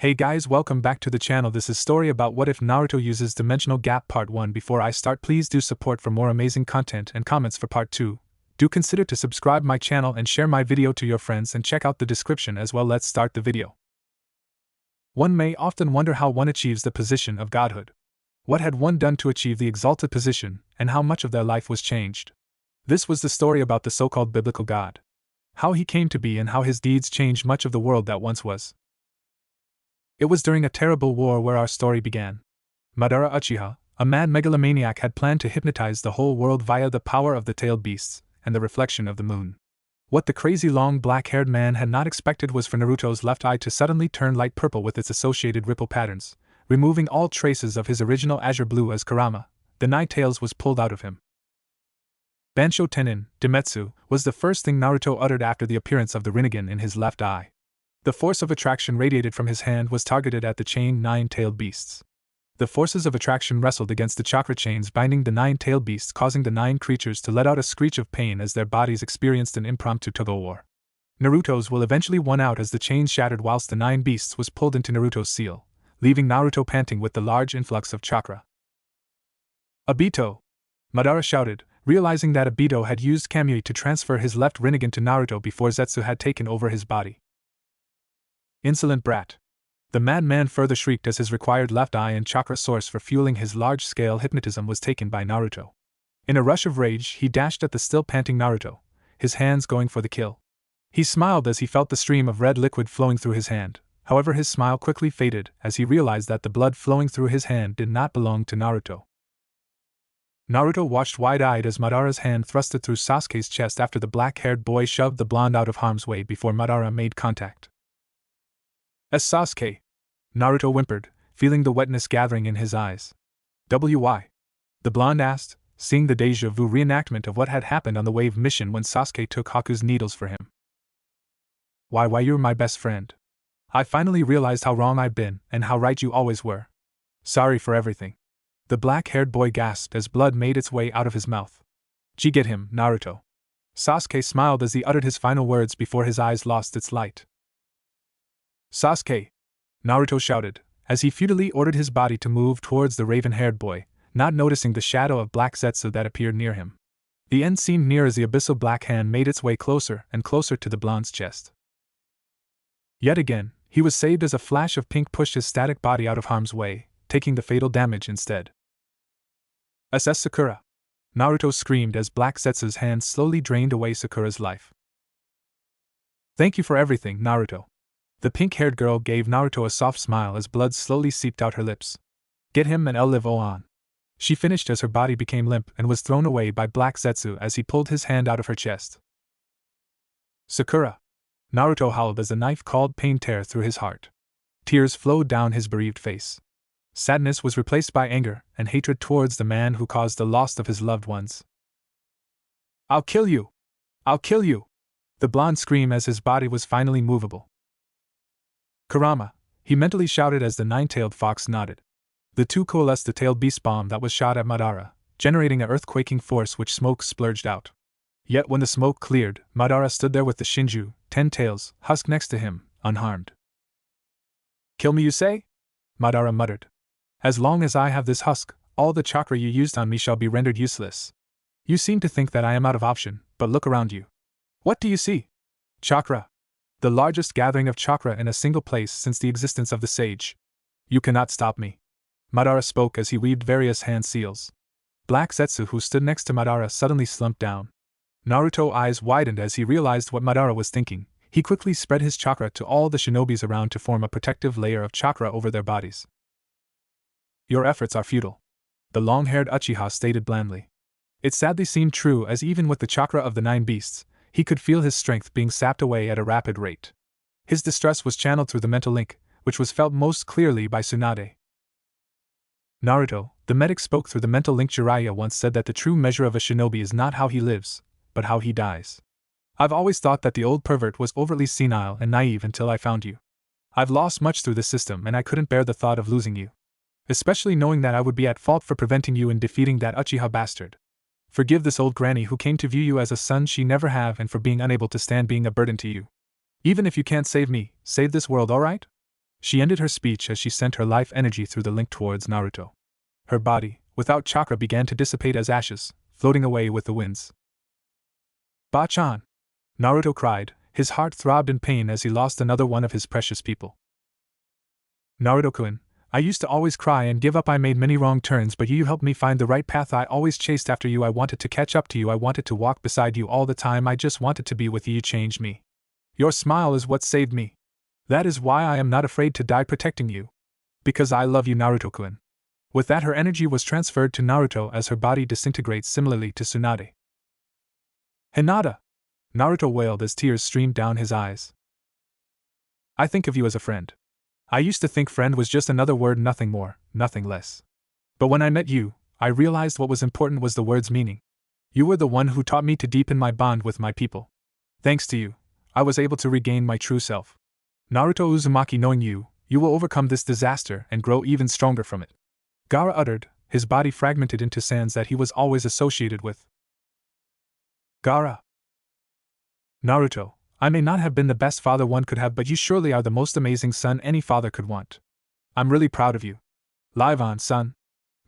Hey guys, welcome back to the channel. This is story about what if Naruto uses Dimensional Gap Part 1. Before I start, please do support for more amazing content and comments for Part 2. Do consider to subscribe my channel and share my video to your friends and check out the description as well. Let's start the video. One may often wonder how one achieves the position of godhood. What had one done to achieve the exalted position, and how much of their life was changed? This was the story about the so-called biblical God. How he came to be and how his deeds changed much of the world that once was. It was during a terrible war where our story began. Madara Uchiha, a mad megalomaniac, had planned to hypnotize the whole world via the power of the tailed beasts and the reflection of the moon. What the crazy long black-haired man had not expected was for Naruto's left eye to suddenly turn light purple with its associated ripple patterns, removing all traces of his original azure blue as Kurama, the Nine Tails, was pulled out of him. Bansho Tenin, Demetsu, was the first thing Naruto uttered after the appearance of the Rinnegan in his left eye. The force of attraction radiated from his hand was targeted at the chained nine-tailed beasts. The forces of attraction wrestled against the chakra chains binding the nine-tailed beasts, causing the nine creatures to let out a screech of pain as their bodies experienced an impromptu tug-of-war. Naruto's will eventually won out as the chains shattered whilst the nine beasts was pulled into Naruto's seal, leaving Naruto panting with the large influx of chakra. Obito! Madara shouted, realizing that Obito had used Kamui to transfer his left Rinnegan to Naruto before Zetsu had taken over his body. Insolent brat! The madman further shrieked as his required left eye and chakra source for fueling his large-scale hypnotism was taken by Naruto. In a rush of rage, he dashed at the still panting Naruto, his hands going for the kill. He smiled as he felt the stream of red liquid flowing through his hand. However, his smile quickly faded as he realized that the blood flowing through his hand did not belong to Naruto. Naruto watched wide-eyed as Madara's hand thrusted through Sasuke's chest after the black-haired boy shoved the blonde out of harm's way before Madara made contact. As Sasuke! Naruto whimpered, feeling the wetness gathering in his eyes. Why? The blonde asked, seeing the deja vu reenactment of what had happened on the wave mission when Sasuke took Haku's needles for him. Why you're my best friend. I finally realized how wrong I've been and how right you always were. Sorry for everything. The black-haired boy gasped as blood made its way out of his mouth. Gee, get him, Naruto. Sasuke smiled as he uttered his final words before his eyes lost its light. Sasuke! Naruto shouted, as he futilely ordered his body to move towards the raven-haired boy, not noticing the shadow of Black Zetsu that appeared near him. The end seemed near as the abyssal black hand made its way closer and closer to the blonde's chest. Yet again, he was saved as a flash of pink pushed his static body out of harm's way, taking the fatal damage instead. SS Sakura! Naruto screamed as Black Zetsu's hand slowly drained away Sakura's life. Thank you for everything, Naruto. The pink-haired girl gave Naruto a soft smile as blood slowly seeped out her lips. Get him and I'll live on. She finished as her body became limp and was thrown away by Black Zetsu as he pulled his hand out of her chest. Sakura! Naruto howled as a knife-called pain tear through his heart. Tears flowed down his bereaved face. Sadness was replaced by anger and hatred towards the man who caused the loss of his loved ones. I'll kill you! I'll kill you! The blonde screamed as his body was finally movable. Kurama! He mentally shouted as the nine-tailed fox nodded. The two coalesced the tailed beast bomb that was shot at Madara, generating an earth-quaking force which smoke splurged out. Yet when the smoke cleared, Madara stood there with the Shinju, 10 tails, husk next to him, unharmed. Kill me, you say? Madara muttered. As long as I have this husk, all the chakra you used on me shall be rendered useless. You seem to think that I am out of option, but look around you. What do you see? Chakra. The largest gathering of chakra in a single place since the existence of the sage. You cannot stop me. Madara spoke as he weaved various hand seals. Black Zetsu, who stood next to Madara, suddenly slumped down. Naruto's eyes widened as he realized what Madara was thinking. He quickly spread his chakra to all the shinobis around to form a protective layer of chakra over their bodies. Your efforts are futile. The long-haired Uchiha stated blandly. It sadly seemed true, as even with the chakra of the nine beasts, he could feel his strength being sapped away at a rapid rate. His distress was channeled through the mental link, which was felt most clearly by Tsunade. Naruto, the medic, spoke through the mental link. Jiraiya once said that the true measure of a shinobi is not how he lives, but how he dies. I've always thought that the old pervert was overly senile and naive until I found you. I've lost much through the system and I couldn't bear the thought of losing you. Especially knowing that I would be at fault for preventing you in defeating that Uchiha bastard. Forgive this old granny who came to view you as a son she never have and for being unable to stand being a burden to you. Even if you can't save me, save this world, alright? She ended her speech as she sent her life energy through the link towards Naruto. Her body, without chakra, began to dissipate as ashes, floating away with the winds. Ba-chan! Naruto cried, his heart throbbed in pain as he lost another one of his precious people. Naruto-kun, I used to always cry and give up. I made many wrong turns, but you helped me find the right path. I always chased after you. I wanted to catch up to you. I wanted to walk beside you all the time. I just wanted to be with you. You changed me. Your smile is what saved me. That is why I am not afraid to die protecting you. Because I love you, Naruto-kun. With that, her energy was transferred to Naruto as her body disintegrates similarly to Tsunade. Hinata! Naruto wailed as tears streamed down his eyes. I think of you as a friend. I used to think friend was just another word, nothing more, nothing less. But when I met you, I realized what was important was the word's meaning. You were the one who taught me to deepen my bond with my people. Thanks to you, I was able to regain my true self. Naruto Uzumaki, knowing you, you will overcome this disaster and grow even stronger from it. Gaara uttered, his body fragmented into sands that he was always associated with. Gaara. Naruto, I may not have been the best father one could have, but you surely are the most amazing son any father could want. I'm really proud of you. Live on, son.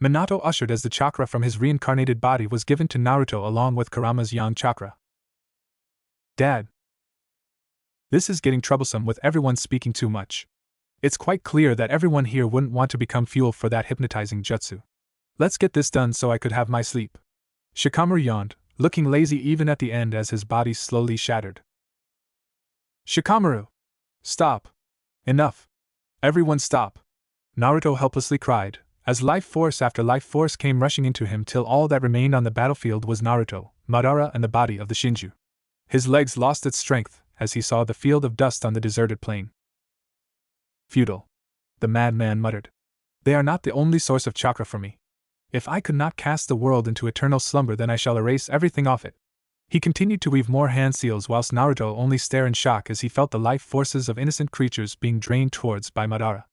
Minato ushered as the chakra from his reincarnated body was given to Naruto along with Kurama's yang chakra. Dad. This is getting troublesome with everyone speaking too much. It's quite clear that everyone here wouldn't want to become fuel for that hypnotizing jutsu. Let's get this done so I could have my sleep. Shikamaru yawned, looking lazy even at the end as his body slowly shattered. Shikamaru! Stop! Enough! Everyone stop! Naruto helplessly cried, as life force after life force came rushing into him till all that remained on the battlefield was Naruto, Madara, and the body of the Shinju. His legs lost its strength as he saw the field of dust on the deserted plain. Futile. The madman muttered. They are not the only source of chakra for me. If I could not cast the world into eternal slumber, then I shall erase everything off it. He continued to weave more hand seals whilst Naruto only stared in shock as he felt the life forces of innocent creatures being drained towards by Madara.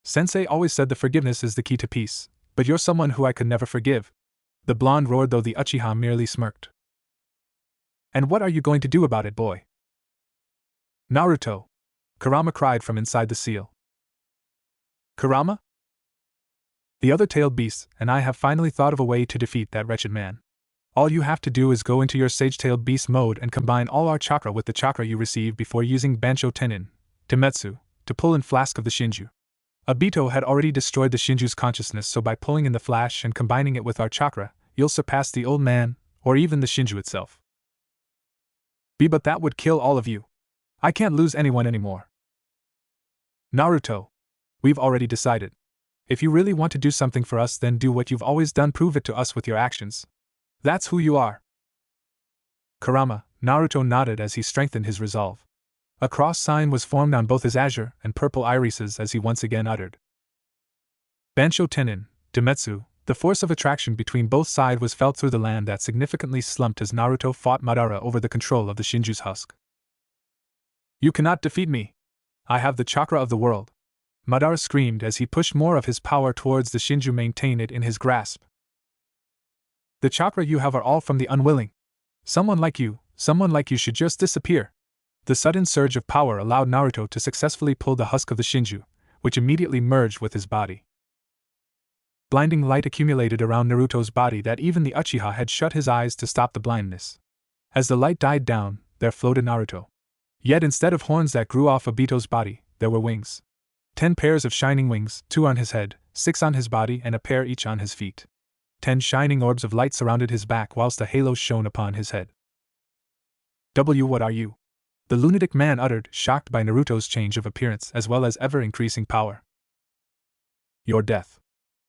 Sensei always said the forgiveness is the key to peace, but you're someone who I could never forgive. The blonde roared, though the Uchiha merely smirked. And what are you going to do about it, boy? Naruto! Kurama cried from inside the seal. Kurama? The other-tailed beast and I have finally thought of a way to defeat that wretched man. All you have to do is go into your sage-tailed beast mode and combine all our chakra with the chakra you received before using Bansho Tenin, Temetsu, to pull in Flask of the Shinju. Obito had already destroyed the Shinju's consciousness, so by pulling in the flash and combining it with our chakra, you'll surpass the old man, or even the Shinju itself. But that would kill all of you. I can't lose anyone anymore. Naruto. We've already decided. If you really want to do something for us, then do what you've always done, prove it to us with your actions. That's who you are. Kurama, Naruto nodded as he strengthened his resolve. A cross sign was formed on both his azure and purple irises as he once again uttered. Bansho Tenin, Demetsu, the force of attraction between both sides was felt through the land that significantly slumped as Naruto fought Madara over the control of the Shinju's husk. You cannot defeat me. I have the chakra of the world. Madara screamed as he pushed more of his power towards the Shinju, maintaining it in his grasp. The chakra you have are all from the unwilling. Someone like you should just disappear. The sudden surge of power allowed Naruto to successfully pull the husk of the Shinju, which immediately merged with his body. Blinding light accumulated around Naruto's body that even the Uchiha had shut his eyes to stop the blindness. As the light died down, there floated Naruto. Yet instead of horns that grew off Obito's body, there were wings. 10 pairs of shining wings, 2 on his head, 6 on his body, and a pair each on his feet. 10 shining orbs of light surrounded his back whilst a halo shone upon his head. What are you? The lunatic man uttered, shocked by Naruto's change of appearance as well as ever-increasing power. Your death,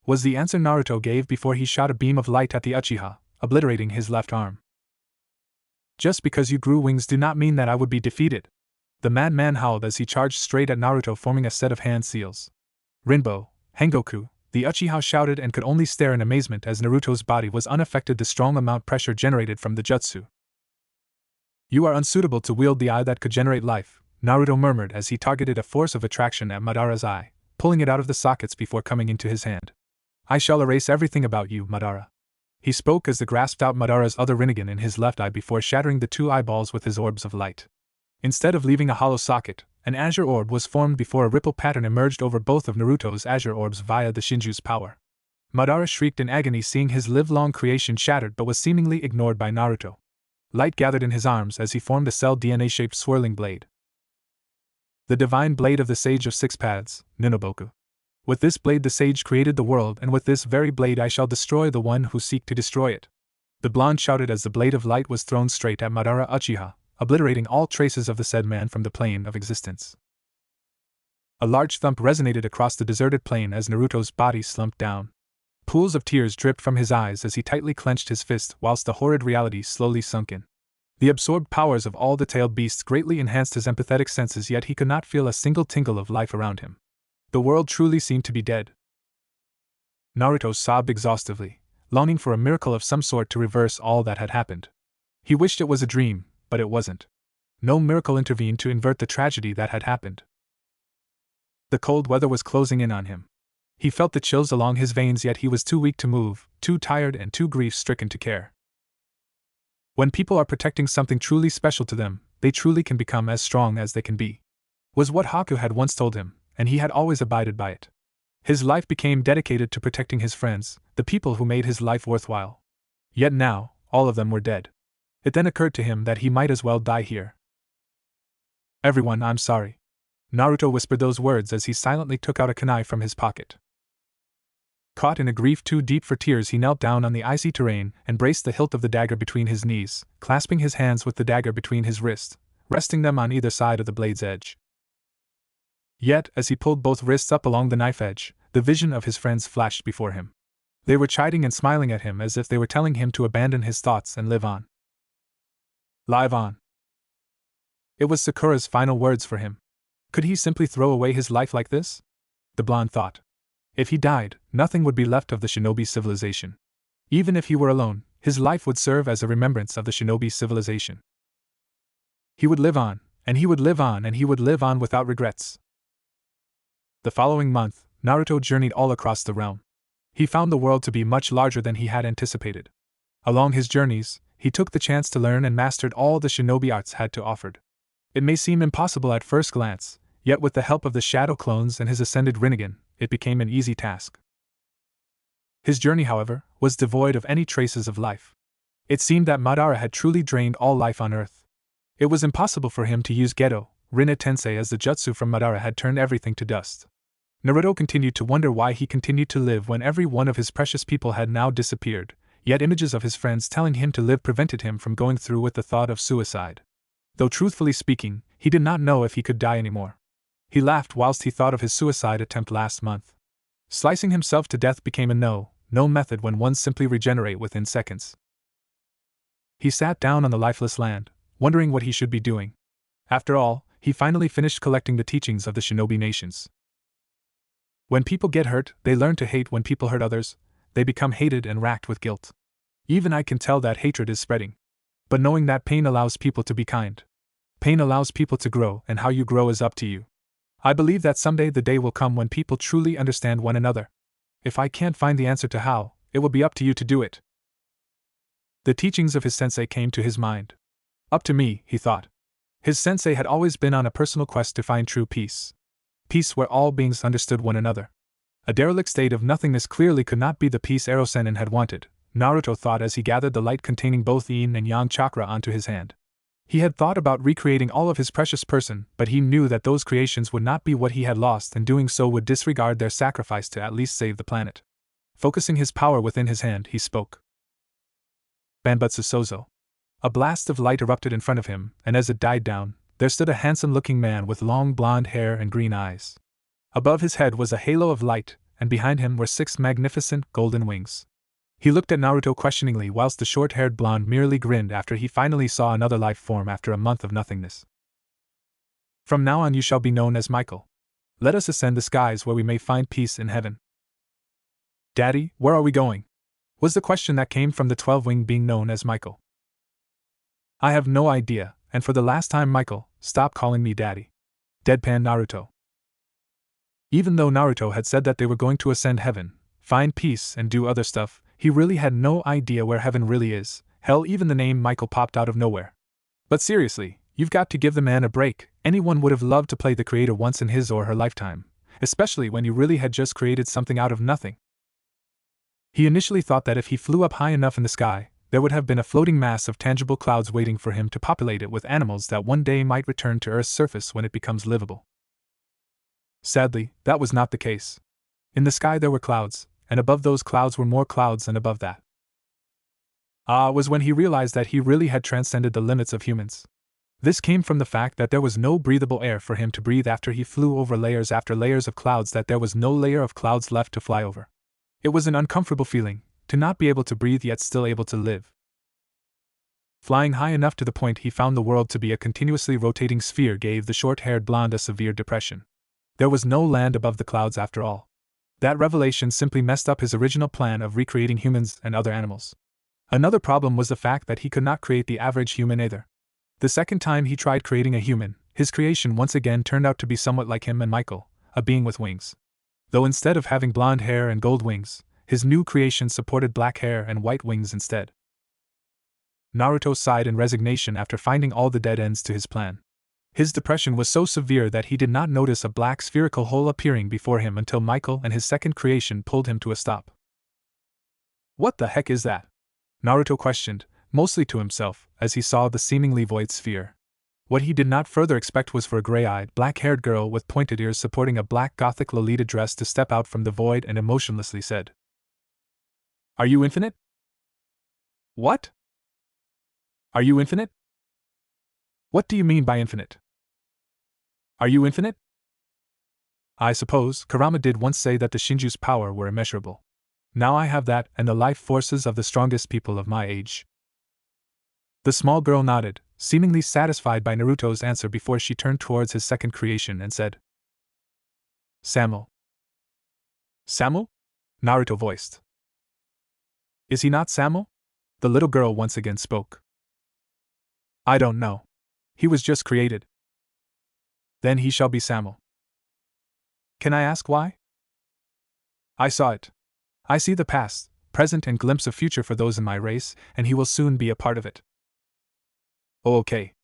was the answer Naruto gave before he shot a beam of light at the Uchiha, obliterating his left arm. Just because you grew wings do not mean that I would be defeated. The madman howled as he charged straight at Naruto, forming a set of hand seals. Rinbo, Hengoku, the Uchiha shouted and could only stare in amazement as Naruto's body was unaffected the strong amount pressure generated from the jutsu. You are unsuitable to wield the eye that could generate life, Naruto murmured as he targeted a force of attraction at Madara's eye, pulling it out of the sockets before coming into his hand. I shall erase everything about you, Madara. He spoke as he grasped out Madara's other Rinnegan in his left eye before shattering the 2 eyeballs with his orbs of light. Instead of leaving a hollow socket, An azure orb was formed before a ripple pattern emerged over both of Naruto's azure orbs via the Shinju's power. Madara shrieked in agony seeing his livelong creation shattered but was seemingly ignored by Naruto. Light gathered in his arms as he formed a cell DNA-shaped swirling blade. The divine blade of the Sage of Six Paths, Ninoboku. With this blade the sage created the world, and with this very blade I shall destroy the one who seek to destroy it. The blonde shouted as the blade of light was thrown straight at Madara Uchiha, obliterating all traces of the said man from the plane of existence. A large thump resonated across the deserted plain as Naruto's body slumped down. Pools of tears dripped from his eyes as he tightly clenched his fist whilst the horrid reality slowly sunk in. The absorbed powers of all the tailed beasts greatly enhanced his empathetic senses, yet he could not feel a single tingle of life around him. The world truly seemed to be dead. Naruto sobbed exhaustively, longing for a miracle of some sort to reverse all that had happened. He wished it was a dream, but it wasn't. No miracle intervened to invert the tragedy that had happened. The cold weather was closing in on him. He felt the chills along his veins, yet he was too weak to move, too tired and too grief-stricken to care. When people are protecting something truly special to them, they truly can become as strong as they can be, was what Haku had once told him, and he had always abided by it. His life became dedicated to protecting his friends, the people who made his life worthwhile. Yet now, all of them were dead. It then occurred to him that he might as well die here. "Everyone, I'm sorry." Naruto whispered those words as he silently took out a kunai from his pocket. Caught in a grief too deep for tears, he knelt down on the icy terrain and braced the hilt of the dagger between his knees, clasping his hands with the dagger between his wrists, resting them on either side of the blade's edge. Yet, as he pulled both wrists up along the knife edge, the vision of his friends flashed before him. They were chiding and smiling at him as if they were telling him to abandon his thoughts and live on. Live on. It was Sakura's final words for him. Could he simply throw away his life like this? The blonde thought. If he died, nothing would be left of the shinobi civilization. Even if he were alone, his life would serve as a remembrance of the shinobi civilization. He would live on, and he would live on, and he would live on without regrets. The following month, Naruto journeyed all across the realm. He found the world to be much larger than he had anticipated. Along his journeys, he took the chance to learn and mastered all the shinobi arts had to offer. It may seem impossible at first glance, yet with the help of the shadow clones and his ascended Rinnegan, it became an easy task. His journey, however, was devoid of any traces of life. It seemed that Madara had truly drained all life on Earth. It was impossible for him to use Gedo, Rinne Tensei, as the jutsu from Madara had turned everything to dust. Naruto continued to wonder why he continued to live when every one of his precious people had now disappeared, yet images of his friends telling him to live prevented him from going through with the thought of suicide. Though truthfully speaking, he did not know if he could die anymore. He laughed whilst he thought of his suicide attempt last month. Slicing himself to death became a no method when one simply regenerate within seconds. He sat down on the lifeless land, wondering what he should be doing. After all, he finally finished collecting the teachings of the shinobi nations. When people get hurt, they learn to hate. When people hurt others, they become hated and racked with guilt. Even I can tell that hatred is spreading. But knowing that pain allows people to be kind. Pain allows people to grow, and how you grow is up to you. I believe that someday the day will come when people truly understand one another. If I can't find the answer to how, it will be up to you to do it. The teachings of his sensei came to his mind. Up to me, he thought. His sensei had always been on a personal quest to find true peace. Peace where all beings understood one another. A derelict state of nothingness clearly could not be the peace Erosenin had wanted, Naruto thought as he gathered the light containing both yin and yang chakra onto his hand. He had thought about recreating all of his precious person, but he knew that those creations would not be what he had lost, and doing so would disregard their sacrifice to at least save the planet. Focusing his power within his hand, he spoke. Banbutsu Sozo. A blast of light erupted in front of him, and as it died down, there stood a handsome-looking man with long blonde hair and green eyes. Above his head was a halo of light, and behind him were 6 magnificent golden wings. He looked at Naruto questioningly whilst the short-haired blonde merely grinned after he finally saw another life form after a month of nothingness. From now on you shall be known as Michael. Let us ascend the skies where we may find peace in heaven. Daddy, where are we going? Was the question that came from the 12-wing being known as Michael. I have no idea, and for the last time, Michael, stop calling me Daddy. Deadpan Naruto. Even though Naruto had said that they were going to ascend heaven, find peace and do other stuff, he really had no idea where heaven really is. Hell, even the name Michael popped out of nowhere. But seriously, You've got to give the man a break. Anyone would have loved to play the creator once in his or her lifetime, especially when you really had just created something out of nothing. He initially thought that if he flew up high enough in the sky, there would have been a floating mass of tangible clouds waiting for him to populate it with animals that one day might return to Earth's surface when it becomes livable. Sadly, that was not the case. In the sky there were clouds, and above those clouds were more clouds, and above that. Was when he realized that he really had transcended the limits of humans. This came from the fact that there was no breathable air for him to breathe after he flew over layers after layers of clouds, that there was no layer of clouds left to fly over. It was an uncomfortable feeling, to not be able to breathe yet still able to live. Flying high enough to the point he found the world to be a continuously rotating sphere gave the short-haired blonde a severe depression. There was no land above the clouds after all. That revelation simply messed up his original plan of recreating humans and other animals. Another problem was the fact that he could not create the average human either. The second time he tried creating a human, his creation once again turned out to be somewhat like him and Michael, a being with wings. Though instead of having blonde hair and gold wings, his new creation supported black hair and white wings instead. Naruto sighed in resignation after finding all the dead ends to his plan. His depression was so severe that he did not notice a black spherical hole appearing before him until Michael and his second creation pulled him to a stop. "What the heck is that?" Naruto questioned, mostly to himself, as he saw the seemingly void sphere. What he did not further expect was for a gray-eyed, black-haired girl with pointed ears supporting a black gothic Lolita dress to step out from the void and emotionlessly said, "Are you infinite?" "What? Are you infinite? What do you mean by infinite? Are you infinite?" "I suppose Kurama did once say that the Shinju's power were immeasurable. Now I have that and the life forces of the strongest people of my age." The small girl nodded, seemingly satisfied by Naruto's answer before she turned towards his second creation and said, "Samuel." "Samuel?" Naruto voiced. "Is he not Samuel?" The little girl once again spoke. "I don't know. He was just created." "Then he shall be Samuel." "Can I ask why?" "I saw it. I see the past, present, and glimpse of future for those in my race, and he will soon be a part of it." "Oh, okay."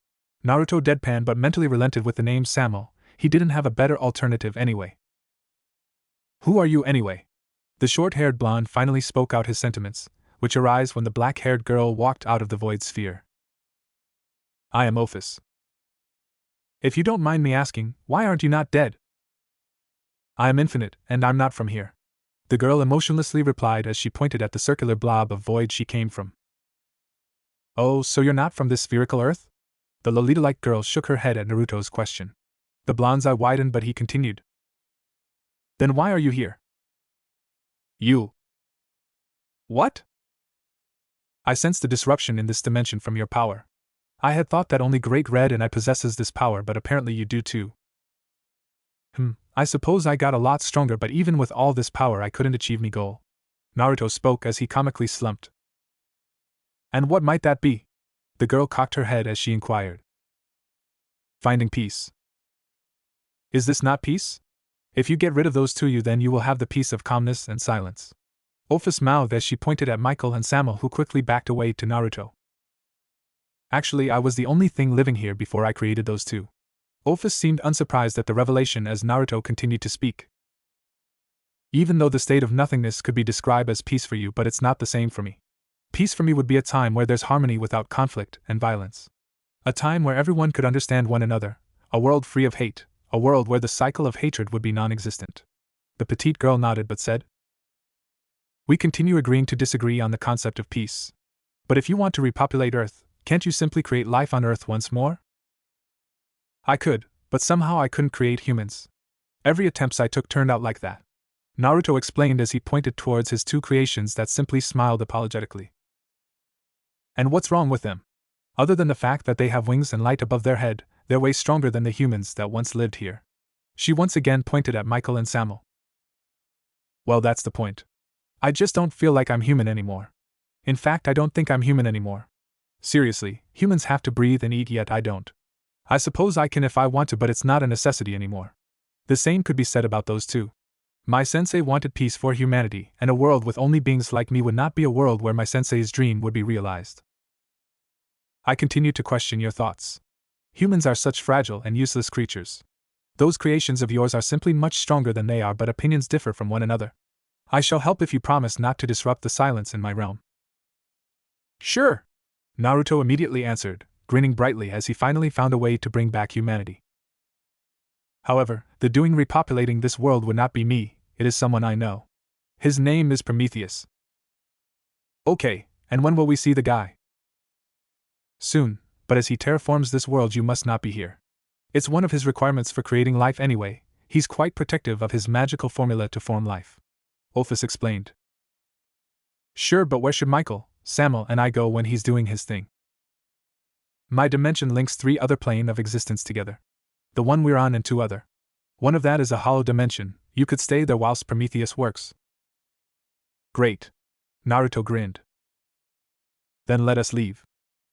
Naruto deadpanned but mentally relented with the name Samuel. He didn't have a better alternative anyway. "Who are you anyway?" The short-haired blonde finally spoke out his sentiments, which arise when the black-haired girl walked out of the void sphere. "I am Ophis." "If you don't mind me asking, why aren't you not dead?" "I am infinite, and I'm not from here," the girl emotionlessly replied as she pointed at the circular blob of void she came from. "Oh, so you're not from this spherical Earth?" The Lolita-like girl shook her head at Naruto's question. The blonde's eye widened, but he continued. "Then why are you here?" "You." "What?" "I sense the disruption in this dimension from your power. I had thought that only Great Red and I possesses this power, but apparently you do too." I suppose I got a lot stronger, but even with all this power I couldn't achieve me goal." Naruto spoke as he comically slumped. "And what might that be?" The girl cocked her head as she inquired. "Finding peace." "Is this not peace? If you get rid of those two, then you will have the peace of calmness and silence." Ophis mouthed as she pointed at Michael and Samuel, who quickly backed away to Naruto. "Actually, I was the only thing living here before I created those two." Ophis seemed unsurprised at the revelation as Naruto continued to speak. "Even though the state of nothingness could be described as peace for you, but it's not the same for me. Peace for me would be a time where there's harmony without conflict and violence. A time where everyone could understand one another, a world free of hate, a world where the cycle of hatred would be non-existent." The petite girl nodded but said, "We continue agreeing to disagree on the concept of peace. But if you want to repopulate Earth, can't you simply create life on Earth once more?" "I could, but somehow I couldn't create humans. Every attempt I took turned out like that," Naruto explained as he pointed towards his two creations that simply smiled apologetically. "And what's wrong with them? Other than the fact that they have wings and light above their head, they're way stronger than the humans that once lived here." She once again pointed at Michael and Samuel. "Well, that's the point. I just don't feel like I'm human anymore. In fact, I don't think I'm human anymore. Seriously, humans have to breathe and eat, yet I don't. I suppose I can if I want to, but it's not a necessity anymore." The same could be said about those two. My sensei wanted peace for humanity, and a world with only beings like me would not be a world where my sensei's dream would be realized. "I continue to question your thoughts." Humans are such fragile and useless creatures. Those creations of yours are simply much stronger than they are, but opinions differ from one another. I shall help if you promise not to disrupt the silence in my realm. Sure, Naruto immediately answered, grinning brightly as he finally found a way to bring back humanity. However, the doing repopulating this world would not be me, it is someone I know. His name is Prometheus. Okay, and when will we see the guy? Soon, but as he terraforms this world you must not be here. It's one of his requirements for creating life anyway, he's quite protective of his magical formula to form life. Ophis explained. Sure, but where should Michael, Samuel and I go when he's doing his thing? My dimension links 3 other planes of existence together. The one we're on and 2 other. One of that is a hollow dimension, you could stay there whilst Prometheus works. Great. Naruto grinned. Then let us leave.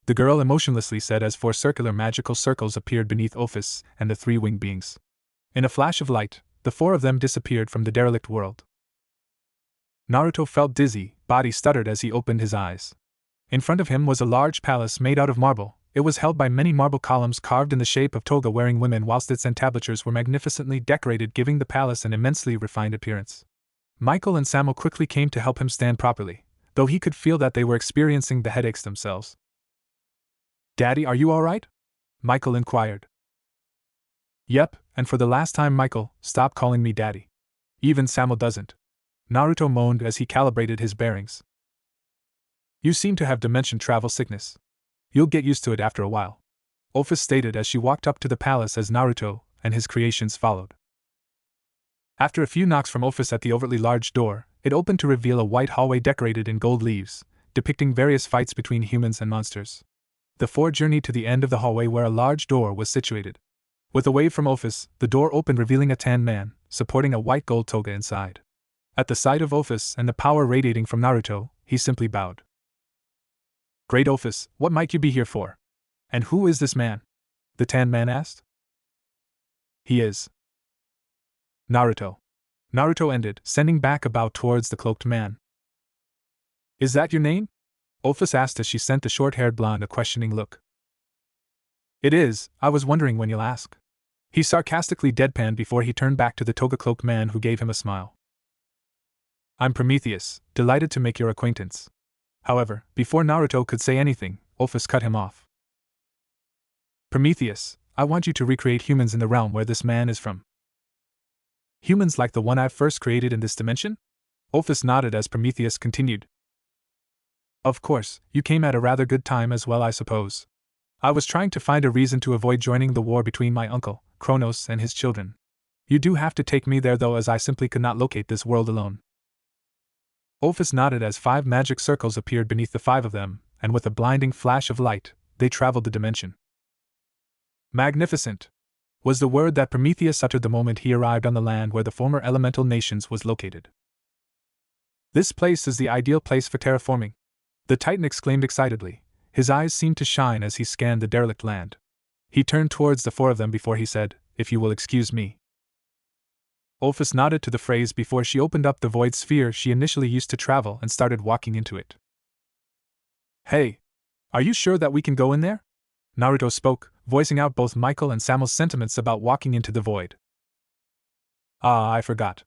The girl emotionlessly said as 4 circular magical circles appeared beneath Ophis and the 3 winged beings. In a flash of light, the 4 of them disappeared from the derelict world. Naruto felt dizzy, body stuttered as he opened his eyes. In front of him was a large palace made out of marble. It was held by many marble columns carved in the shape of toga-wearing women, whilst its entablatures were magnificently decorated, giving the palace an immensely refined appearance. Michael and Samuel quickly came to help him stand properly, though he could feel that they were experiencing the headaches themselves. Daddy, are you all right? Michael inquired. Yep, and for the last time, Michael, stop calling me Daddy. Even Samuel doesn't. Naruto moaned as he calibrated his bearings. You seem to have dimension travel sickness. You'll get used to it after a while, Ophis stated as she walked up to the palace as Naruto and his creations followed. After a few knocks from Ophis at the overtly large door, it opened to reveal a white hallway decorated in gold leaves, depicting various fights between humans and monsters. The 4 journeyed to the end of the hallway where a large door was situated. With a wave from Ophis, the door opened, revealing a tan man, supporting a white gold toga inside. At the sight of Ophis and the power radiating from Naruto, he simply bowed. Great Ophis, what might you be here for? And who is this man? The tan man asked. He is Naruto. Naruto ended, sending back a bow towards the cloaked man. Is that your name? Ophis asked as she sent the short-haired blonde a questioning look. It is, I was wondering when you'll ask. He sarcastically deadpanned before he turned back to the toga-cloaked man, who gave him a smile. I'm Prometheus, delighted to make your acquaintance. However, before Naruto could say anything, Ophis cut him off. Prometheus, I want you to recreate humans in the realm where this man is from. Humans like the one I've first created in this dimension? Ophis nodded as Prometheus continued. Of course, you came at a rather good time as well, I suppose. I was trying to find a reason to avoid joining the war between my uncle, Kronos, and his children. You do have to take me there though, as I simply could not locate this world alone. Ophis nodded as 5 magic circles appeared beneath the 5 of them, and with a blinding flash of light, they traveled the dimension. Magnificent was the word that Prometheus uttered the moment he arrived on the land where the former elemental nations was located. This place is the ideal place for terraforming, the Titan exclaimed excitedly. His eyes seemed to shine as he scanned the derelict land. He turned towards the 4 of them before he said, If you will excuse me. Ophis nodded to the phrase before she opened up the void sphere she initially used to travel and started walking into it. Hey! Are you sure that we can go in there? Naruto spoke, voicing out both Michael and Samuel's sentiments about walking into the void. Ah, I forgot.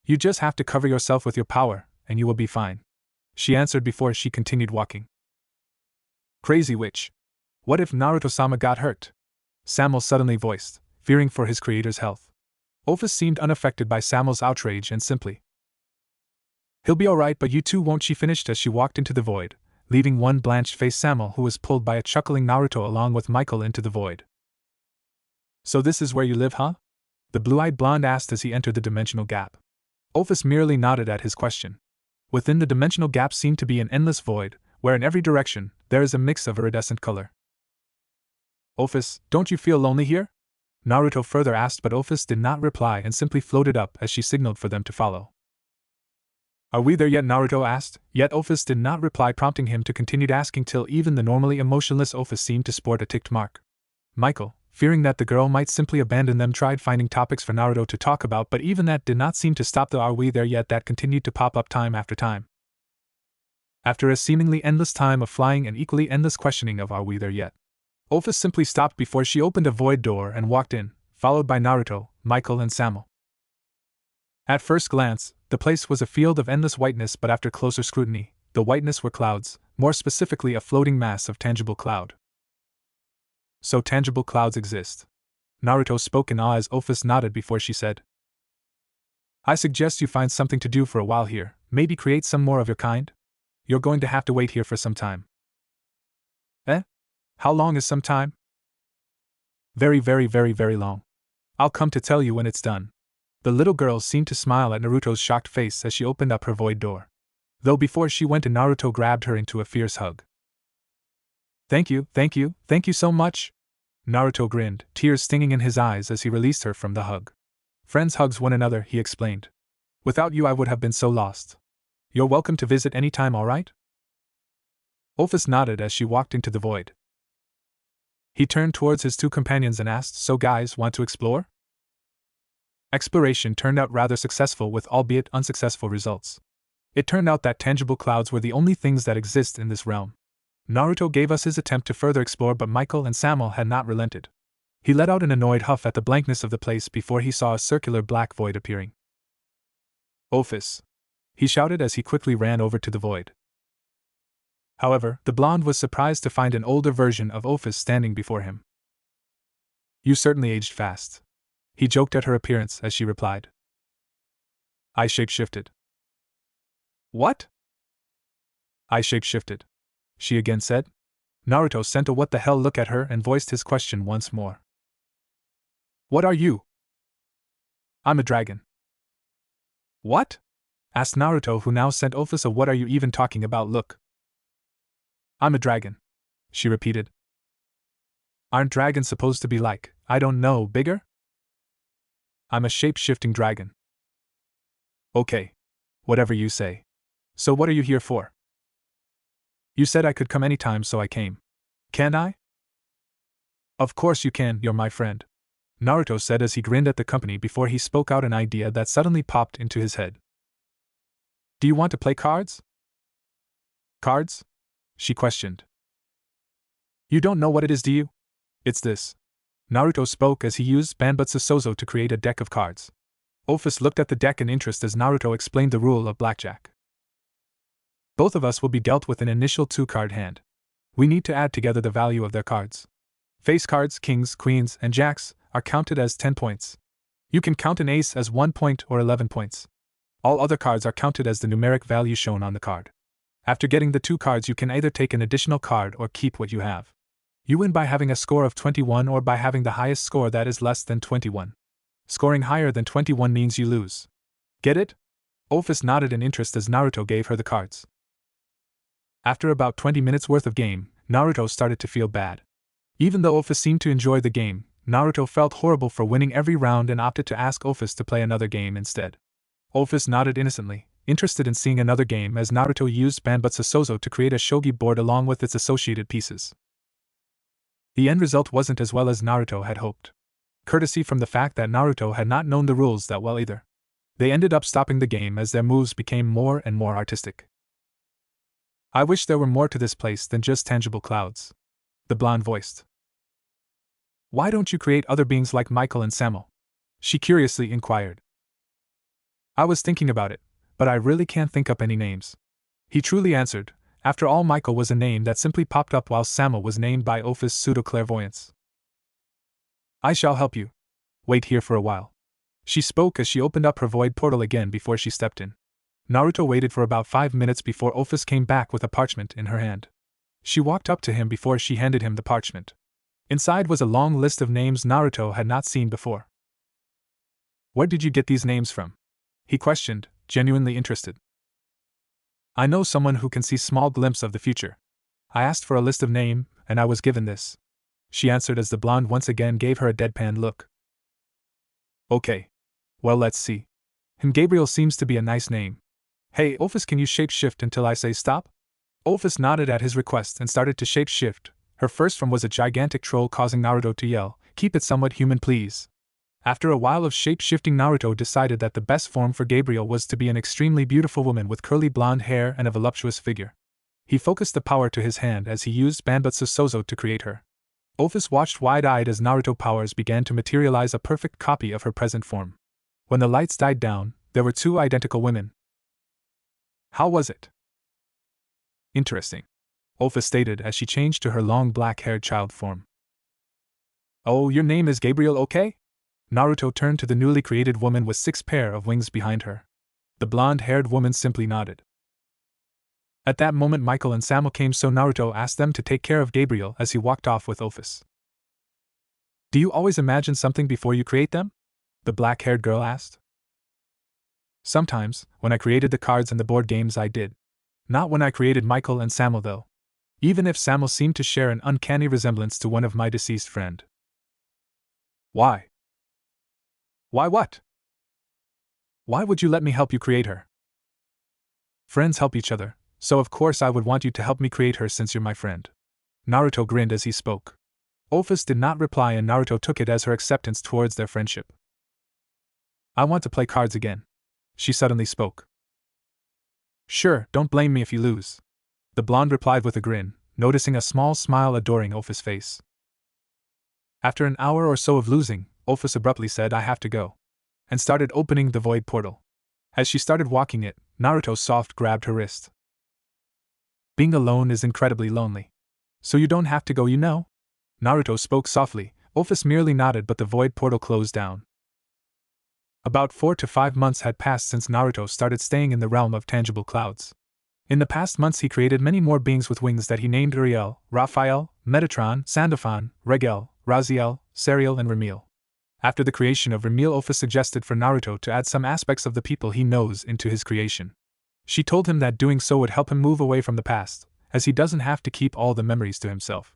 You just have to cover yourself with your power, and you will be fine, she answered before she continued walking. Crazy witch. What if Naruto-sama got hurt? Samuel suddenly voiced, fearing for his creator's health. Ophis seemed unaffected by Samuel's outrage and simply, He'll be alright, but you too won't, she finished as she walked into the void, leaving one blanched-faced Samuel who was pulled by a chuckling Naruto along with Michael into the void. So this is where you live, huh? The blue-eyed blonde asked as he entered the dimensional gap. Ophis merely nodded at his question. Within the dimensional gap seemed to be an endless void, where in every direction there is a mix of iridescent color. Ophis, don't you feel lonely here? Naruto further asked, but Ophis did not reply and simply floated up as she signaled for them to follow. Are we there yet? Naruto asked, yet Ophis did not reply, prompting him to continue asking till even the normally emotionless Ophis seemed to sport a ticked mark. Michael, fearing that the girl might simply abandon them, tried finding topics for Naruto to talk about, but even that did not seem to stop the "are we there yet" that continued to pop up time after time. After a seemingly endless time of flying and equally endless questioning of "are we there yet?" Ophice simply stopped before she opened a void door and walked in, followed by Naruto, Michael and Samuel. At first glance, the place was a field of endless whiteness, but after closer scrutiny, the whiteness were clouds, more specifically a floating mass of tangible cloud. So tangible clouds exist. Naruto spoke in awe as Ophice nodded before she said, I suggest you find something to do for a while here, maybe create some more of your kind? You're going to have to wait here for some time. Eh? How long is some time? Very, very, very, very long. I'll come to tell you when it's done. The little girl seemed to smile at Naruto's shocked face as she opened up her void door. Though before she went, Naruto grabbed her into a fierce hug. Thank you so much! Naruto grinned, tears stinging in his eyes as he released her from the hug. Friends hugs one another, he explained. Without you I would have been so lost. You're welcome to visit any time, alright? Ophice nodded as she walked into the void. He turned towards his two companions and asked, So guys, want to explore? Exploration turned out rather successful with albeit unsuccessful results. It turned out that tangible clouds were the only things that exist in this realm. Naruto gave us his attempt to further explore, but Michael and Samuel had not relented. He let out an annoyed huff at the blankness of the place before he saw a circular black void appearing. Ophice! He shouted as he quickly ran over to the void. However, the blonde was surprised to find an older version of Ophice standing before him. You certainly aged fast. He joked at her appearance as she replied. I shapeshifted. What? I shapeshifted, she again said. Naruto sent a what the hell look at her and voiced his question once more. What are you? I'm a dragon. What? Asked Naruto, who now sent Ophice a what are you even talking about look. I'm a dragon, she repeated. Aren't dragons supposed to be like, I don't know, bigger? I'm a shape-shifting dragon. Okay. Whatever you say. So what are you here for? You said I could come anytime, so I came. Can I? Of course you can, you're my friend, Naruto said as he grinned at the company before he spoke out an idea that suddenly popped into his head. Do you want to play cards? Cards? She questioned. You don't know what it is, do you? It's this. Naruto spoke as he used Banbutsu Sozo to create a deck of cards. Ophice looked at the deck in interest as Naruto explained the rule of blackjack. Both of us will be dealt with an initial 2-card hand. We need to add together the value of their cards. Face cards, kings, queens, and jacks, are counted as 10 points. You can count an ace as 1 point or 11 points. All other cards are counted as the numeric value shown on the card. After getting the 2 cards, you can either take an additional card or keep what you have. You win by having a score of 21 or by having the highest score that is less than 21. Scoring higher than 21 means you lose. Get it? Ophice nodded in interest as Naruto gave her the cards. After about 20 minutes worth of game, Naruto started to feel bad. Even though Ophice seemed to enjoy the game, Naruto felt horrible for winning every round and opted to ask Ophice to play another game instead. Ophice nodded innocently, interested in seeing another game as Naruto used Banbutsu Sozo to create a shogi board along with its associated pieces. The end result wasn't as well as Naruto had hoped. Courtesy from the fact that Naruto had not known the rules that well either. They ended up stopping the game as their moves became more and more artistic. I wish there were more to this place than just tangible clouds, the blonde voiced. Why don't you create other beings like Michael and Samuel? She curiously inquired. I was thinking about it, but I really can't think up any names. He truly answered. After all, Michael was a name that simply popped up while Samuel was named by Ophice's pseudo-clairvoyance. I shall help you. Wait here for a while. She spoke as she opened up her void portal again before she stepped in. Naruto waited for about 5 minutes before Ophice came back with a parchment in her hand. She walked up to him before she handed him the parchment. Inside was a long list of names Naruto had not seen before. Where did you get these names from? He questioned, genuinely interested. I know someone who can see small glimpse of the future. I asked for a list of names, and I was given this. She answered as the blonde once again gave her a deadpan look. Okay. Well, let's see. Gabriel seems to be a nice name. Hey, Ophice, can you shapeshift until I say stop? Ophice nodded at his request and started to shapeshift. Her first form was a gigantic troll, causing Naruto to yell, "Keep it somewhat human, please." After a while of shape-shifting, Naruto decided that the best form for Gabriel was to be an extremely beautiful woman with curly blonde hair and a voluptuous figure. He focused the power to his hand as he used Banbutsu Sozo to create her. Office watched wide-eyed as Naruto powers began to materialize a perfect copy of her present form. When the lights died down, there were two identical women. How was it? Interesting, Office stated as she changed to her long black-haired child form. Oh, your name is Gabriel, okay? Naruto turned to the newly created woman with 6 pair of wings behind her. The blonde-haired woman simply nodded. At that moment Michael and Samuel came, so Naruto asked them to take care of Gabriel as he walked off with Office. Do you always imagine something before you create them? The black-haired girl asked. Sometimes, when I created the cards and the board games I did. Not when I created Michael and Samuel though. Even if Samuel seemed to share an uncanny resemblance to one of my deceased friend. Why? Why what? Why would you let me help you create her? Friends help each other, so of course I would want you to help me create her since you're my friend. Naruto grinned as he spoke. Office did not reply and Naruto took it as her acceptance towards their friendship. I want to play cards again, she suddenly spoke. Sure, don't blame me if you lose, the blonde replied with a grin, noticing a small smile adoring Office's face. After an hour or so of losing, Office abruptly said, I have to go, and started opening the void portal. As she started walking it, Naruto soft grabbed her wrist. Being alone is incredibly lonely. So you don't have to go, you know? Naruto spoke softly. Office merely nodded, but the void portal closed down. About 4 to 5 months had passed since Naruto started staying in the realm of tangible clouds. In the past months he created many more beings with wings that he named Uriel, Raphael, Metatron, Sandalphon, Regel, Raziel, Serial and Remiel. After the creation of Remiel, Office suggested for Naruto to add some aspects of the people he knows into his creation. She told him that doing so would help him move away from the past, as he doesn't have to keep all the memories to himself.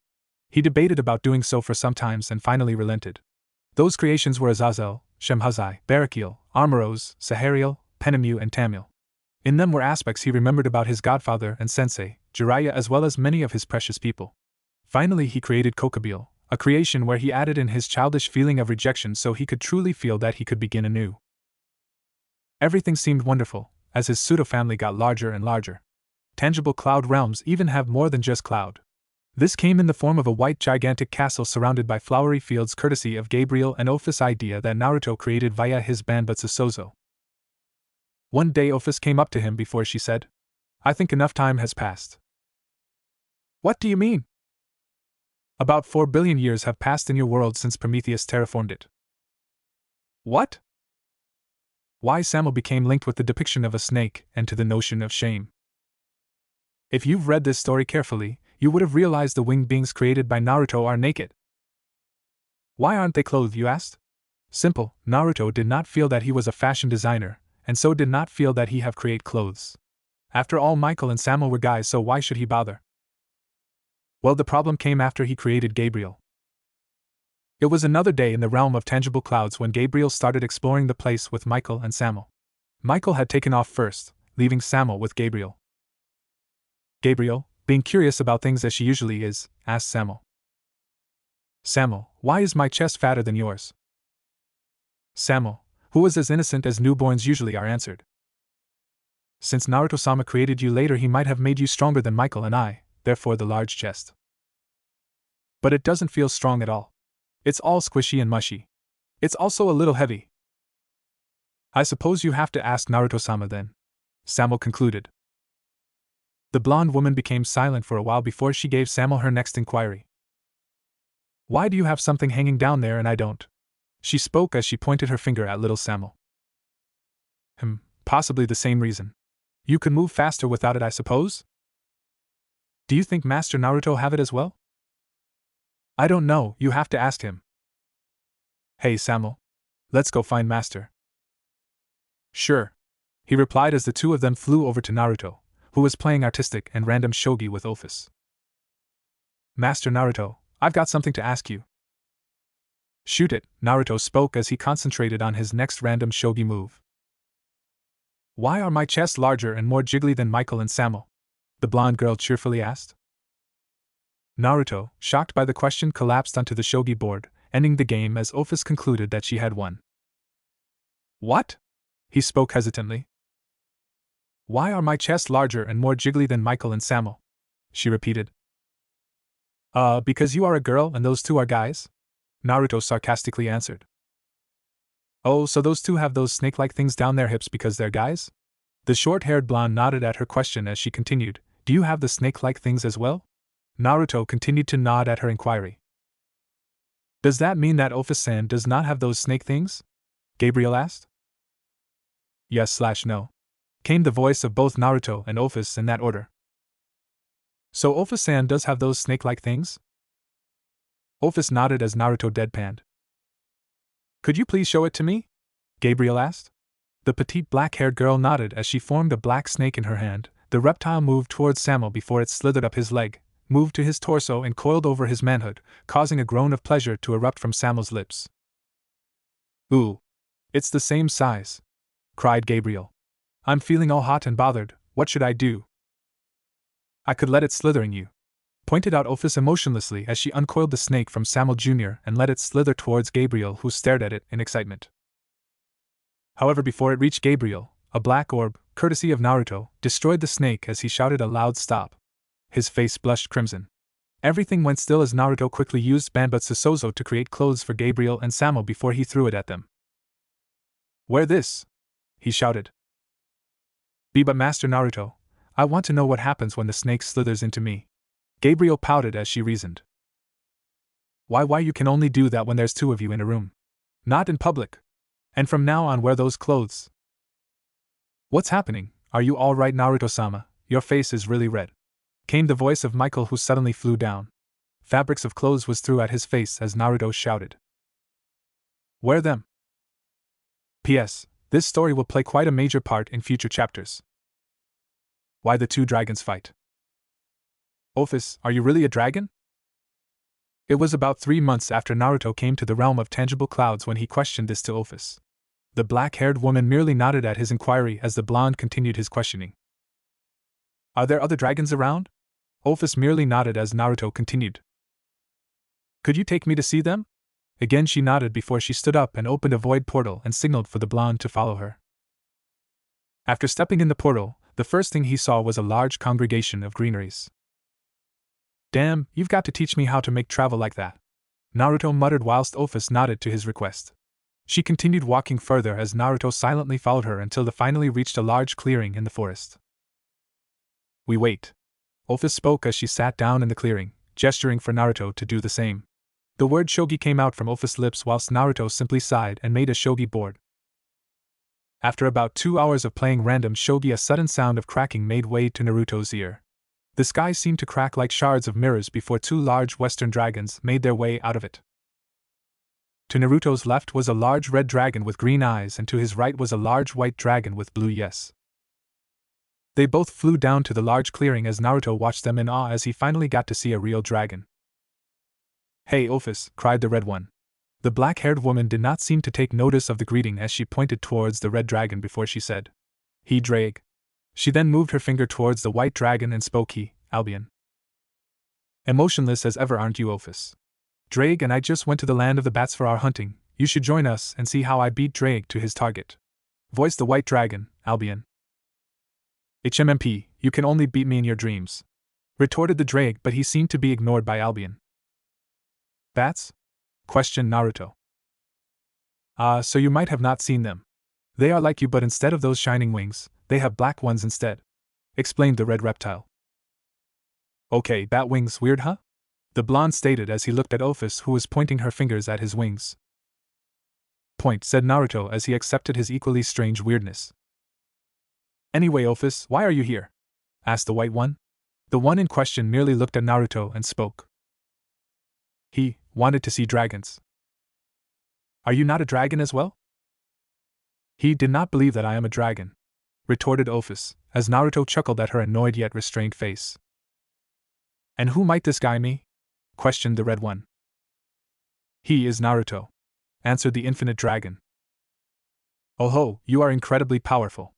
He debated about doing so for some times and finally relented. Those creations were Azazel, Shemhazai, Barakiel, Armoros, Sahariel, Penemu and Tamil. In them were aspects he remembered about his godfather and sensei, Jiraiya, as well as many of his precious people. Finally he created Kokabil, a creation where he added in his childish feeling of rejection so he could truly feel that he could begin anew. Everything seemed wonderful, as his pseudo-family got larger and larger. Tangible cloud realms even have more than just cloud. This came in the form of a white gigantic castle surrounded by flowery fields courtesy of Gabriel and Office idea that Naruto created via his Banbutsu Sozo. One day Office came up to him before she said, I think enough time has passed. What do you mean? About 4 billion years have passed in your world since Prometheus terraformed it. What? Why Samuel became linked with the depiction of a snake and to the notion of shame. If you've read this story carefully, you would have realized the winged beings created by Naruto are naked. Why aren't they clothed, you asked? Simple, Naruto did not feel that he was a fashion designer, and so did not feel that he have create clothes. After all, Michael and Samuel were guys, so why should he bother? Well, the problem came after he created Gabriel. It was another day in the realm of tangible clouds when Gabriel started exploring the place with Michael and Samuel. Michael had taken off first, leaving Samuel with Gabriel. Gabriel, being curious about things as she usually is, asked Samuel. Samuel, why is my chest fatter than yours? Samuel, who was as innocent as newborns usually are, answered. Since Naruto-sama created you later, he might have made you stronger than Michael and I, therefore the large chest. But it doesn't feel strong at all. It's all squishy and mushy. It's also a little heavy. I suppose you have to ask Naruto-sama then, Samuel concluded. The blonde woman became silent for a while before she gave Samuel her next inquiry. Why do you have something hanging down there and I don't? She spoke as she pointed her finger at little Samuel. Possibly the same reason. You could move faster without it, I suppose? Do you think Master Naruto have it as well? I don't know, you have to ask him. Hey Samuel. Let's go find Master. Sure, he replied as the two of them flew over to Naruto, who was playing artistic and random shogi with Office. Master Naruto, I've got something to ask you. Shoot it, Naruto spoke as he concentrated on his next random shogi move. Why are my chests larger and more jiggly than Michael and Samuel? The blonde girl cheerfully asked. Naruto, shocked by the question, collapsed onto the shogi board, ending the game as Office concluded that she had won. What? He spoke hesitantly. Why are my chests larger and more jiggly than Michael and Samuel? She repeated. Because you are a girl and those two are guys? Naruto sarcastically answered. Oh, so those two have those snake-like things down their hips because they're guys? The short-haired blonde nodded at her question as she continued, do you have the snake-like things as well? Naruto continued to nod at her inquiry. Does that mean that Office-san does not have those snake things? Gabriel asked. Yes/no. Came the voice of both Naruto and Office in that order. So Office-san does have those snake-like things? Office nodded as Naruto deadpanned. Could you please show it to me? Gabriel asked. The petite black-haired girl nodded as she formed a black snake in her hand. The reptile moved towards Samuel before it slithered up his leg, moved to his torso and coiled over his manhood, causing a groan of pleasure to erupt from Samuel's lips. Ooh. It's the same size, cried Gabriel. I'm feeling all hot and bothered, what should I do? I could let it slither in you, pointed out Office emotionlessly as she uncoiled the snake from Samuel Jr. and let it slither towards Gabriel, who stared at it in excitement. However, before it reached Gabriel, a black orb, courtesy of Naruto, destroyed the snake as he shouted a loud stop. His face blushed crimson. Everything went still as Naruto quickly used Banbutsu Sozo to create clothes for Gabriel and Samuel before he threw it at them. Wear this! He shouted. But Master Naruto, I want to know what happens when the snake slithers into me. Gabriel pouted as she reasoned. Why you can only do that when there's two of you in a room. Not in public. And from now on wear those clothes. What's happening? Are you all right, Naruto-sama? Your face is really red. Came the voice of Michael, who suddenly flew down. Fabrics of clothes was threw at his face as Naruto shouted. Wear them. P.S. This story will play quite a major part in future chapters. Why the two dragons fight. Office, are you really a dragon? It was about 3 months after Naruto came to the realm of tangible clouds when he questioned this to Office. The black-haired woman merely nodded at his inquiry as the blonde continued his questioning. Are there other dragons around? Office merely nodded as Naruto continued. Could you take me to see them? Again she nodded before she stood up and opened a void portal and signaled for the blonde to follow her. After stepping in the portal, the first thing he saw was a large congregation of greeneries. Damn, you've got to teach me how to make travel like that, Naruto muttered whilst Office nodded to his request. She continued walking further as Naruto silently followed her until they finally reached a large clearing in the forest. We wait. Office spoke as she sat down in the clearing, gesturing for Naruto to do the same. The word shogi came out from Office's lips whilst Naruto simply sighed and made a shogi board. After about 2 hours of playing random shogi, a sudden sound of cracking made way to Naruto's ear. The sky seemed to crack like shards of mirrors before 2 large western dragons made their way out of it. To Naruto's left was a large red dragon with green eyes, and to his right was a large white dragon with blue eyes. They both flew down to the large clearing as Naruto watched them in awe as he finally got to see a real dragon. Hey, Office, cried the red one. The black-haired woman did not seem to take notice of the greeting as she pointed towards the red dragon before she said, He drag. She then moved her finger towards the white dragon and spoke, He, Albion. Emotionless as ever, aren't you, Office? Drake and I just went to the land of the bats for our hunting. You should join us and see how I beat Drake to his target. Voiced the white dragon, Albion. HMMP, you can only beat me in your dreams. Retorted the Drake, but he seemed to be ignored by Albion. Bats? Questioned Naruto. So you might have not seen them. They are like you, but instead of those shining wings, they have black ones instead. Explained the red reptile. Okay, bat wings, weird huh? The blonde stated as he looked at Office, who was pointing her fingers at his wings. Point, said Naruto as he accepted his equally strange weirdness. Anyway, Office, why are you here? Asked the white one. The one in question merely looked at Naruto and spoke. He wanted to see dragons. Are you not a dragon as well? He did not believe that I am a dragon, retorted Office, as Naruto chuckled at her annoyed yet restrained face. And who might this guy be? Questioned the red one. He is Naruto, answered the infinite dragon. Oh ho, you are incredibly powerful.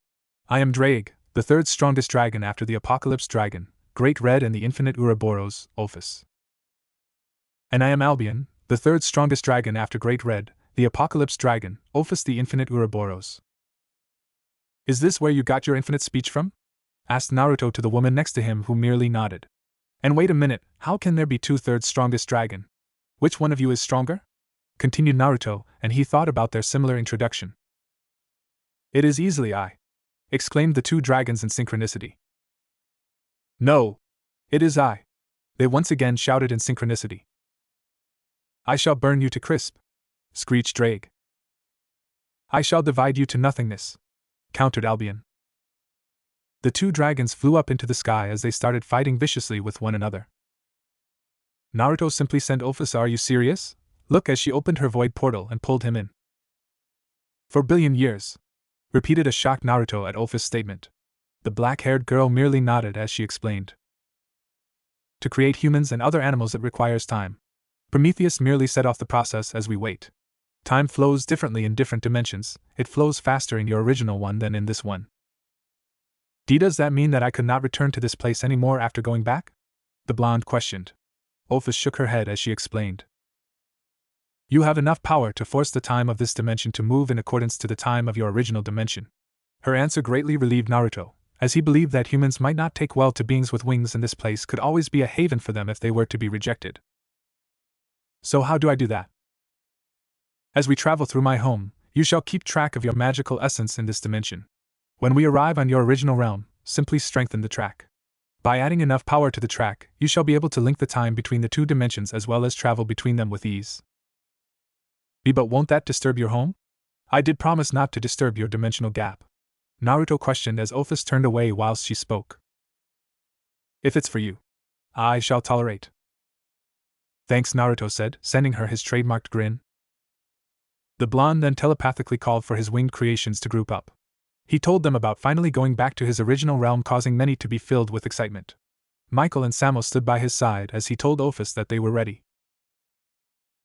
I am Drake, the third strongest dragon after the Apocalypse Dragon, Great Red and the Infinite Ouroboros, Office. And I am Albion, the third strongest dragon after Great Red, the Apocalypse Dragon, Office the Infinite Ouroboros. Is this where you got your infinite speech from? Asked Naruto to the woman next to him, who merely nodded. And wait a minute, how can there be two-thirds strongest dragon? Which one of you is stronger? Continued Naruto, and he thought about their similar introduction. It is easily I, exclaimed the two dragons in synchronicity. No, it is I, they once again shouted in synchronicity. I shall burn you to crisp, screeched Drake. I shall divide you to nothingness, countered Albion. The two dragons flew up into the sky as they started fighting viciously with one another. Naruto simply sent Office, "Are you serious?" Look, as she opened her void portal and pulled him in. "For billion years," repeated a shocked Naruto at Office's statement. The black-haired girl merely nodded as she explained. To create humans and other animals it requires time. Prometheus merely set off the process as we wait. Time flows differently in different dimensions, it flows faster in your original one than in this one. Does that mean that I could not return to this place anymore after going back? The blonde questioned. Office shook her head as she explained. You have enough power to force the time of this dimension to move in accordance to the time of your original dimension. Her answer greatly relieved Naruto, as he believed that humans might not take well to beings with wings, and this place could always be a haven for them if they were to be rejected. So how do I do that? As we travel through my home, you shall keep track of your magical essence in this dimension. When we arrive on your original realm, simply strengthen the track. By adding enough power to the track, you shall be able to link the time between the two dimensions as well as travel between them with ease. But won't that disturb your home? I did promise not to disturb your dimensional gap, Naruto questioned as Office turned away whilst she spoke. If it's for you, I shall tolerate. Thanks, Naruto said, sending her his trademarked grin. The blonde then telepathically called for his winged creations to group up. He told them about finally going back to his original realm, causing many to be filled with excitement. Michael and Samo stood by his side as he told Office that they were ready.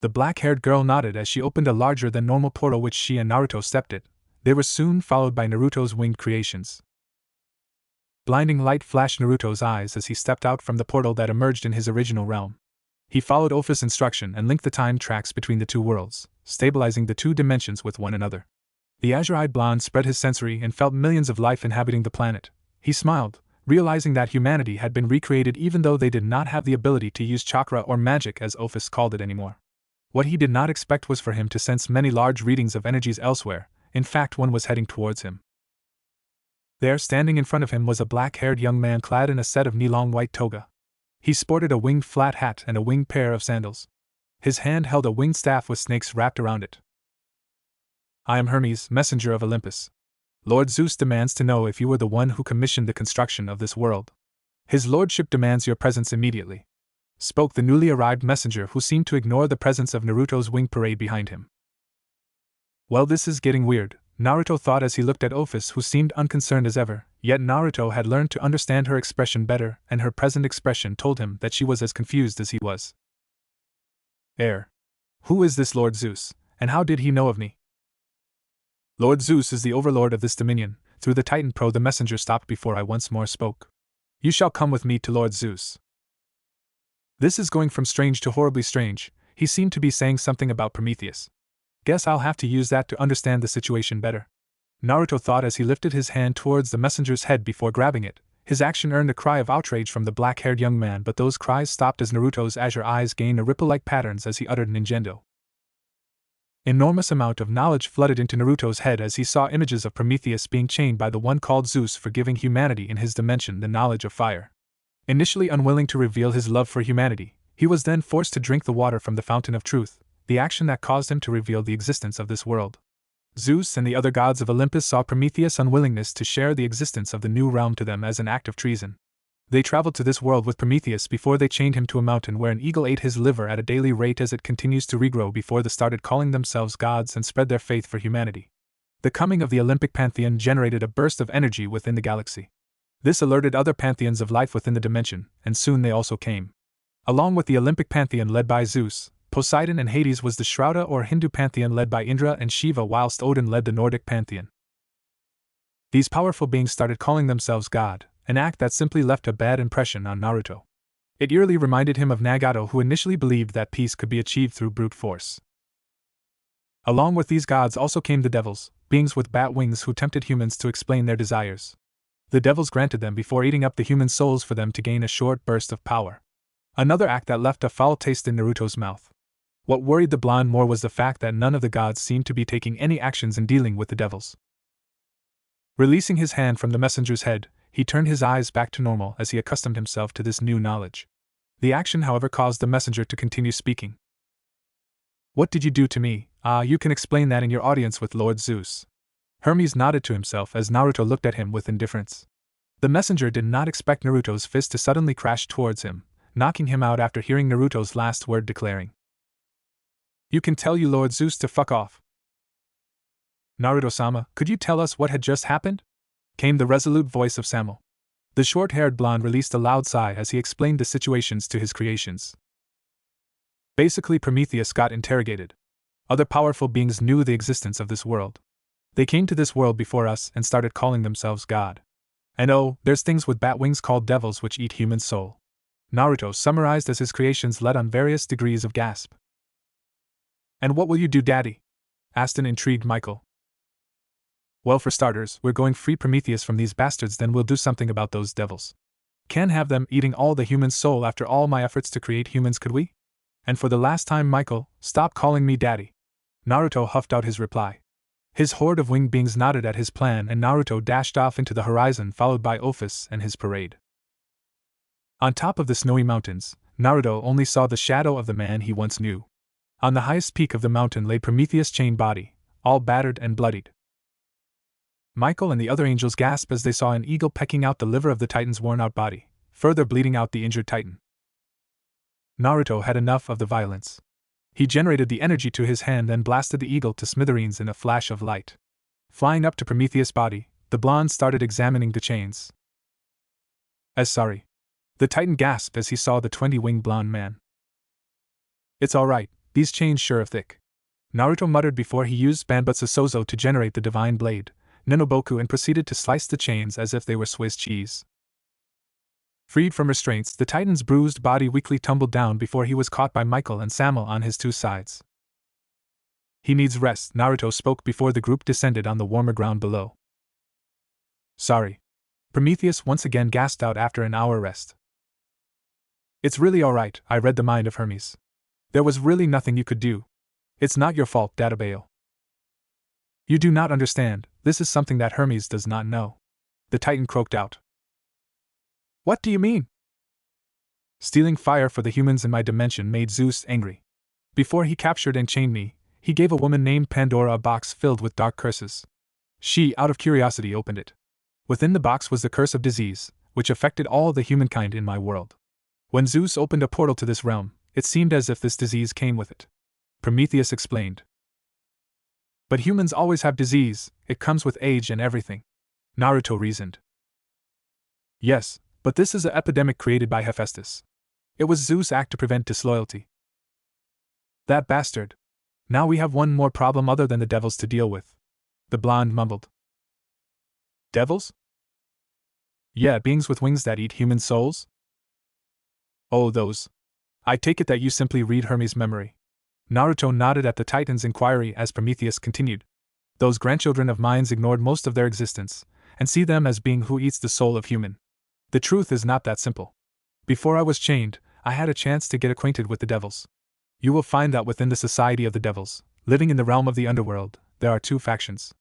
The black-haired girl nodded as she opened a larger-than-normal portal which she and Naruto stepped in. They were soon followed by Naruto's winged creations. Blinding light flashed Naruto's eyes as he stepped out from the portal that emerged in his original realm. He followed Office's instruction and linked the time tracks between the two worlds, stabilizing the two dimensions with one another. The azure-eyed blonde spread his sensory and felt millions of life inhabiting the planet. He smiled, realizing that humanity had been recreated even though they did not have the ability to use chakra or magic as Office called it anymore. What he did not expect was for him to sense many large readings of energies elsewhere. In fact, one was heading towards him. There, standing in front of him, was a black-haired young man clad in a set of knee-long white toga. He sported a winged flat hat and a winged pair of sandals. His hand held a winged staff with snakes wrapped around it. I am Hermes, messenger of Olympus. Lord Zeus demands to know if you were the one who commissioned the construction of this world. His lordship demands your presence immediately, spoke the newly arrived messenger, who seemed to ignore the presence of Naruto's wing parade behind him. Well, this is getting weird, Naruto thought as he looked at Office, who seemed unconcerned as ever, yet Naruto had learned to understand her expression better, and her present expression told him that she was as confused as he was. Who is this Lord Zeus, and how did he know of me? Lord Zeus is the overlord of this dominion. Through the Titan Pro the messenger stopped before I once more spoke. You shall come with me to Lord Zeus. This is going from strange to horribly strange. He seemed to be saying something about Prometheus. Guess I'll have to use that to understand the situation better, Naruto thought as he lifted his hand towards the messenger's head before grabbing it. His action earned a cry of outrage from the black-haired young man, but those cries stopped as Naruto's azure eyes gained a ripple-like patterns as he uttered Ninjendo. Enormous amount of knowledge flooded into Naruto's head as he saw images of Prometheus being chained by the one called Zeus for giving humanity in his dimension the knowledge of fire. Initially unwilling to reveal his love for humanity, he was then forced to drink the water from the fountain of truth, the action that caused him to reveal the existence of this world. Zeus and the other gods of Olympus saw Prometheus' unwillingness to share the existence of the new realm to them as an act of treason. They traveled to this world with Prometheus before they chained him to a mountain where an eagle ate his liver at a daily rate as it continues to regrow before they started calling themselves gods and spread their faith for humanity. The coming of the Olympic pantheon generated a burst of energy within the galaxy. This alerted other pantheons of life within the dimension, and soon they also came. Along with the Olympic pantheon led by Zeus, Poseidon and Hades was the Shrouda or Hindu pantheon led by Indra and Shiva, whilst Odin led the Nordic pantheon. These powerful beings started calling themselves God, an act that simply left a bad impression on Naruto. It eerily reminded him of Nagato, who initially believed that peace could be achieved through brute force. Along with these gods also came the devils, beings with bat wings who tempted humans to explain their desires. The devils granted them before eating up the human souls for them to gain a short burst of power. Another act that left a foul taste in Naruto's mouth. What worried the blonde more was the fact that none of the gods seemed to be taking any actions in dealing with the devils. Releasing his hand from the messenger's head, he turned his eyes back to normal as he accustomed himself to this new knowledge. The action, however, caused the messenger to continue speaking. What did you do to me? You can explain that in your audience with Lord Zeus. Hermes nodded to himself as Naruto looked at him with indifference. The messenger did not expect Naruto's fist to suddenly crash towards him, knocking him out after hearing Naruto's last word, declaring, "You can tell you Lord Zeus to fuck off." "Naruto-sama, could you tell us what had just happened?" came the resolute voice of Samuel. The short-haired blonde released a loud sigh as he explained the situations to his creations. Basically, Prometheus got interrogated. Other powerful beings knew the existence of this world. They came to this world before us and started calling themselves God. And oh, there's things with bat wings called devils which eat human soul. Naruto summarized as his creations led on various degrees of gasp. "And what will you do, Daddy?" asked an intrigued Michael. "Well, for starters, we're going free Prometheus from these bastards, then we'll do something about those devils. Can't have them eating all the human soul after all my efforts to create humans, could we? And for the last time, Michael, stop calling me Daddy." Naruto huffed out his reply. His horde of winged beings nodded at his plan and Naruto dashed off into the horizon, followed by Ophis and his parade. On top of the snowy mountains, Naruto only saw the shadow of the man he once knew. On the highest peak of the mountain lay Prometheus' chained body, all battered and bloodied. Michael and the other angels gasped as they saw an eagle pecking out the liver of the Titan's worn-out body, further bleeding out the injured Titan. Naruto had enough of the violence. He generated the energy to his hand and blasted the eagle to smithereens in a flash of light. Flying up to Prometheus' body, the blonde started examining the chains. Sorry. The Titan gasped as he saw the 20-winged blonde man. "It's alright, these chains sure are thick." Naruto muttered before he used Banbutsu Sozo to generate the divine blade, Nenoboku, and proceeded to slice the chains as if they were Swiss cheese. Freed from restraints, the Titan's bruised body weakly tumbled down before he was caught by Michael and Samuel on his two sides. "He needs rest," Naruto spoke before the group descended on the warmer ground below. "Sorry." Prometheus once again gasped out after an hour rest. "It's really alright, I read the mind of Hermes. There was really nothing you could do. It's not your fault, Databao." "You do not understand, this is something that Hermes does not know," the Titan croaked out. "What do you mean?" "Stealing fire for the humans in my dimension made Zeus angry. Before he captured and chained me, he gave a woman named Pandora a box filled with dark curses. She, out of curiosity, opened it. Within the box was the curse of disease, which affected all the humankind in my world. When Zeus opened a portal to this realm, it seemed as if this disease came with it," Prometheus explained. "But humans always have disease, it comes with age and everything," Naruto reasoned. "Yes, but this is an epidemic created by Hephaestus. It was Zeus' act to prevent disloyalty." "That bastard. Now we have one more problem other than the devils to deal with," the blonde mumbled. "Devils?" "Yeah, beings with wings that eat human souls." "Oh, those. I take it that you simply read Hermes' memory." Naruto nodded at the Titan's inquiry as Prometheus continued. "Those grandchildren of mine ignored most of their existence, and see them as being who eats the soul of human. The truth is not that simple. Before I was chained, I had a chance to get acquainted with the devils. You will find that within the society of the devils, living in the realm of the underworld, there are two factions.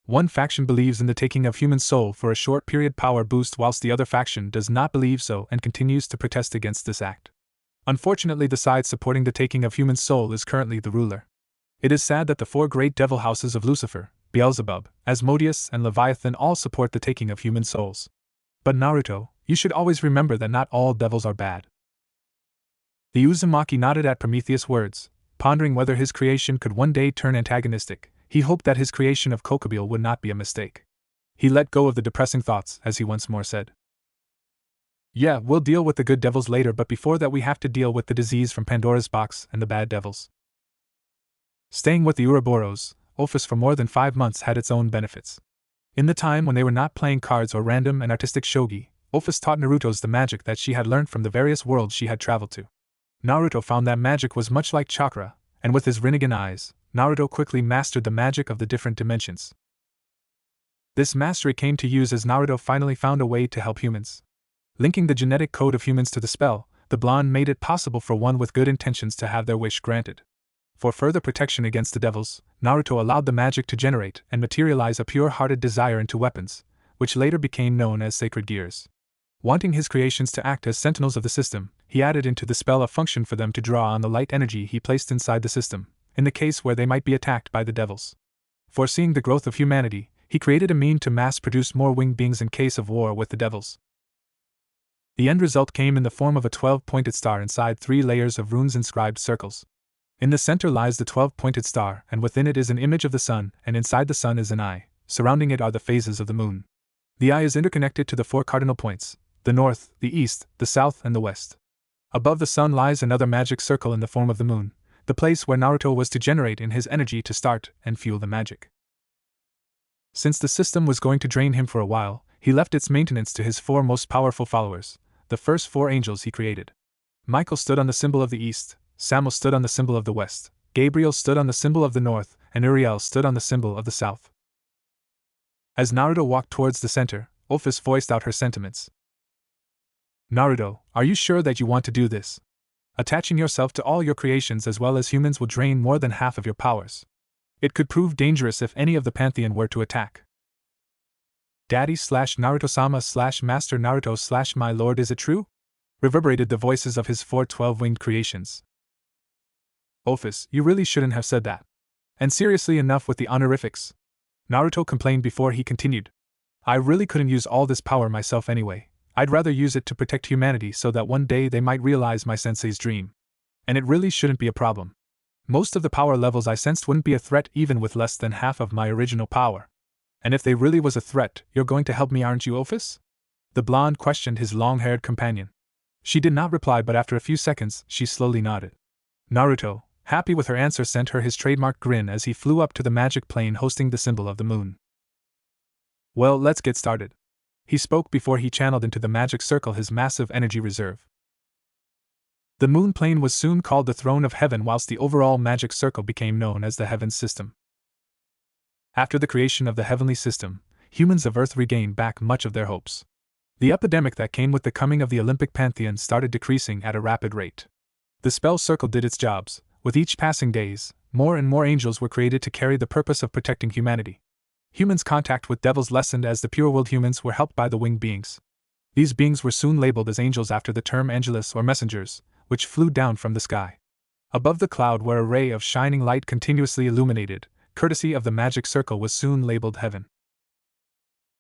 One faction believes in the taking of human soul for a short period power boost, whilst the other faction does not believe so and continues to protest against this act. Unfortunately, the side supporting the taking of human soul is currently the ruler. It is sad that the four great devil houses of Lucifer, Beelzebub, Asmodeus, and Leviathan all support the taking of human souls. But Naruto, you should always remember that not all devils are bad." The Uzumaki nodded at Prometheus' words, pondering whether his creation could one day turn antagonistic. He hoped that his creation of Kokobile would not be a mistake. He let go of the depressing thoughts as he once more said, "Yeah, we'll deal with the good devils later, but before that we have to deal with the disease from Pandora's box and the bad devils." Staying with the Ouroboros, Ophis for more than 5 months had its own benefits. In the time when they were not playing cards or random and artistic shogi, Ophis taught Naruto's the magic that she had learned from the various worlds she had traveled to. Naruto found that magic was much like chakra, and with his Rinnegan eyes, Naruto quickly mastered the magic of the different dimensions. This mastery came to use as Naruto finally found a way to help humans. Linking the genetic code of humans to the spell, The blonde made it possible for one with good intentions to have their wish granted. For further protection against the devils, Naruto allowed the magic to generate and materialize a pure-hearted desire into weapons, which later became known as sacred gears. Wanting his creations to act as sentinels of the system, he added into the spell a function for them to draw on the light energy he placed inside the system, in the case where they might be attacked by the devils. Foreseeing the growth of humanity, he created a mean to mass-produce more winged beings in case of war with the devils. The end result came in the form of a 12-pointed star inside 3 layers of runes inscribed circles. In the center lies the 12-pointed star, and within it is an image of the sun, and inside the sun is an eye. Surrounding it are the phases of the moon. The eye is interconnected to the 4 cardinal points: the north, the east, the south, and the west. Above the sun lies another magic circle in the form of the moon, the place where Naruto was to generate in his energy to start and fuel the magic. Since the system was going to drain him for a while, he left its maintenance to his 4 most powerful followers, the first 4 angels he created. Michael stood on the symbol of the east, Samuel stood on the symbol of the west, Gabriel stood on the symbol of the north, and Uriel stood on the symbol of the south. As Naruto walked towards the center, Ophis voiced out her sentiments. Naruto, are you sure that you want to do this? Attaching yourself to all your creations as well as humans will drain more than half of your powers. It could prove dangerous if any of the Pantheon were to attack. Daddy/Naruto-sama/Master Naruto/My Lord, is it true? Reverberated the voices of his 4 12-winged creations. Ophis, you really shouldn't have said that. And seriously, enough with the honorifics. Naruto complained before he continued. I really couldn't use all this power myself anyway. I'd rather use it to protect humanity so that one day they might realize my sensei's dream. And it really shouldn't be a problem. Most of the power levels I sensed wouldn't be a threat even with less than half of my original power. And if they really was a threat, you're going to help me, aren't you, Ophis? The blonde questioned his long-haired companion. She did not reply, but after a few seconds, she slowly nodded. Naruto, happy with her answer, sent her his trademark grin as he flew up to the magic plane hosting the symbol of the moon. Well, let's get started. He spoke before he channeled into the magic circle his massive energy reserve. The moon plane was soon called the Throne of Heaven, whilst the overall magic circle became known as the Heaven System. After the creation of the heavenly system, humans of Earth regained back much of their hopes. The epidemic that came with the coming of the Olympic Pantheon started decreasing at a rapid rate. The spell circle did its jobs. With each passing days, more and more angels were created to carry the purpose of protecting humanity. Humans' contact with devils lessened as the pure-willed humans were helped by the winged beings. These beings were soon labeled as angels after the term angelus or messengers, which flew down from the sky. Above the cloud where a ray of shining light continuously illuminated, courtesy of the magic circle, was soon labeled heaven.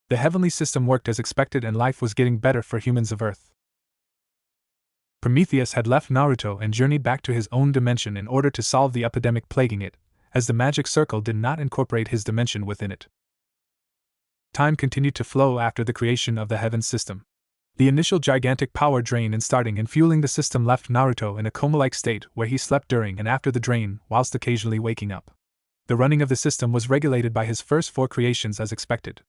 The heavenly system worked as expected and life was getting better for humans of Earth. Prometheus had left Naruto and journeyed back to his own dimension in order to solve the epidemic plaguing it, as the magic circle did not incorporate his dimension within it. Time continued to flow after the creation of the heaven system. The initial gigantic power drain in starting and fueling the system left Naruto in a coma-like state where he slept during and after the drain, whilst occasionally waking up. The running of the system was regulated by his first 4 creations as expected.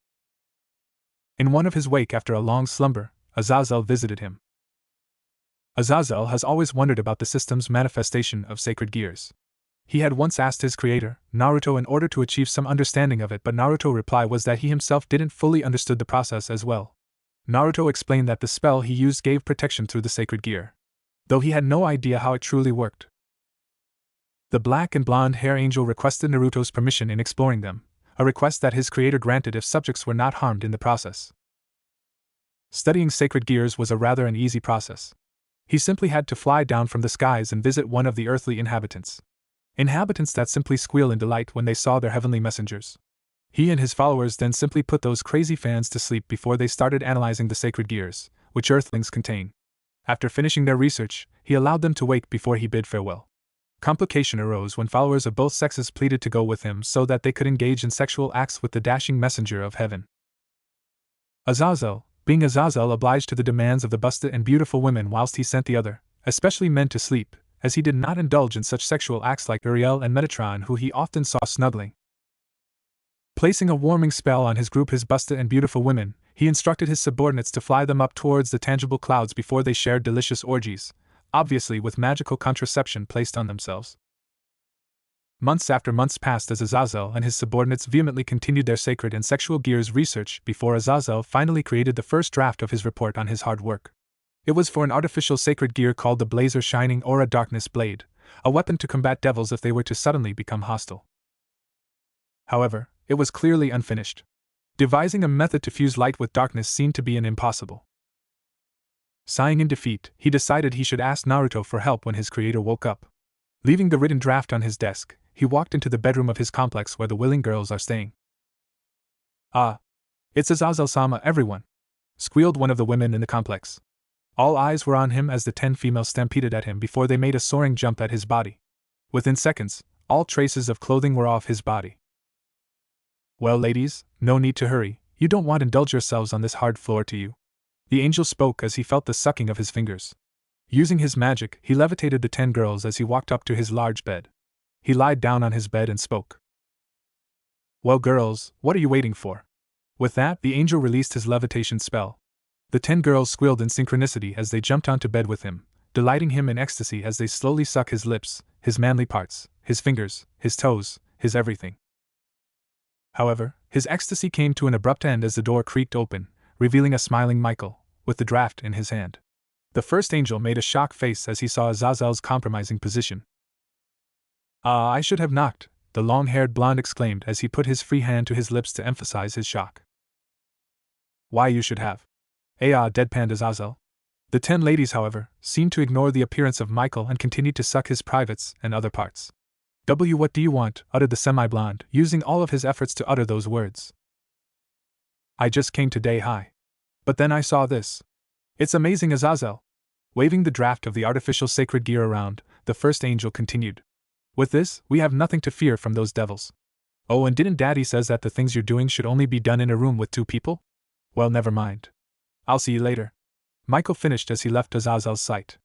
In one of his wake after a long slumber, Azazel visited him. Azazel has always wondered about the system's manifestation of sacred gears. He had once asked his creator, Naruto, in order to achieve some understanding of it, but Naruto's reply was that he himself didn't fully understood the process as well. Naruto explained that the spell he used gave protection through the sacred gear, though he had no idea how it truly worked. The black and blonde hair angel requested Naruto's permission in exploring them, a request that his creator granted if subjects were not harmed in the process. Studying sacred gears was a rather an easy process. He simply had to fly down from the skies and visit one of the earthly inhabitants. Inhabitants that simply squeal in delight when they saw their heavenly messengers. He and his followers then simply put those crazy fans to sleep before they started analyzing the sacred gears, which earthlings contain. After finishing their research, he allowed them to wake before he bid farewell. Complication arose when followers of both sexes pleaded to go with him so that they could engage in sexual acts with the dashing messenger of heaven. Azazel, being Azazel, obliged to the demands of the busted and beautiful women whilst he sent the other, especially men, to sleep, as he did not indulge in such sexual acts like Uriel and Metatron, who he often saw snuggling. Placing a warming spell on his group, his busted and beautiful women, he instructed his subordinates to fly them up towards the tangible clouds before they shared delicious orgies, obviously with magical contraception placed on themselves. Months after months passed as Azazel and his subordinates vehemently continued their sacred and sexual gears research before Azazel finally created the first draft of his report on his hard work. It was for an artificial sacred gear called the Blazer Shining Aura Darkness Blade, a weapon to combat devils if they were to suddenly become hostile. However, it was clearly unfinished. Devising a method to fuse light with darkness seemed to be an impossible. Sighing in defeat, he decided he should ask Naruto for help when his creator woke up. Leaving the written draft on his desk, he walked into the bedroom of his complex where the willing girls are staying. "Ah, it's Azazel-sama, everyone!" squealed one of the women in the complex. All eyes were on him as the 10 females stampeded at him before they made a soaring jump at his body. Within seconds, all traces of clothing were off his body. "Well, ladies, no need to hurry, you don't want to indulge yourselves on this hard floor, do you?" The angel spoke as he felt the sucking of his fingers. Using his magic, he levitated the 10 girls as he walked up to his large bed. He lied down on his bed and spoke. "Well, girls, what are you waiting for?" With that, the angel released his levitation spell. The 10 girls squealed in synchronicity as they jumped onto bed with him, delighting him in ecstasy as they slowly suck his lips, his manly parts, his fingers, his toes, his everything. However, his ecstasy came to an abrupt end as the door creaked open, revealing a smiling Michael, with the draft in his hand. The first angel made a shocked face as he saw Azazel's compromising position. "Ah, I should have knocked," the long-haired blonde exclaimed as he put his free hand to his lips to emphasize his shock. "Why you should have?" Deadpanned Azazel. The 10 ladies, however, seemed to ignore the appearance of Michael and continued to suck his privates and other parts. What do you want?" uttered the semi-blonde, using all of his efforts to utter those words. "I just came to day high. But then I saw this. It's amazing, Azazel." Waving the draft of the artificial sacred gear around, the first angel continued. "With this, we have nothing to fear from those devils. Oh, and didn't Daddy says that the things you're doing should only be done in a room with 2 people? Well, never mind. I'll see you later." Michael finished as he left Azazel's sight.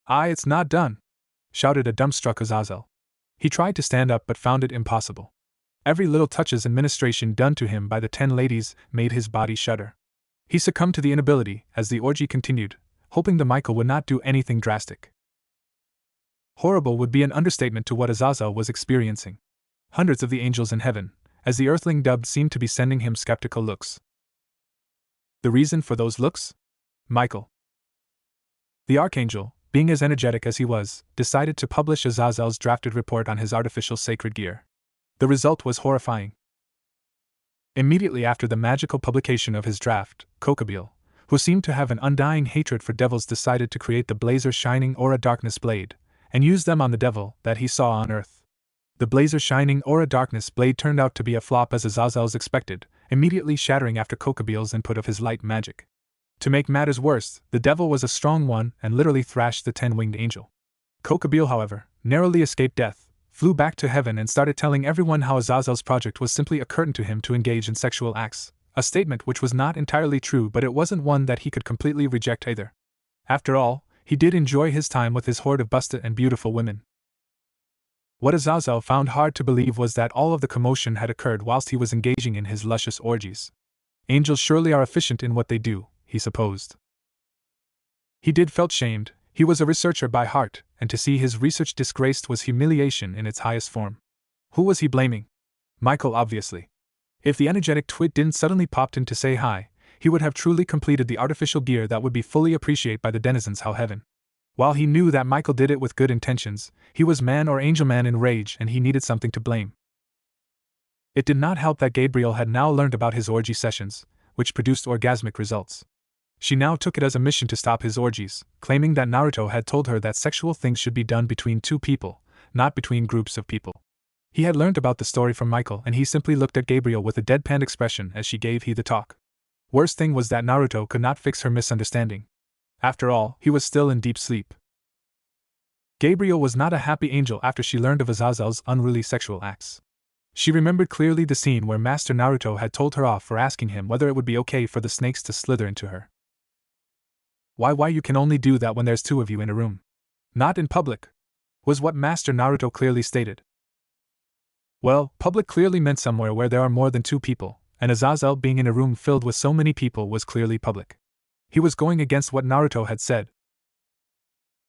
"Aye, it's not done," shouted a dumbstruck Azazel. He tried to stand up but found it impossible. Every little touch's administration done to him by the 10 ladies made his body shudder. He succumbed to the inability as the orgy continued, hoping the Michael would not do anything drastic. Horrible would be an understatement to what Azazel was experiencing. Hundreds of the angels in heaven, as the earthling dubbed, seemed to be sending him skeptical looks. The reason for those looks? Michael. The archangel, being as energetic as he was, decided to publish Azazel's drafted report on his artificial sacred gear. The result was horrifying. Immediately after the magical publication of his draft, Kokabeel, who seemed to have an undying hatred for devils, decided to create the Blazer Shining Aura Darkness Blade, and use them on the devil that he saw on Earth. The Blazer Shining Aura Darkness Blade turned out to be a flop as Azazel's expected, immediately shattering after Kokabeel's input of his light magic. To make matters worse, the devil was a strong one and literally thrashed the 10-winged angel. Kokabeel, however, narrowly escaped death, flew back to heaven and started telling everyone how Azazel's project was simply a curtain to him to engage in sexual acts, a statement which was not entirely true, but it wasn't one that he could completely reject either. After all, he did enjoy his time with his horde of busted and beautiful women. What Azazel found hard to believe was that all of the commotion had occurred whilst he was engaging in his luscious orgies. Angels surely are efficient in what they do, he supposed. He felt shamed. He was a researcher by heart, and to see his research disgraced was humiliation in its highest form. Who was he blaming? Michael, obviously. If the energetic twit didn't suddenly pop in to say hi, he would have truly completed the artificial gear that would be fully appreciated by the denizens of heaven. While he knew that Michael did it with good intentions, he was man or angel man in rage and he needed something to blame. It did not help that Gabriel had now learned about his orgy sessions, which produced orgasmic results. She now took it as a mission to stop his orgies, claiming that Naruto had told her that sexual things should be done between 2 people, not between groups of people. He had learned about the story from Michael and he simply looked at Gabriel with a deadpan expression as she gave he the talk. Worst thing was that Naruto could not fix her misunderstanding. After all, he was still in deep sleep. Gabriel was not a happy angel after she learned of Azazel's unruly sexual acts. She remembered clearly the scene where Master Naruto had told her off for asking him whether it would be okay for the snakes to slither into her. Why you can only do that when there's 2 of you in a room. Not in public, was what Master Naruto clearly stated. Well, public clearly meant somewhere where there are more than 2 people, and Azazel being in a room filled with so many people was clearly public. He was going against what Naruto had said.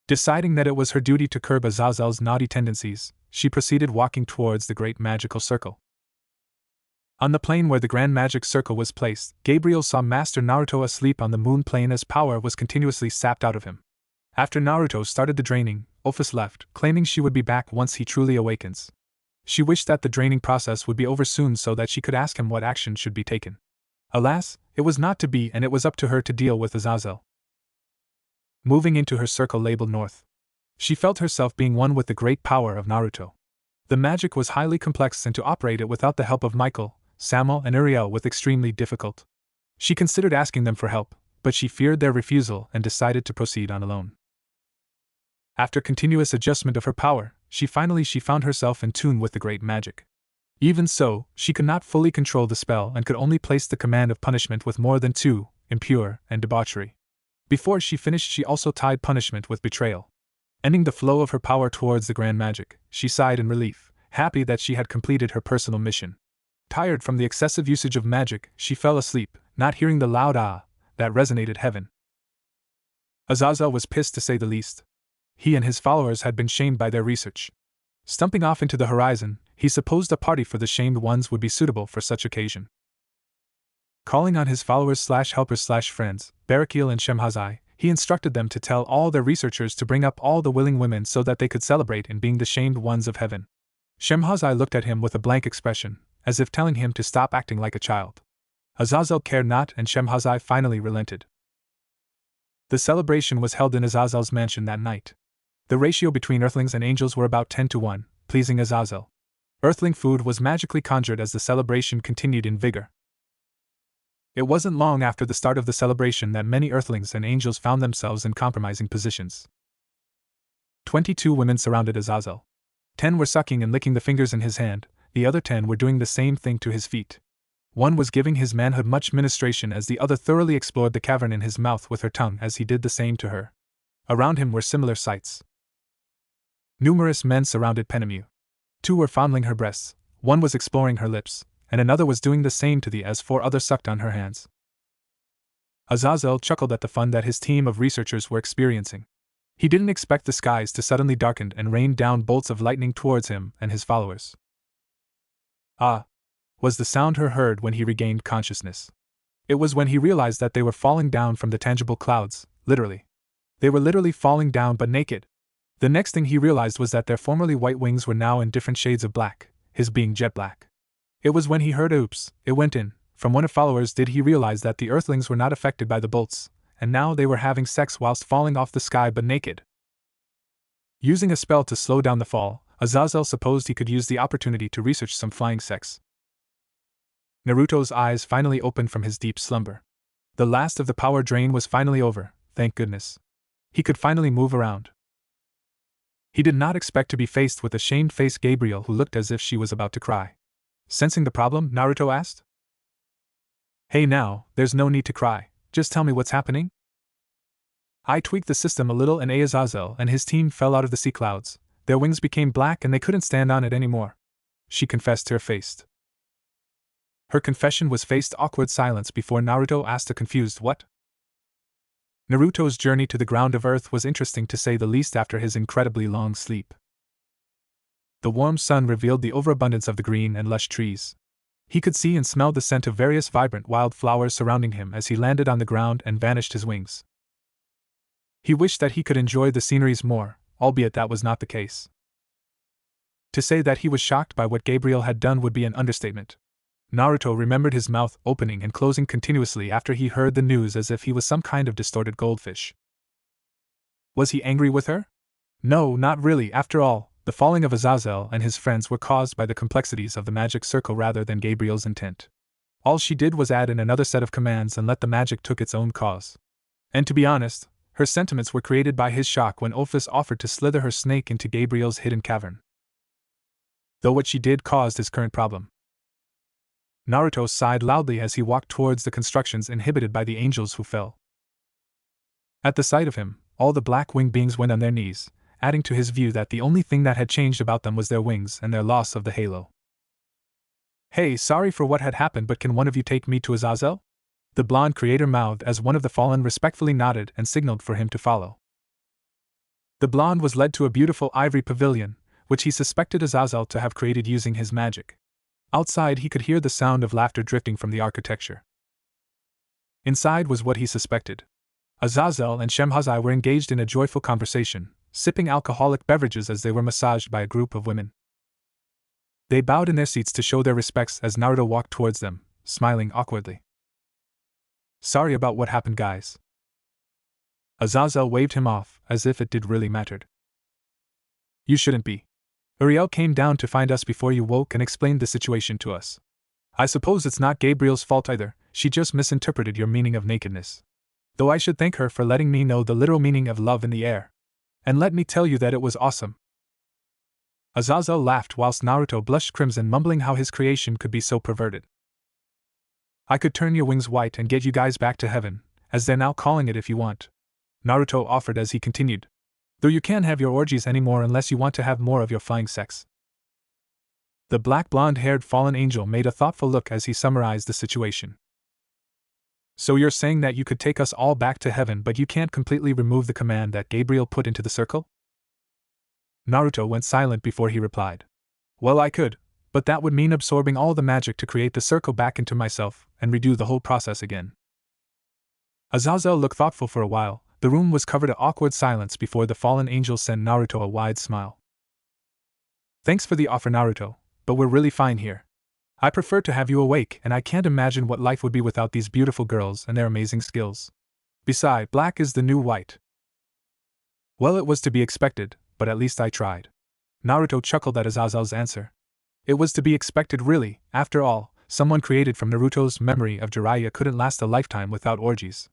Deciding that it was her duty to curb Azazel's naughty tendencies, she proceeded walking towards the great magical circle. On the plane where the Grand Magic Circle was placed, Gabriel saw Master Naruto asleep on the moon plane as power was continuously sapped out of him. After Naruto started the draining, Ophis left, claiming she would be back once he truly awakens. She wished that the draining process would be over soon so that she could ask him what action should be taken. Alas, it was not to be, and it was up to her to deal with Azazel. Moving into her circle labeled North, she felt herself being one with the great power of Naruto. The magic was highly complex, and to operate it without the help of Michael, Samuel, and Uriel was extremely difficult. She considered asking them for help, but she feared their refusal and decided to proceed on alone. After continuous adjustment of her power, she found herself in tune with the great magic. Even so, she could not fully control the spell and could only place the command of punishment with more than 2, impure, and debauchery. Before she finished, she also tied punishment with betrayal. Ending the flow of her power towards the grand magic, she sighed in relief, happy that she had completed her personal mission. Tired from the excessive usage of magic, she fell asleep, not hearing the loud ah that resonated heaven. Azazel was pissed to say the least. He and his followers had been shamed by their research. Stumping off into the horizon, he supposed a party for the shamed ones would be suitable for such occasion. Calling on his followers/helpers/friends, Barakiel and Shemhazai, he instructed them to tell all their researchers to bring up all the willing women so that they could celebrate in being the shamed ones of heaven. Shemhazai looked at him with a blank expression, as if telling him to stop acting like a child. Azazel cared not, and Shemhazai finally relented. The celebration was held in Azazel's mansion that night. The ratio between earthlings and angels were about 10-1, pleasing Azazel. Earthling food was magically conjured as the celebration continued in vigor. It wasn't long after the start of the celebration that many earthlings and angels found themselves in compromising positions. 22 women surrounded Azazel. 10 were sucking and licking the fingers in his hand, the other 10 were doing the same thing to his feet. One was giving his manhood much ministration as the other thoroughly explored the cavern in his mouth with her tongue as he did the same to her. Around him were similar sights. Numerous men surrounded Penemu. 2 were fondling her breasts, 1 was exploring her lips, and another was doing the same to the as 4 others sucked on her hands. Azazel chuckled at the fun that his team of researchers were experiencing. He didn't expect the skies to suddenly darken and rain down bolts of lightning towards him and his followers. Ah! Was the sound heard when he regained consciousness. It was when he realized that they were falling down from the tangible clouds, literally. They were literally falling down but naked. The next thing he realized was that their formerly white wings were now in different shades of black, his being jet black. It was when he heard oops, it went in, from one of followers did he realize that the earthlings were not affected by the bolts, and now they were having sex whilst falling off the sky but naked. Using a spell to slow down the fall, Azazel supposed he could use the opportunity to research some flying sex. Naruto's eyes finally opened from his deep slumber. The last of the power drain was finally over, thank goodness. He could finally move around. He did not expect to be faced with a shamed-faced Gabriel who looked as if she was about to cry. Sensing the problem, Naruto asked, "Hey now, there's no need to cry, just tell me what's happening?" I tweaked the system a little and Azazel and his team fell out of the sea clouds. Their wings became black and they couldn't stand on it anymore. She confessed tear-faced. Her confession was faced awkward silence before Naruto asked a confused what? Naruto's journey to the ground of earth was interesting to say the least after his incredibly long sleep. The warm sun revealed the overabundance of the green and lush trees. He could see and smell the scent of various vibrant wild flowers surrounding him as he landed on the ground and vanished his wings. He wished that he could enjoy the sceneries more, albeit that was not the case. To say that he was shocked by what Gabriel had done would be an understatement. Naruto remembered his mouth opening and closing continuously after he heard the news as if he was some kind of distorted goldfish. Was he angry with her? No, not really. After all, the falling of Azazel and his friends were caused by the complexities of the magic circle rather than Gabriel's intent. All she did was add in another set of commands and let the magic took its own course. And to be honest, her sentiments were created by his shock when Ophis offered to slither her snake into Gabriel's hidden cavern. Though what she did caused his current problem. Naruto sighed loudly as he walked towards the constructions inhabited by the angels who fell. At the sight of him, all the black-winged beings went on their knees, adding to his view that the only thing that had changed about them was their wings and their loss of the halo. "Hey, sorry for what had happened, but can one of you take me to Azazel?" The blonde creator mouthed as one of the fallen respectfully nodded and signaled for him to follow. The blonde was led to a beautiful ivory pavilion, which he suspected Azazel to have created using his magic. Outside, he could hear the sound of laughter drifting from the architecture. Inside was what he suspected. Azazel and Shemhazai were engaged in a joyful conversation, sipping alcoholic beverages as they were massaged by a group of women. They bowed in their seats to show their respects as Naruto walked towards them, smiling awkwardly. "Sorry about what happened, guys." Azazel waved him off, as if it did really matter. "You shouldn't be. Uriel came down to find us before you woke and explained the situation to us. I suppose it's not Gabriel's fault either, she just misinterpreted your meaning of nakedness. Though I should thank her for letting me know the literal meaning of love in the air. And let me tell you that it was awesome." Azazel laughed whilst Naruto blushed crimson, mumbling how his creation could be so perverted. "I could turn your wings white and get you guys back to heaven, as they're now calling it, if you want," Naruto offered as he continued. "Though you can't have your orgies anymore unless you want to have more of your flying sex." The black blonde-haired fallen angel made a thoughtful look as he summarized the situation. "So you're saying that you could take us all back to heaven, but you can't completely remove the command that Gabriel put into the circle?" Naruto went silent before he replied. "Well, I could, but that would mean absorbing all the magic to create the circle back into myself, and redo the whole process again." Azazel looked thoughtful for a while. The room was covered in awkward silence before the fallen angel sent Naruto a wide smile. "Thanks for the offer, Naruto, but we're really fine here. I prefer to have you awake, and I can't imagine what life would be without these beautiful girls and their amazing skills. Besides, black is the new white." "Well, it was to be expected, but at least I tried." Naruto chuckled at Azazel's answer. It was to be expected, really. After all, someone created from Naruto's memory of Jiraiya couldn't last a lifetime without orgies.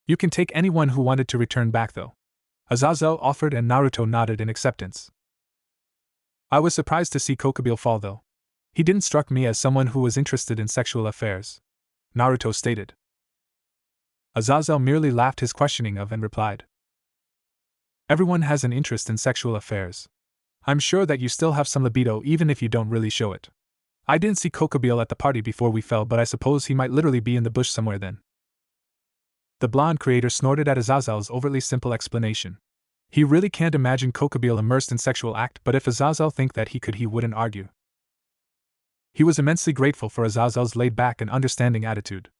"You can take anyone who wanted to return back, though," Azazel offered, and Naruto nodded in acceptance. "I was surprised to see Kokubile fall, though. He didn't strike me as someone who was interested in sexual affairs," Naruto stated. Azazel merely laughed his questioning of and replied, "Everyone has an interest in sexual affairs. I'm sure that you still have some libido even if you don't really show it. I didn't see Kokubile at the party before we fell, but I suppose he might literally be in the bush somewhere then." The blonde creator snorted at Azazel's overtly simple explanation. He really can't imagine Kokubile immersed in sexual act, but if Azazel think that he could, he wouldn't argue. He was immensely grateful for Azazel's laid-back and understanding attitude.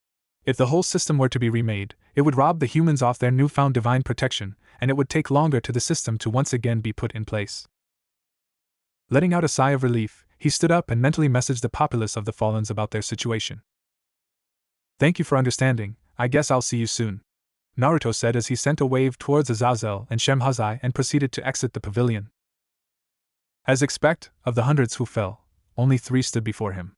If the whole system were to be remade, it would rob the humans of their newfound divine protection, and it would take longer for the system to once again be put in place. Letting out a sigh of relief, he stood up and mentally messaged the populace of the Fallens about their situation. "Thank you for understanding. I guess I'll see you soon," Naruto said as he sent a wave towards Azazel and Shemhazai and proceeded to exit the pavilion. As expected, of the hundreds who fell, only 3 stood before him.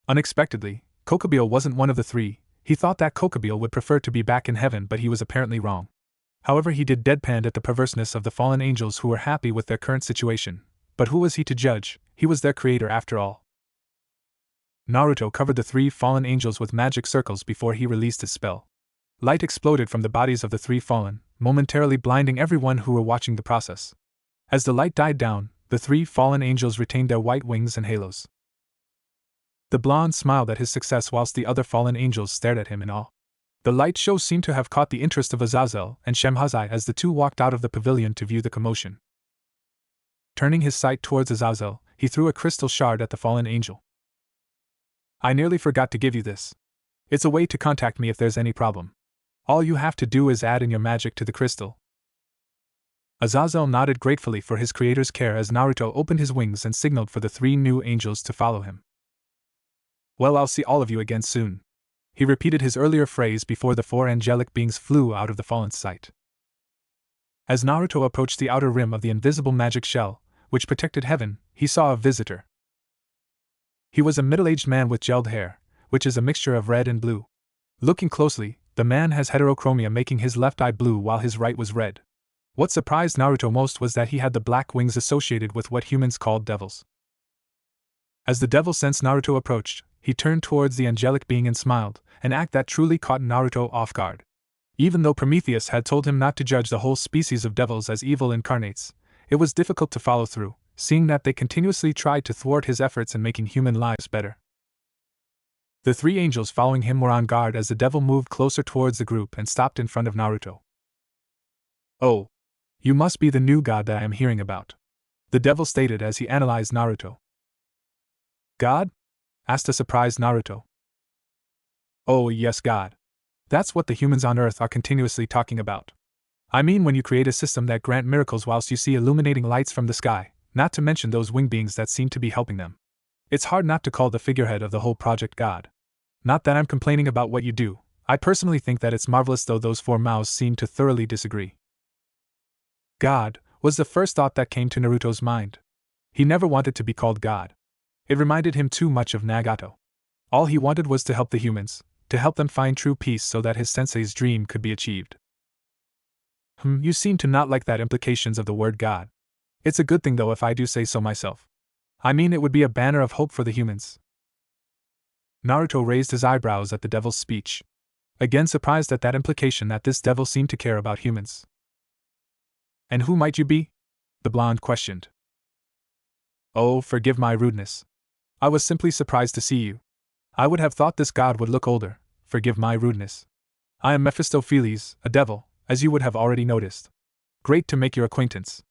Unexpectedly, Kokubile wasn't one of the 3. He thought that Kokubile would prefer to be back in heaven, but he was apparently wrong. However, he did deadpan at the perverseness of the fallen angels who were happy with their current situation. But who was he to judge? He was their creator after all. Naruto covered the 3 fallen angels with magic circles before he released his spell. Light exploded from the bodies of the 3 fallen, momentarily blinding everyone who were watching the process. As the light died down, the 3 fallen angels retained their white wings and halos. The blonde smiled at his success whilst the other fallen angels stared at him in awe. The light show seemed to have caught the interest of Azazel and Shemhazai as the 2 walked out of the pavilion to view the commotion. Turning his sight towards Azazel, he threw a crystal shard at the fallen angel. "I nearly forgot to give you this. It's a way to contact me if there's any problem. All you have to do is add in your magic to the crystal." Azazel nodded gratefully for his creator's care as Naruto opened his wings and signaled for the 3 new angels to follow him. "Well, I'll see all of you again soon." He repeated his earlier phrase before the 4 angelic beings flew out of the fallen's sight. As Naruto approached the outer rim of the invisible magic shell, which protected heaven, he saw a visitor. He was a middle-aged man with gelled hair, which is a mixture of red and blue. Looking closely, the man has heterochromia, making his left eye blue while his right was red. What surprised Naruto most was that he had the black wings associated with what humans called devils. As the devil sensed Naruto approached, he turned towards the angelic being and smiled, an act that truly caught Naruto off guard. Even though Prometheus had told him not to judge the whole species of devils as evil incarnates, it was difficult to follow through, seeing that they continuously tried to thwart his efforts in making human lives better. The 3 angels following him were on guard as the devil moved closer towards the group and stopped in front of Naruto. "Oh, you must be the new god that I am hearing about," the devil stated as he analyzed Naruto. God? Asked a surprised Naruto. Oh, yes, God. That's what the humans on Earth are continuously talking about. I mean, when you create a system that grant miracles whilst you see illuminating lights from the sky, not to mention those winged beings that seem to be helping them. It's hard not to call the figurehead of the whole project God. Not that I'm complaining about what you do, I personally think that it's marvelous, though those four mouths seem to thoroughly disagree. God was the first thought that came to Naruto's mind. He never wanted to be called God. It reminded him too much of Nagato. All he wanted was to help the humans, to help them find true peace so that his sensei's dream could be achieved. You seem to not like that implications of the word God. It's a good thing though, if I do say so myself. I mean, it would be a banner of hope for the humans. Naruto raised his eyebrows at the devil's speech, again surprised at that implication that this devil seemed to care about humans. And who might you be? The blonde questioned. Oh, forgive my rudeness. I was simply surprised to see you. I would have thought this god would look older, forgive my rudeness. I am Mephistopheles, a devil, as you would have already noticed. Great to make your acquaintance.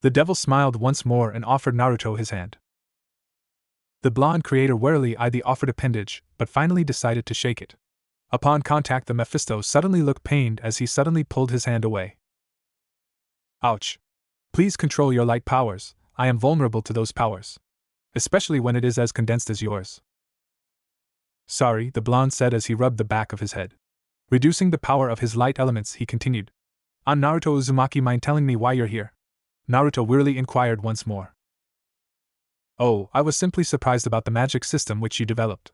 The devil smiled once more and offered Naruto his hand. The blonde creator warily eyed the offered appendage, but finally decided to shake it. Upon contact, the Mephisto suddenly looked pained as he suddenly pulled his hand away. Ouch. Please control your light powers, I am vulnerable to those powers. Especially when it is as condensed as yours. Sorry, the blonde said as he rubbed the back of his head. Reducing the power of his light elements, he continued. Naruto Uzumaki, mind telling me why you're here? Naruto wearily inquired once more. Oh, I was simply surprised about the magic system which you developed.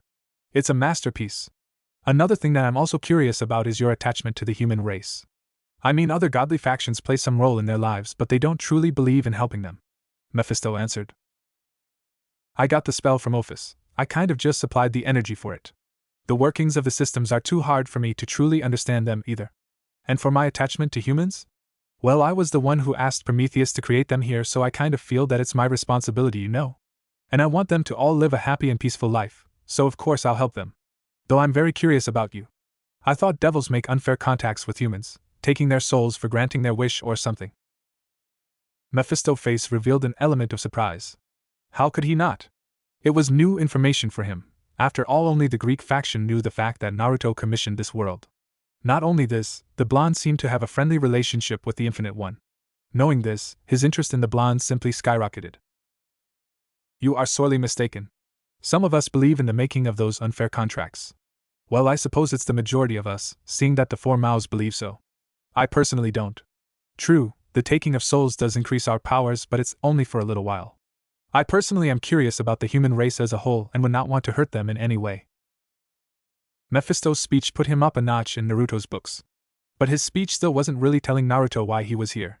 It's a masterpiece. Another thing that I'm also curious about is your attachment to the human race. I mean, other godly factions play some role in their lives, but they don't truly believe in helping them. Mephisto answered. I got the spell from Ophis. I kind of just supplied the energy for it. The workings of the systems are too hard for me to truly understand them either. And for my attachment to humans? Well, I was the one who asked Prometheus to create them here, so I kind of feel that it's my responsibility, you know. And I want them to all live a happy and peaceful life, so of course I'll help them. Though I'm very curious about you. I thought devils make unfair contacts with humans, taking their souls for granting their wish or something. Mephisto's face revealed an element of surprise. How could he not? It was new information for him. After all, only the Greek faction knew the fact that Naruto commissioned this world. Not only this, the blonde seemed to have a friendly relationship with the Infinite One. Knowing this, his interest in the blonde simply skyrocketed. You are sorely mistaken. Some of us believe in the making of those unfair contracts. Well, I suppose it's the majority of us, seeing that the four mouths believe so. I personally don't. True, the taking of souls does increase our powers, but it's only for a little while. I personally am curious about the human race as a whole and would not want to hurt them in any way. Mephisto's speech put him up a notch in Naruto's books. But his speech still wasn't really telling Naruto why he was here.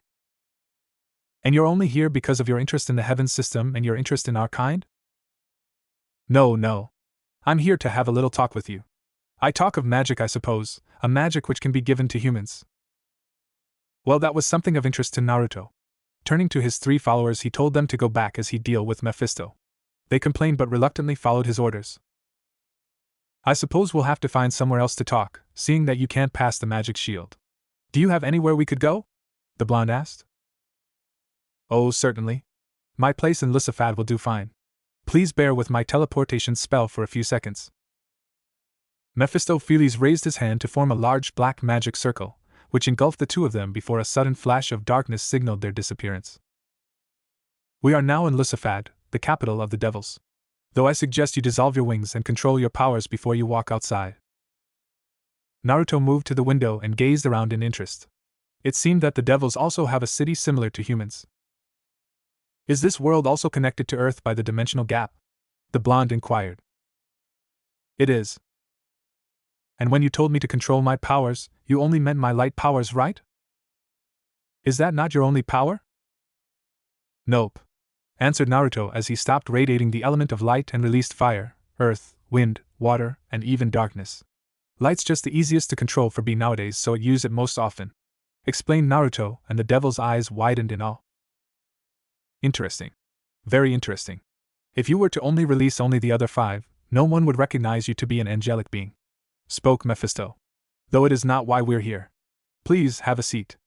And you're only here because of your interest in the heaven system and your interest in our kind? No. I'm here to have a little talk with you. I talk of magic, I suppose, a magic which can be given to humans. Well, that was something of interest to Naruto. Turning to his three followers, he told them to go back as he'd deal with Mephisto. They complained but reluctantly followed his orders. I suppose we'll have to find somewhere else to talk, seeing that you can't pass the magic shield. Do you have anywhere we could go? The blonde asked. Oh, certainly. My place in Lucifad will do fine. Please bear with my teleportation spell for a few seconds. Mephistopheles raised his hand to form a large black magic circle, which engulfed the two of them before a sudden flash of darkness signaled their disappearance. We are now in Lucifad, the capital of the devils. Though I suggest you dissolve your wings and control your powers before you walk outside. Naruto moved to the window and gazed around in interest. It seemed that the devils also have a city similar to humans. Is this world also connected to Earth by the dimensional gap? The blonde inquired. It is. And when you told me to control my powers, you only meant my light powers, right? Is that not your only power? Nope, answered Naruto as he stopped radiating the element of light and released fire, earth, wind, water, and even darkness. Light's just the easiest to control for me nowadays, so I use it most often, explained Naruto, and the devil's eyes widened in awe. Interesting. Very interesting. If you were to only release only the other five, no one would recognize you to be an angelic being, spoke Mephisto. Though it is not why we're here. Please have a seat,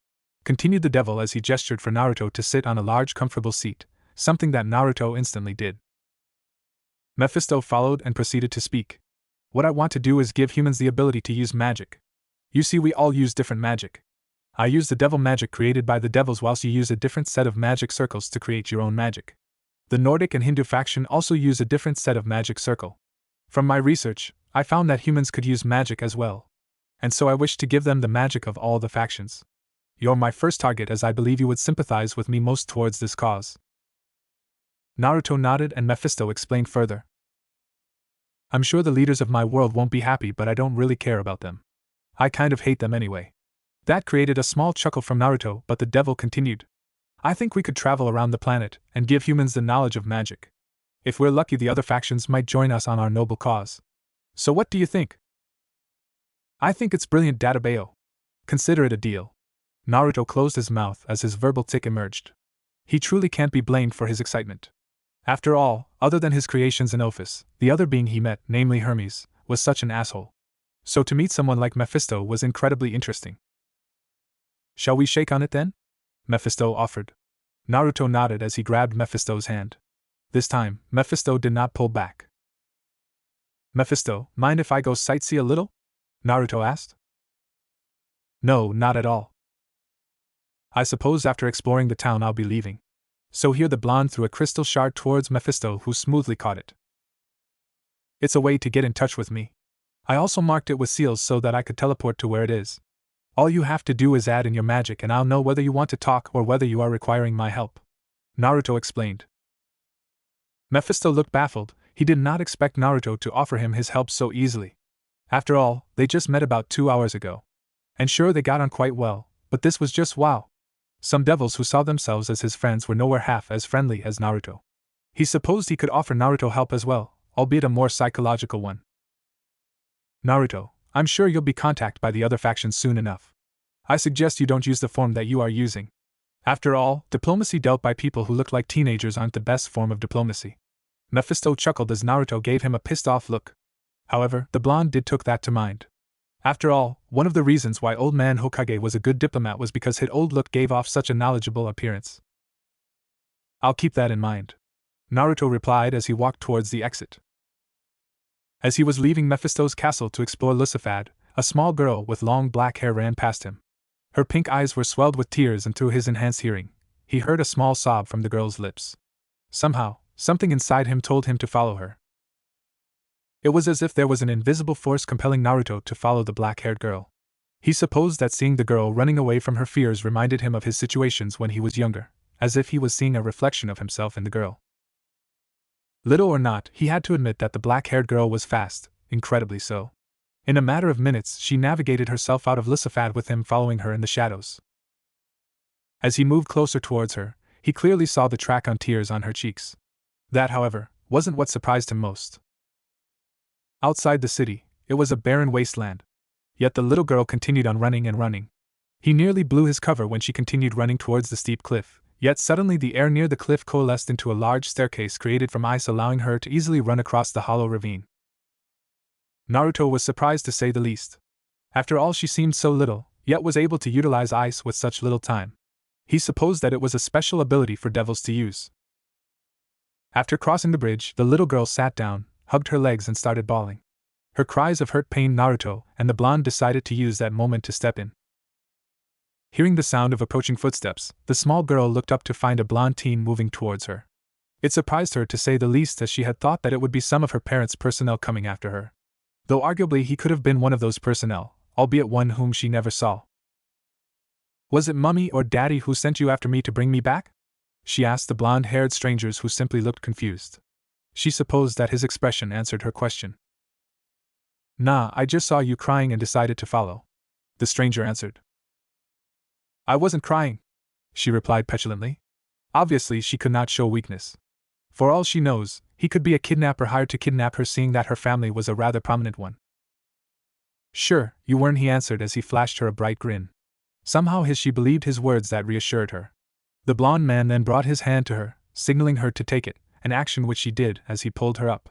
continued the devil as he gestured for Naruto to sit on a large comfortable seat, something that Naruto instantly did. Mephisto followed and proceeded to speak. What I want to do is give humans the ability to use magic. You see, we all use different magic. I use the devil magic created by the devils, whilst you use a different set of magic circles to create your own magic. The Nordic and Hindu faction also use a different set of magic circle. From my research, I found that humans could use magic as well. And so I wish to give them the magic of all the factions. You're my first target, as I believe you would sympathize with me most towards this cause. Naruto nodded and Mephisto explained further. I'm sure the leaders of my world won't be happy, but I don't really care about them. I kind of hate them anyway. That created a small chuckle from Naruto, but the devil continued. I think we could travel around the planet and give humans the knowledge of magic. If we're lucky, the other factions might join us on our noble cause. So what do you think? I think it's brilliant, Databeo. Consider it a deal. Naruto closed his mouth as his verbal tic emerged. He truly can't be blamed for his excitement. After all, other than his creations in Ophis, the other being he met, namely Hermes, was such an asshole. So to meet someone like Mephisto was incredibly interesting. Shall we shake on it then? Mephisto offered. Naruto nodded as he grabbed Mephisto's hand. This time, Mephisto did not pull back. Mephisto, mind if I go sightsee a little? Naruto asked. No, not at all. I suppose after exploring the town I'll be leaving. So here the blonde threw a crystal shard towards Mephisto, who smoothly caught it. It's a way to get in touch with me. I also marked it with seals so that I could teleport to where it is. All you have to do is add in your magic and I'll know whether you want to talk or whether you are requiring my help. Naruto explained. Mephisto looked baffled. He did not expect Naruto to offer him his help so easily. After all, they just met about 2 hours ago. And sure, they got on quite well, but this was just wow. Some devils who saw themselves as his friends were nowhere half as friendly as Naruto. He supposed he could offer Naruto help as well, albeit a more psychological one. Naruto, I'm sure you'll be contacted by the other factions soon enough. I suggest you don't use the form that you are using. After all, diplomacy dealt by people who look like teenagers aren't the best form of diplomacy. Mephisto chuckled as Naruto gave him a pissed-off look. However, the blonde did took that to mind. After all, one of the reasons why Old Man Hokage was a good diplomat was because his old look gave off such a knowledgeable appearance. I'll keep that in mind, Naruto replied as he walked towards the exit. As he was leaving Mephisto's castle to explore Lucifad, a small girl with long black hair ran past him. Her pink eyes were swelled with tears, and through his enhanced hearing, he heard a small sob from the girl's lips. Somehow, something inside him told him to follow her. It was as if there was an invisible force compelling Naruto to follow the black-haired girl. He supposed that seeing the girl running away from her fears reminded him of his situations when he was younger, as if he was seeing a reflection of himself in the girl. Little or not, he had to admit that the black-haired girl was fast, incredibly so. In a matter of minutes, she navigated herself out of Lucifad with him following her in the shadows. As he moved closer towards her, he clearly saw the track on tears on her cheeks. That, however, wasn't what surprised him most. Outside the city, it was a barren wasteland. Yet the little girl continued on running and running. He nearly blew his cover when she continued running towards the steep cliff, yet suddenly the air near the cliff coalesced into a large staircase created from ice, allowing her to easily run across the hollow ravine. Naruto was surprised to say the least. After all, she seemed so little, yet was able to utilize ice with such little time. He supposed that it was a special ability for devils to use. After crossing the bridge, the little girl sat down, hugged her legs and started bawling. Her cries of hurt pained Naruto, and the blonde decided to use that moment to step in. Hearing the sound of approaching footsteps, the small girl looked up to find a blonde teen moving towards her. It surprised her to say the least, as she had thought that it would be some of her parents' personnel coming after her. Though arguably he could have been one of those personnel, albeit one whom she never saw. Was it Mummy or Daddy who sent you after me to bring me back? She asked the blonde-haired strangers, who simply looked confused. She supposed that his expression answered her question. Nah, I just saw you crying and decided to follow, the stranger answered. I wasn't crying, she replied petulantly. Obviously, she could not show weakness. For all she knows, he could be a kidnapper hired to kidnap her, seeing that her family was a rather prominent one. Sure, you weren't, he answered as he flashed her a bright grin. Somehow she believed his words, that reassured her. The blonde man then brought his hand to her, signaling her to take it, an action which she did as he pulled her up.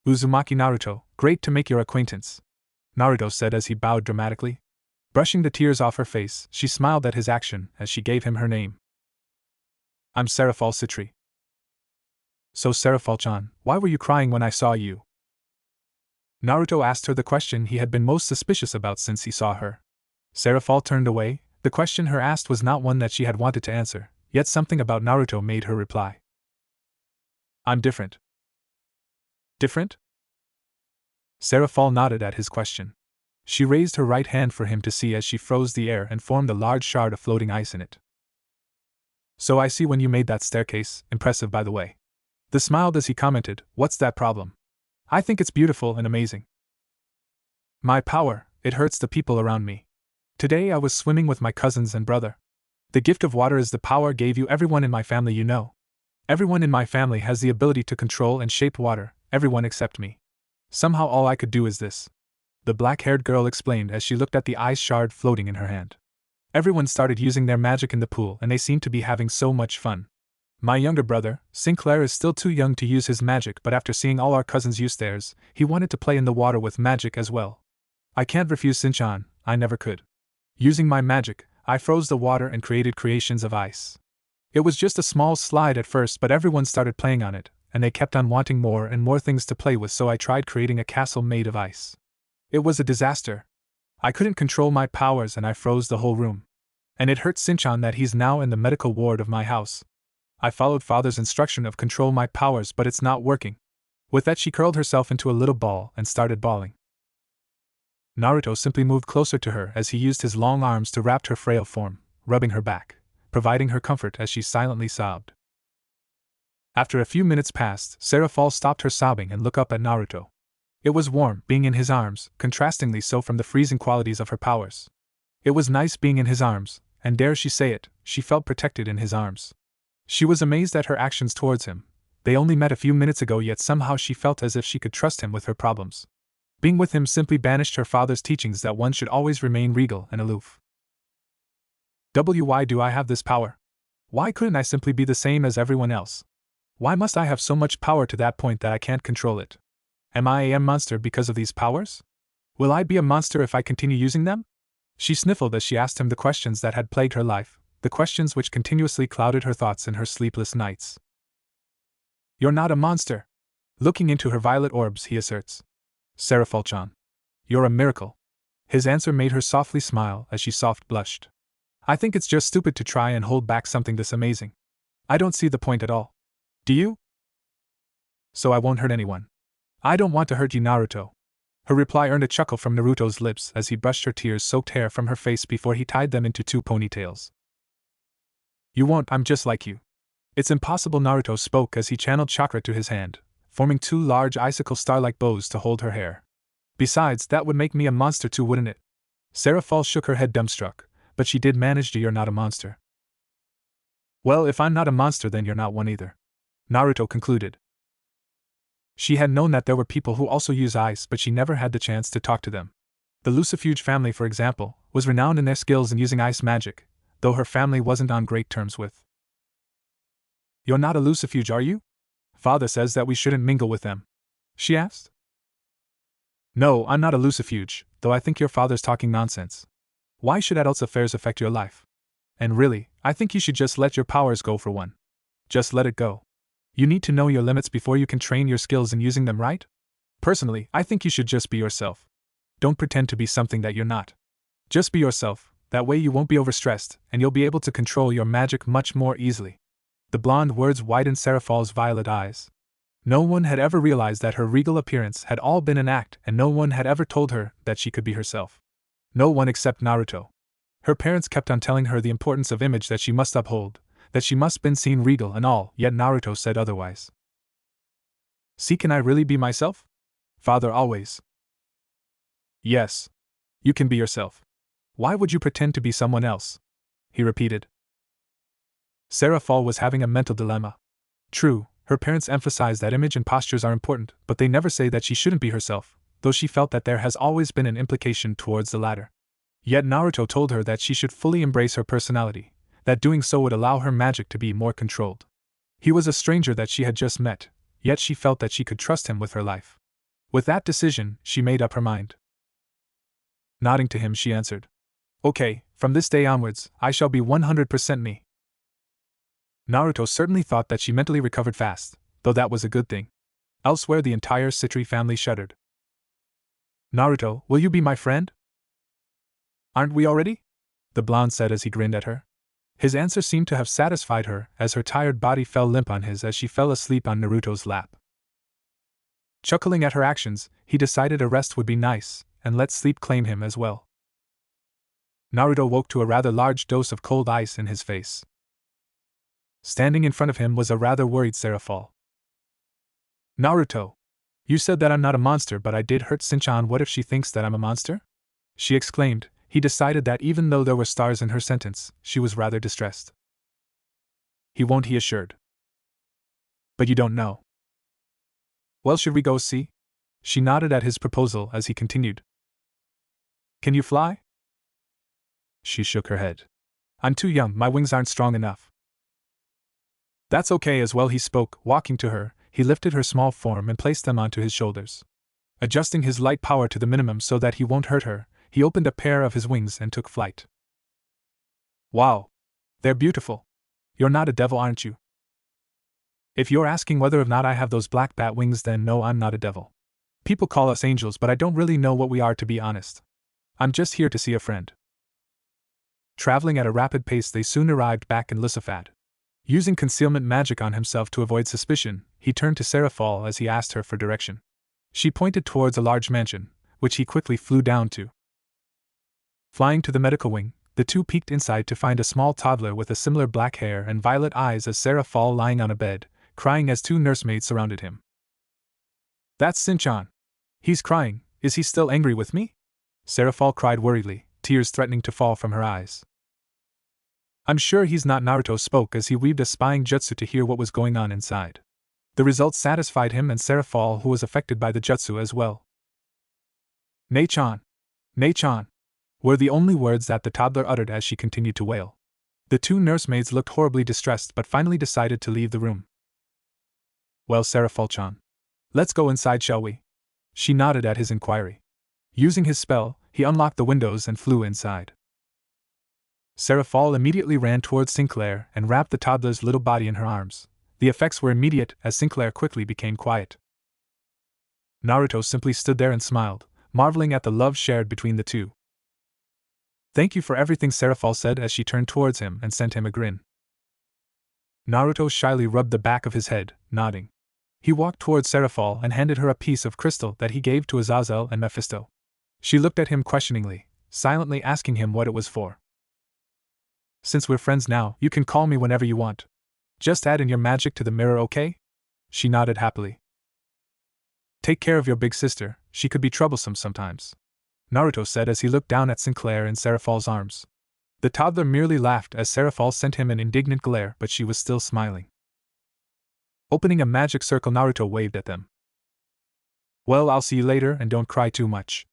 Uzumaki Naruto, great to make your acquaintance, Naruto said as he bowed dramatically. Brushing the tears off her face, she smiled at his action as she gave him her name. I'm Seraph Citri. So Seraphol-chan, why were you crying when I saw you? Naruto asked her the question he had been most suspicious about since he saw her. Seraphol turned away. The question her asked was not one that she had wanted to answer, yet something about Naruto made her reply. I'm different. Different? Seraphol nodded at his question. She raised her right hand for him to see as she froze the air and formed a large shard of floating ice in it. So I see when you made that staircase, impressive by the way. The smiled as he commented, what's that problem? I think it's beautiful and amazing. My power, it hurts the people around me. Today I was swimming with my cousins and brother. The gift of water is the power I gave you everyone in my family you know. Everyone in my family has the ability to control and shape water, everyone except me. Somehow all I could do is this. The black-haired girl explained as she looked at the ice shard floating in her hand. Everyone started using their magic in the pool and they seemed to be having so much fun. My younger brother, Sinclair, is still too young to use his magic, but after seeing all our cousins use theirs, he wanted to play in the water with magic as well. I can't refuse Sinchan, I never could. Using my magic, I froze the water and created creations of ice. It was just a small slide at first, but everyone started playing on it, and they kept on wanting more and more things to play with, so I tried creating a castle made of ice. It was a disaster. I couldn't control my powers and I froze the whole room. And it hurt Sinchan that he's now in the medical ward of my house. I followed father's instruction of control my powers, but it's not working. With that she curled herself into a little ball and started bawling. Naruto simply moved closer to her as he used his long arms to wrap her frail form, rubbing her back, providing her comfort as she silently sobbed. After a few minutes passed, Seraphol stopped her sobbing and looked up at Naruto. It was warm, being in his arms, contrastingly so from the freezing qualities of her powers. It was nice being in his arms, and dare she say it, she felt protected in his arms. She was amazed at her actions towards him. They only met a few minutes ago, yet somehow she felt as if she could trust him with her problems. Being with him simply banished her father's teachings that one should always remain regal and aloof. Why do I have this power? Why couldn't I simply be the same as everyone else? Why must I have so much power to that point that I can't control it? Am I a monster because of these powers? Will I be a monster if I continue using them? She sniffled as she asked him the questions that had plagued her life, the questions which continuously clouded her thoughts in her sleepless nights. You're not a monster. Looking into her violet orbs, he asserts. Seraphol-chan. You're a miracle. His answer made her softly smile as she soft blushed. I think it's just stupid to try and hold back something this amazing. I don't see the point at all. Do you? So I won't hurt anyone. I don't want to hurt you, Naruto. Her reply earned a chuckle from Naruto's lips as he brushed her tears-soaked hair from her face before he tied them into 2 ponytails. You won't, I'm just like you. It's impossible, Naruto spoke as he channeled chakra to his hand, forming 2 large icicle star-like bows to hold her hair. Besides, that would make me a monster too, wouldn't it? Seraphol shook her head dumbstruck, but she did manage to. You're not a monster. Well, if I'm not a monster, then you're not one either. Naruto concluded. She had known that there were people who also use ice, but she never had the chance to talk to them. The Lucifuge family, for example, was renowned in their skills in using ice magic, though her family wasn't on great terms with. You're not a Lucifuge, are you? Father says that we shouldn't mingle with them. She asked. No, I'm not a Lucifuge, though I think your father's talking nonsense. Why should adults' affairs affect your life? And really, I think you should just let your powers go for one. Just let it go. You need to know your limits before you can train your skills in using them, right? Personally, I think you should just be yourself. Don't pretend to be something that you're not. Just be yourself, that way you won't be overstressed, and you'll be able to control your magic much more easily. The blonde words widened Seraphol's violet eyes. No one had ever realized that her regal appearance had all been an act, and no one had ever told her that she could be herself. No one except Naruto. Her parents kept on telling her the importance of image that she must uphold, that she must been seen regal and all, yet Naruto said otherwise. See, can I really be myself? Father always. Yes. You can be yourself. Why would you pretend to be someone else? He repeated. Seraphol was having a mental dilemma. True, her parents emphasize that image and postures are important, but they never say that she shouldn't be herself, though she felt that there has always been an implication towards the latter. Yet Naruto told her that she should fully embrace her personality, that doing so would allow her magic to be more controlled. He was a stranger that she had just met, yet she felt that she could trust him with her life. With that decision, she made up her mind. Nodding to him, she answered, Okay, from this day onwards, I shall be 100% me. Naruto certainly thought that she mentally recovered fast, though that was a good thing. Elsewhere, the entire Citri family shuddered. Naruto, will you be my friend? Aren't we already? The blonde said as he grinned at her. His answer seemed to have satisfied her, as her tired body fell limp on his as she fell asleep on Naruto's lap. Chuckling at her actions, he decided a rest would be nice, and let sleep claim him as well. Naruto woke to a rather large dose of cold ice in his face. Standing in front of him was a rather worried Seraphol. Naruto! You said that I'm not a monster, but I did hurt Shinchan. What if she thinks that I'm a monster? She exclaimed. He decided that even though there were stars in her sentence, she was rather distressed. He won't, he assured. But you don't know. Well, should we go see? She nodded at his proposal as he continued. Can you fly? She shook her head. I'm too young, my wings aren't strong enough. That's okay as well, he spoke. Walking to her, he lifted her small form and placed them onto his shoulders. Adjusting his light power to the minimum so that he won't hurt her, he opened a pair of his wings and took flight. Wow! They're beautiful. You're not a devil, aren't you? If you're asking whether or not I have those black bat wings, then no, I'm not a devil. People call us angels, but I don't really know what we are, to be honest. I'm just here to see a friend. Traveling at a rapid pace, they soon arrived back in Lysifad. Using concealment magic on himself to avoid suspicion, he turned to Seraphol as he asked her for direction. She pointed towards a large mansion, which he quickly flew down to. Flying to the medical wing, the two peeked inside to find a small toddler with a similar black hair and violet eyes as Seraphol lying on a bed, crying as two nursemaids surrounded him. That's Shinchan. He's crying. Is he still angry with me? Seraphol cried worriedly, tears threatening to fall from her eyes. I'm sure he's not. Naruto spoke as he weaved a spying jutsu to hear what was going on inside. The results satisfied him and Seraphol, who was affected by the jutsu as well. Nei-chan! Nei-chan! Were the only words that the toddler uttered as she continued to wail. The two nursemaids looked horribly distressed but finally decided to leave the room. Well, Seraphol-chan. Let's go inside, shall we? She nodded at his inquiry. Using his spell, he unlocked the windows and flew inside. Seraphol immediately ran towards Sinclair and wrapped the toddler's little body in her arms. The effects were immediate as Sinclair quickly became quiet. Naruto simply stood there and smiled, marveling at the love shared between the two. Thank you for everything, Seraphol said as she turned towards him and sent him a grin. Naruto shyly rubbed the back of his head, nodding. He walked towards Seraphol and handed her a piece of crystal that he gave to Azazel and Mephisto. She looked at him questioningly, silently asking him what it was for. Since we're friends now, you can call me whenever you want. Just add in your magic to the mirror, okay? She nodded happily. Take care of your big sister, she could be troublesome sometimes, Naruto said as he looked down at Sinclair in Seraphol's arms. The toddler merely laughed as Seraphol sent him an indignant glare, but she was still smiling. Opening a magic circle, Naruto waved at them. Well, I'll see you later and don't cry too much.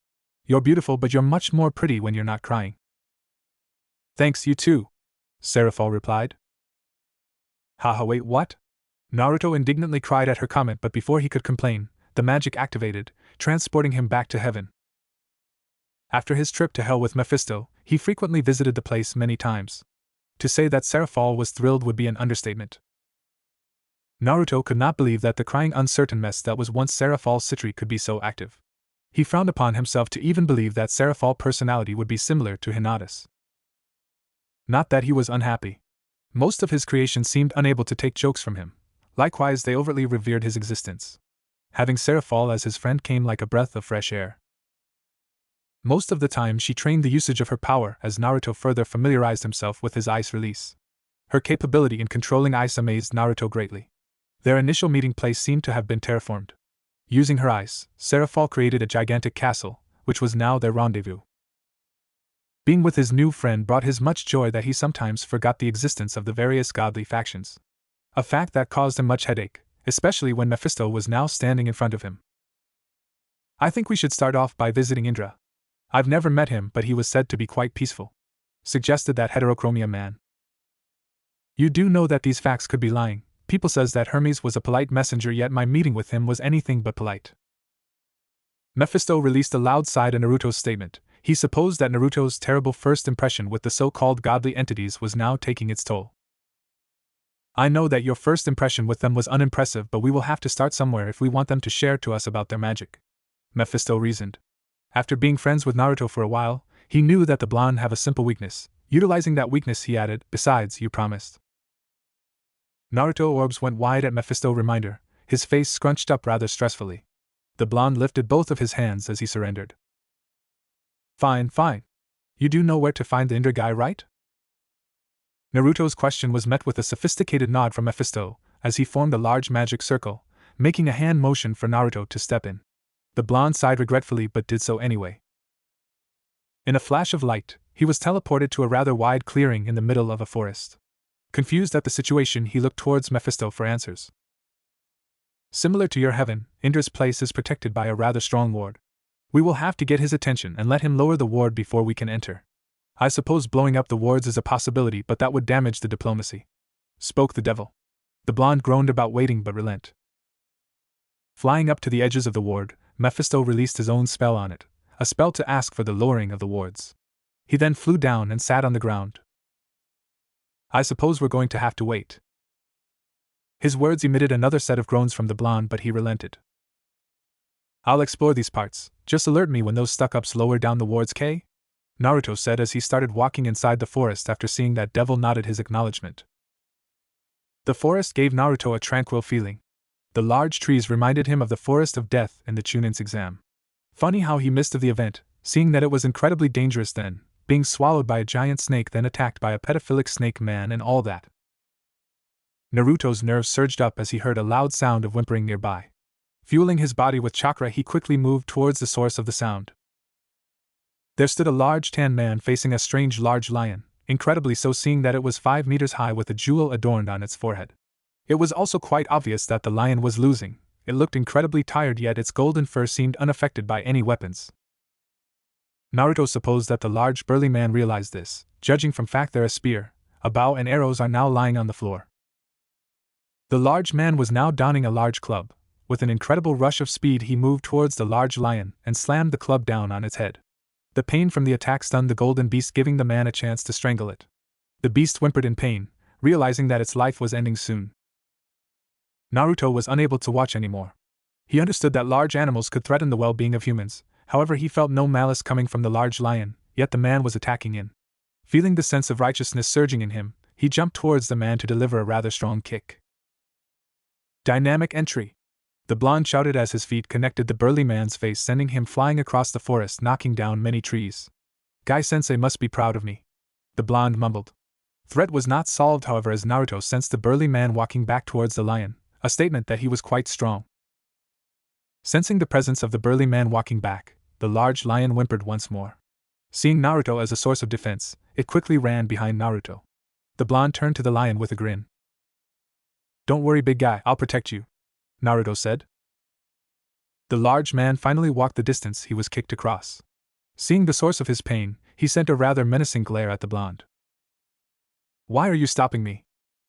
You're beautiful, but you're much more pretty when you're not crying. Thanks, you too, Seraphol replied. Haha, wait, what? Naruto indignantly cried at her comment, but before he could complain, the magic activated, transporting him back to heaven. After his trip to hell with Mephisto, he frequently visited the place many times. To say that Seraphol was thrilled would be an understatement. Naruto could not believe that the crying, uncertain mess that was once Seraphol's Citri could be so active. He frowned upon himself to even believe that Seraphol's personality would be similar to Hinata's. Not that he was unhappy. Most of his creation seemed unable to take jokes from him. Likewise, they overtly revered his existence. Having Seraphol as his friend came like a breath of fresh air. Most of the time she trained the usage of her power as Naruto further familiarized himself with his ice release. Her capability in controlling ice amazed Naruto greatly. Their initial meeting place seemed to have been terraformed. Using her ice, Seraphol created a gigantic castle, which was now their rendezvous. Being with his new friend brought his much joy that he sometimes forgot the existence of the various godly factions. A fact that caused him much headache, especially when Mephisto was now standing in front of him. I think we should start off by visiting Indra. I've never met him, but he was said to be quite peaceful, suggested that heterochromia man. You do know that these facts could be lying. People says that Hermes was a polite messenger, yet my meeting with him was anything but polite. Mephisto released a loud sigh at Naruto's statement. He supposed that Naruto's terrible first impression with the so-called godly entities was now taking its toll. I know that your first impression with them was unimpressive, but we will have to start somewhere if we want them to share to us about their magic," Mephisto reasoned. After being friends with Naruto for a while, he knew that the blonde have a simple weakness. Utilizing that weakness, he added, "Besides, you promised." Naruto orbs went wide at Mephisto's reminder, his face scrunched up rather stressfully. The blonde lifted both of his hands as he surrendered. "Fine, fine. You do know where to find the Ender guy, right?" Naruto's question was met with a sophisticated nod from Mephisto, as he formed a large magic circle, making a hand motion for Naruto to step in. The blonde sighed regretfully but did so anyway. In a flash of light, he was teleported to a rather wide clearing in the middle of a forest. Confused at the situation, he looked towards Mephisto for answers. "Similar to your heaven, Ender's place is protected by a rather strong ward. We will have to get his attention and let him lower the ward before we can enter. I suppose blowing up the wards is a possibility, but that would damage the diplomacy," spoke the devil. The blonde groaned about waiting but relent. Flying up to the edges of the ward, Mephisto released his own spell on it, a spell to ask for the lowering of the wards. He then flew down and sat on the ground. "I suppose we're going to have to wait." His words emitted another set of groans from the blonde, but he relented. "I'll explore these parts, just alert me when those stuck-ups lower down the wards, K?" Naruto said as he started walking inside the forest after seeing that devil nodded his acknowledgement. The forest gave Naruto a tranquil feeling. The large trees reminded him of the forest of death in the Chunin's exam. Funny how he missed of the event, seeing that it was incredibly dangerous then, being swallowed by a giant snake then attacked by a pedophilic snake man and all that. Naruto's nerves surged up as he heard a loud sound of whimpering nearby. Fueling his body with chakra, he quickly moved towards the source of the sound. There stood a large tan man facing a strange large lion, incredibly so seeing that it was 5 meters high with a jewel adorned on its forehead. It was also quite obvious that the lion was losing. It looked incredibly tired, yet its golden fur seemed unaffected by any weapons. Naruto supposed that the large burly man realized this, judging from fact there a spear, a bow and arrows are now lying on the floor. The large man was now donning a large club. With an incredible rush of speed he moved towards the large lion and slammed the club down on its head. The pain from the attack stunned the golden beast, giving the man a chance to strangle it. The beast whimpered in pain, realizing that its life was ending soon. Naruto was unable to watch anymore. He understood that large animals could threaten the well-being of humans, however he felt no malice coming from the large lion, yet the man was attacking him. Feeling the sense of righteousness surging in him, he jumped towards the man to deliver a rather strong kick. Dynamic entry! The blonde shouted as his feet connected the burly man's face, sending him flying across the forest, knocking down many trees. "Guy-sensei must be proud of me," the blonde mumbled. Threat was not solved, however, as Naruto sensed the burly man walking back towards the lion, a statement that he was quite strong. Sensing the presence of the burly man walking back, the large lion whimpered once more. Seeing Naruto as a source of defense, it quickly ran behind Naruto. The blonde turned to the lion with a grin. "Don't worry, big guy, I'll protect you," Naruto said. The large man finally walked the distance he was kicked across. Seeing the source of his pain, he sent a rather menacing glare at the blonde. "Why are you stopping me?"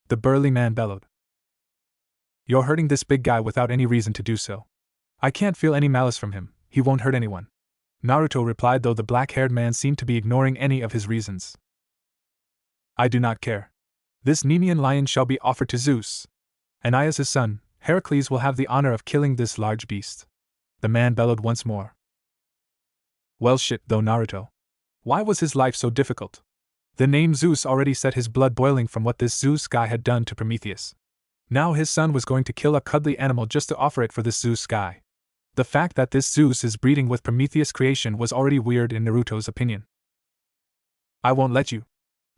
the burly man bellowed. "You're hurting this big guy without any reason to do so. I can't feel any malice from him, he won't hurt anyone," Naruto replied, though the black-haired man seemed to be ignoring any of his reasons. "I do not care. This Nemean lion shall be offered to Zeus. And I, as his son, Heracles, will have the honor of killing this large beast," the man bellowed once more. Well shit though, Naruto. Why was his life so difficult? The name Zeus already set his blood boiling from what this Zeus guy had done to Prometheus. Now his son was going to kill a cuddly animal just to offer it for this Zeus guy. The fact that this Zeus is breeding with Prometheus' creation was already weird in Naruto's opinion. "I won't let you."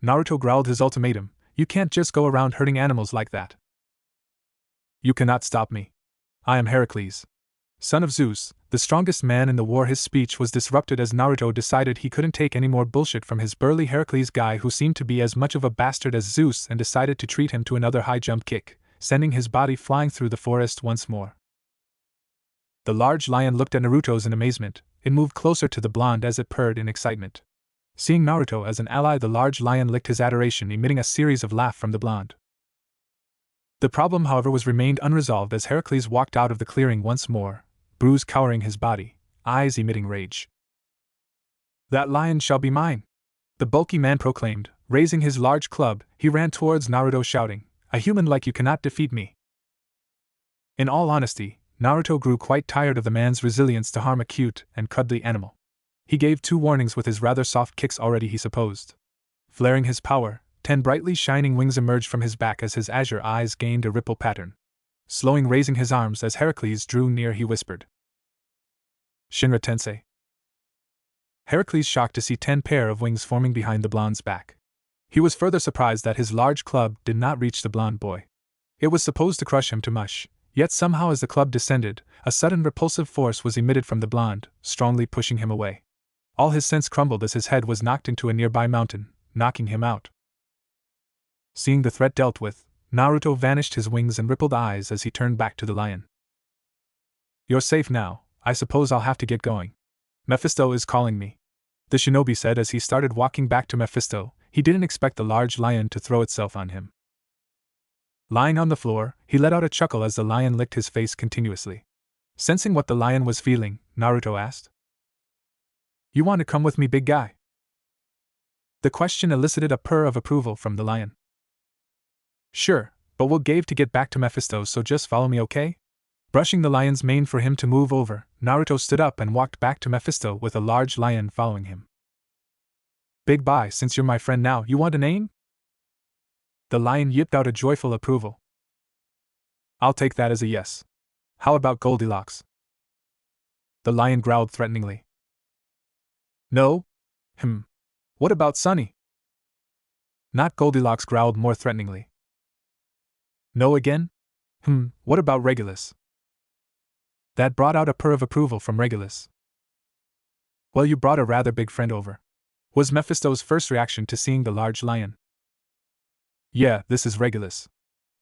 Naruto growled his ultimatum. "You can't just go around hurting animals like that. You cannot stop me. I am Heracles, son of Zeus, the strongest man in the war." His speech was disrupted as Naruto decided he couldn't take any more bullshit from his burly Heracles guy who seemed to be as much of a bastard as Zeus, and decided to treat him to another high jump kick, sending his body flying through the forest once more. The large lion looked at Naruto's in amazement. It moved closer to the blonde as it purred in excitement. Seeing Naruto as an ally, the large lion licked his adoration, emitting a series of laughs from the blonde. The problem, however, was remained unresolved as Heracles walked out of the clearing once more, bruise cowering his body, eyes emitting rage. "That lion shall be mine," the bulky man proclaimed. Raising his large club, he ran towards Naruto shouting, A human like you cannot defeat me. In all honesty, Naruto grew quite tired of the man's resilience to harm a cute and cuddly animal. He gave 2 warnings with his rather soft kicks already, he supposed. Flaring his power, 10 brightly shining wings emerged from his back as his azure eyes gained a ripple pattern. Slowing, raising his arms as Heracles drew near, he whispered, "Shinra Tensei." Heracles shocked to see 10 pair of wings forming behind the blonde's back. He was further surprised that his large club did not reach the blonde boy. It was supposed to crush him to mush, yet somehow as the club descended, a sudden repulsive force was emitted from the blonde, strongly pushing him away. All his sense crumbled as his head was knocked into a nearby mountain, knocking him out. Seeing the threat dealt with, Naruto vanished his wings and rippled eyes as he turned back to the lion. "You're safe now, I suppose I'll have to get going. Mephisto is calling me," the shinobi said as he started walking back to Mephisto. He didn't expect the large lion to throw itself on him. Lying on the floor, he let out a chuckle as the lion licked his face continuously. Sensing what the lion was feeling, Naruto asked, "You want to come with me, big guy?" The question elicited a purr of approval from the lion. "Sure, but we'll gave to get back to Mephisto, so just follow me, okay?" Brushing the lion's mane for him to move over, Naruto stood up and walked back to Mephisto with a large lion following him. "Big bye, since you're my friend now, you want a name?" The lion yipped out a joyful approval. "I'll take that as a yes. How about Goldilocks?" The lion growled threateningly. "No? What about Sunny?" Not Goldilocks growled more threateningly. "No again? What about Regulus?" That brought out a purr of approval from Regulus. "Well, you brought a rather big friend over," was Mephisto's first reaction to seeing the large lion. "Yeah, this is Regulus.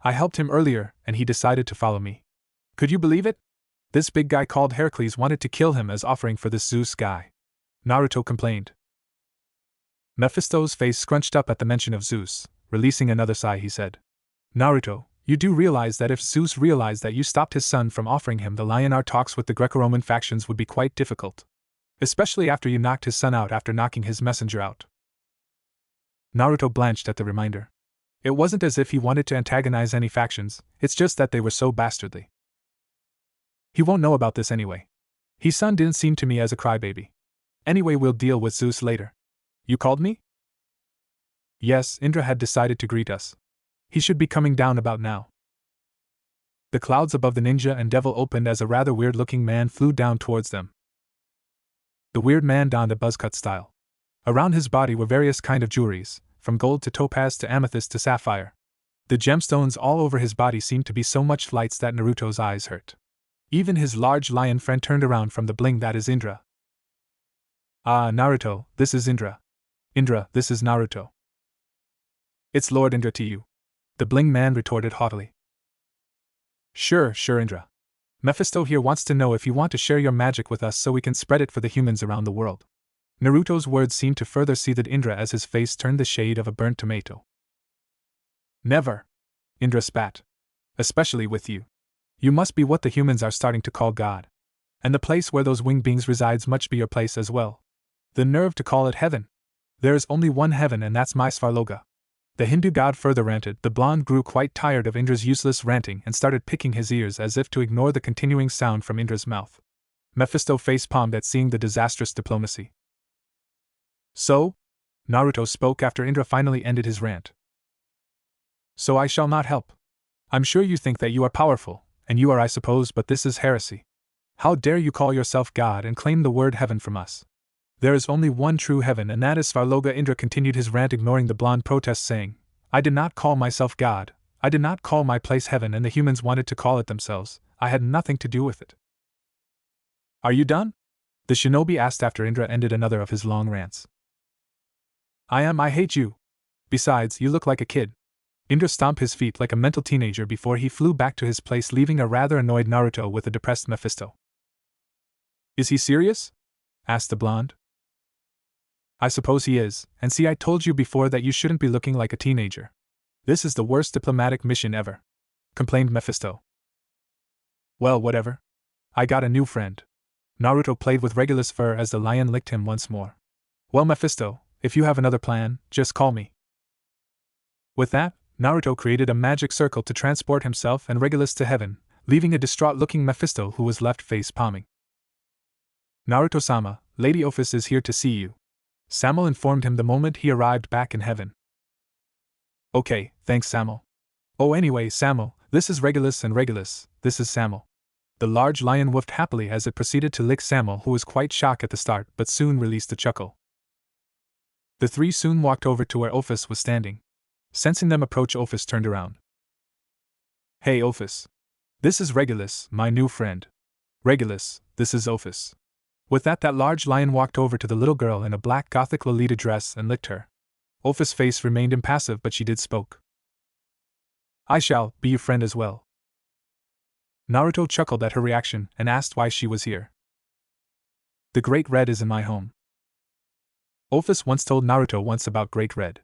I helped him earlier, and he decided to follow me. Could you believe it? This big guy called Heracles wanted to kill him as offering for this Zeus guy," Naruto complained. Mephisto's face scrunched up at the mention of Zeus. Releasing another sigh, he said, "Naruto, you do realize that if Zeus realized that you stopped his son from offering him the lion, our talks with the Greco-Roman factions would be quite difficult. Especially after you knocked his son out after knocking his messenger out." Naruto blanched at the reminder. It wasn't as if he wanted to antagonize any factions, it's just that they were so bastardly. "He won't know about this anyway. His son didn't seem to me as a crybaby. Anyway, we'll deal with Zeus later. You called me?" "Yes, Indra had decided to greet us. He should be coming down about now." The clouds above the ninja and devil opened as a rather weird-looking man flew down towards them. The weird man donned a buzzcut style. Around his body were various kind of jewelries, from gold to topaz to amethyst to sapphire. The gemstones all over his body seemed to be so much lights that Naruto's eyes hurt. Even his large lion friend turned around from the bling. "That is Indra." "Ah, Naruto, this is Indra. Indra, this is Naruto." "It's Lord Indra to you," the bling man retorted haughtily. Sure, Indra. Mephisto here wants to know if you want to share your magic with us so we can spread it for the humans around the world." Naruto's words seemed to further seethe Indra as his face turned the shade of a burnt tomato. "Never," Indra spat. "Especially with you. You must be what the humans are starting to call God. And the place where those winged beings resides must be your place as well. The nerve to call it heaven. There is only one heaven, and that's my Svarloga." The Hindu god further ranted. The blonde grew quite tired of Indra's useless ranting and started picking his ears as if to ignore the continuing sound from Indra's mouth. Mephisto face-palmed at seeing the disastrous diplomacy. "So?" Naruto spoke after Indra finally ended his rant. "So I shall not help. I'm sure you think that you are powerful, and you are, I suppose, but this is heresy. How dare you call yourself God and claim the word heaven from us? There is only one true heaven, and that is Svarloga." Indra continued his rant, ignoring the blonde protest, saying, "I did not call myself God, I did not call my place heaven, and the humans wanted to call it themselves. I had nothing to do with it." "Are you done?" the shinobi asked after Indra ended another of his long rants. "I am. I hate you. Besides, you look like a kid." Indra stomped his feet like a mental teenager before he flew back to his place, leaving a rather annoyed Naruto with a depressed Mephisto. "Is he serious?" asked the blonde. "I suppose he is, and see, I told you before that you shouldn't be looking like a teenager. This is the worst diplomatic mission ever," complained Mephisto. "Well, whatever. I got a new friend." Naruto played with Regulus' fur as the lion licked him once more. "Well, Mephisto, if you have another plan, just call me." With that, Naruto created a magic circle to transport himself and Regulus to heaven, leaving a distraught-looking Mephisto who was left face-palming. Naruto-sama, Lady Ophis is here to see you, Samuel informed him the moment he arrived back in heaven. Okay, thanks Samuel. Oh anyway, Samuel, this is Regulus and Regulus, this is Samuel. The large lion woofed happily as it proceeded to lick Samuel, who was quite shocked at the start but soon released a chuckle. The three soon walked over to where Ophis was standing. Sensing them approach, Ophis turned around. Hey Ophis. This is Regulus, my new friend. Regulus, this is Ophis. With that large lion walked over to the little girl in a black gothic Lolita dress and licked her. Ophis' face remained impassive, but she did spoke. I shall be your friend as well. Naruto chuckled at her reaction and asked why she was here. The Great Red is in my home. Ophis once told Naruto once about Great Red.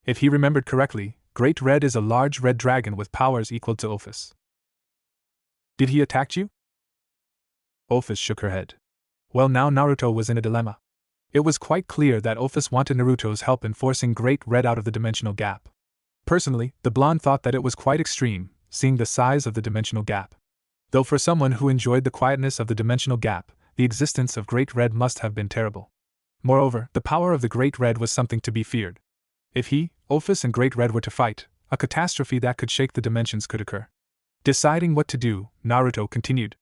If he remembered correctly, Great Red is a large red dragon with powers equal to Ophis. Did he attack you? Ophis shook her head. Well, now Naruto was in a dilemma. It was quite clear that Ophis wanted Naruto's help in forcing Great Red out of the dimensional gap. Personally, the blonde thought that it was quite extreme, seeing the size of the dimensional gap. Though for someone who enjoyed the quietness of the dimensional gap, the existence of Great Red must have been terrible. Moreover, the power of the Great Red was something to be feared. If he, Ophis and Great Red were to fight, a catastrophe that could shake the dimensions could occur. Deciding what to do, Naruto continued.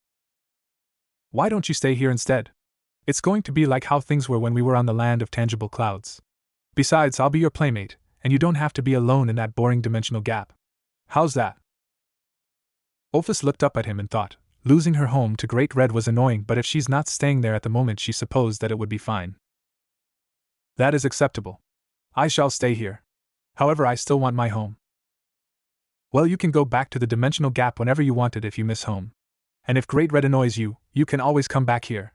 Why don't you stay here instead? It's going to be like how things were when we were on the land of tangible clouds. Besides, I'll be your playmate, and you don't have to be alone in that boring dimensional gap. How's that? Ophis looked up at him and thought, losing her home to Great Red was annoying, but if she's not staying there at the moment, she supposed that it would be fine. That is acceptable. I shall stay here. However, I still want my home. Well, you can go back to the dimensional gap whenever you want it if you miss home. And if Great Red annoys you, you can always come back here.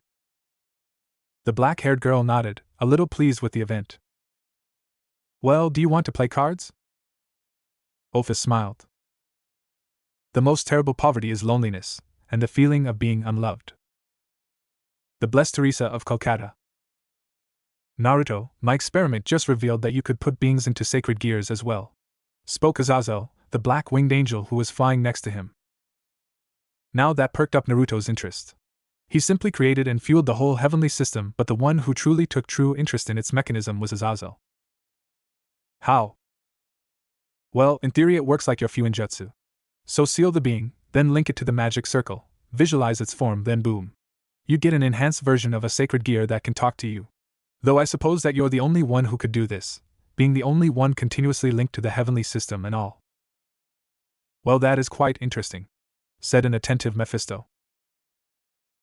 The black-haired girl nodded, a little pleased with the event. Well, do you want to play cards? Ophis smiled. The most terrible poverty is loneliness, and the feeling of being unloved. The Blessed Teresa of Calcutta. Naruto, my experiment just revealed that you could put beings into sacred gears as well, spoke Azazel, the black-winged angel who was flying next to him. Now that perked up Naruto's interest. He simply created and fueled the whole heavenly system, but the one who truly took true interest in its mechanism was Azazel. How? Well, in theory it works like your Fuinjutsu. So seal the being, then link it to the magic circle, visualize its form, then boom. You get an enhanced version of a sacred gear that can talk to you. Though I suppose that you're the only one who could do this, being the only one continuously linked to the heavenly system and all. Well, that is quite interesting, said an attentive Mephisto.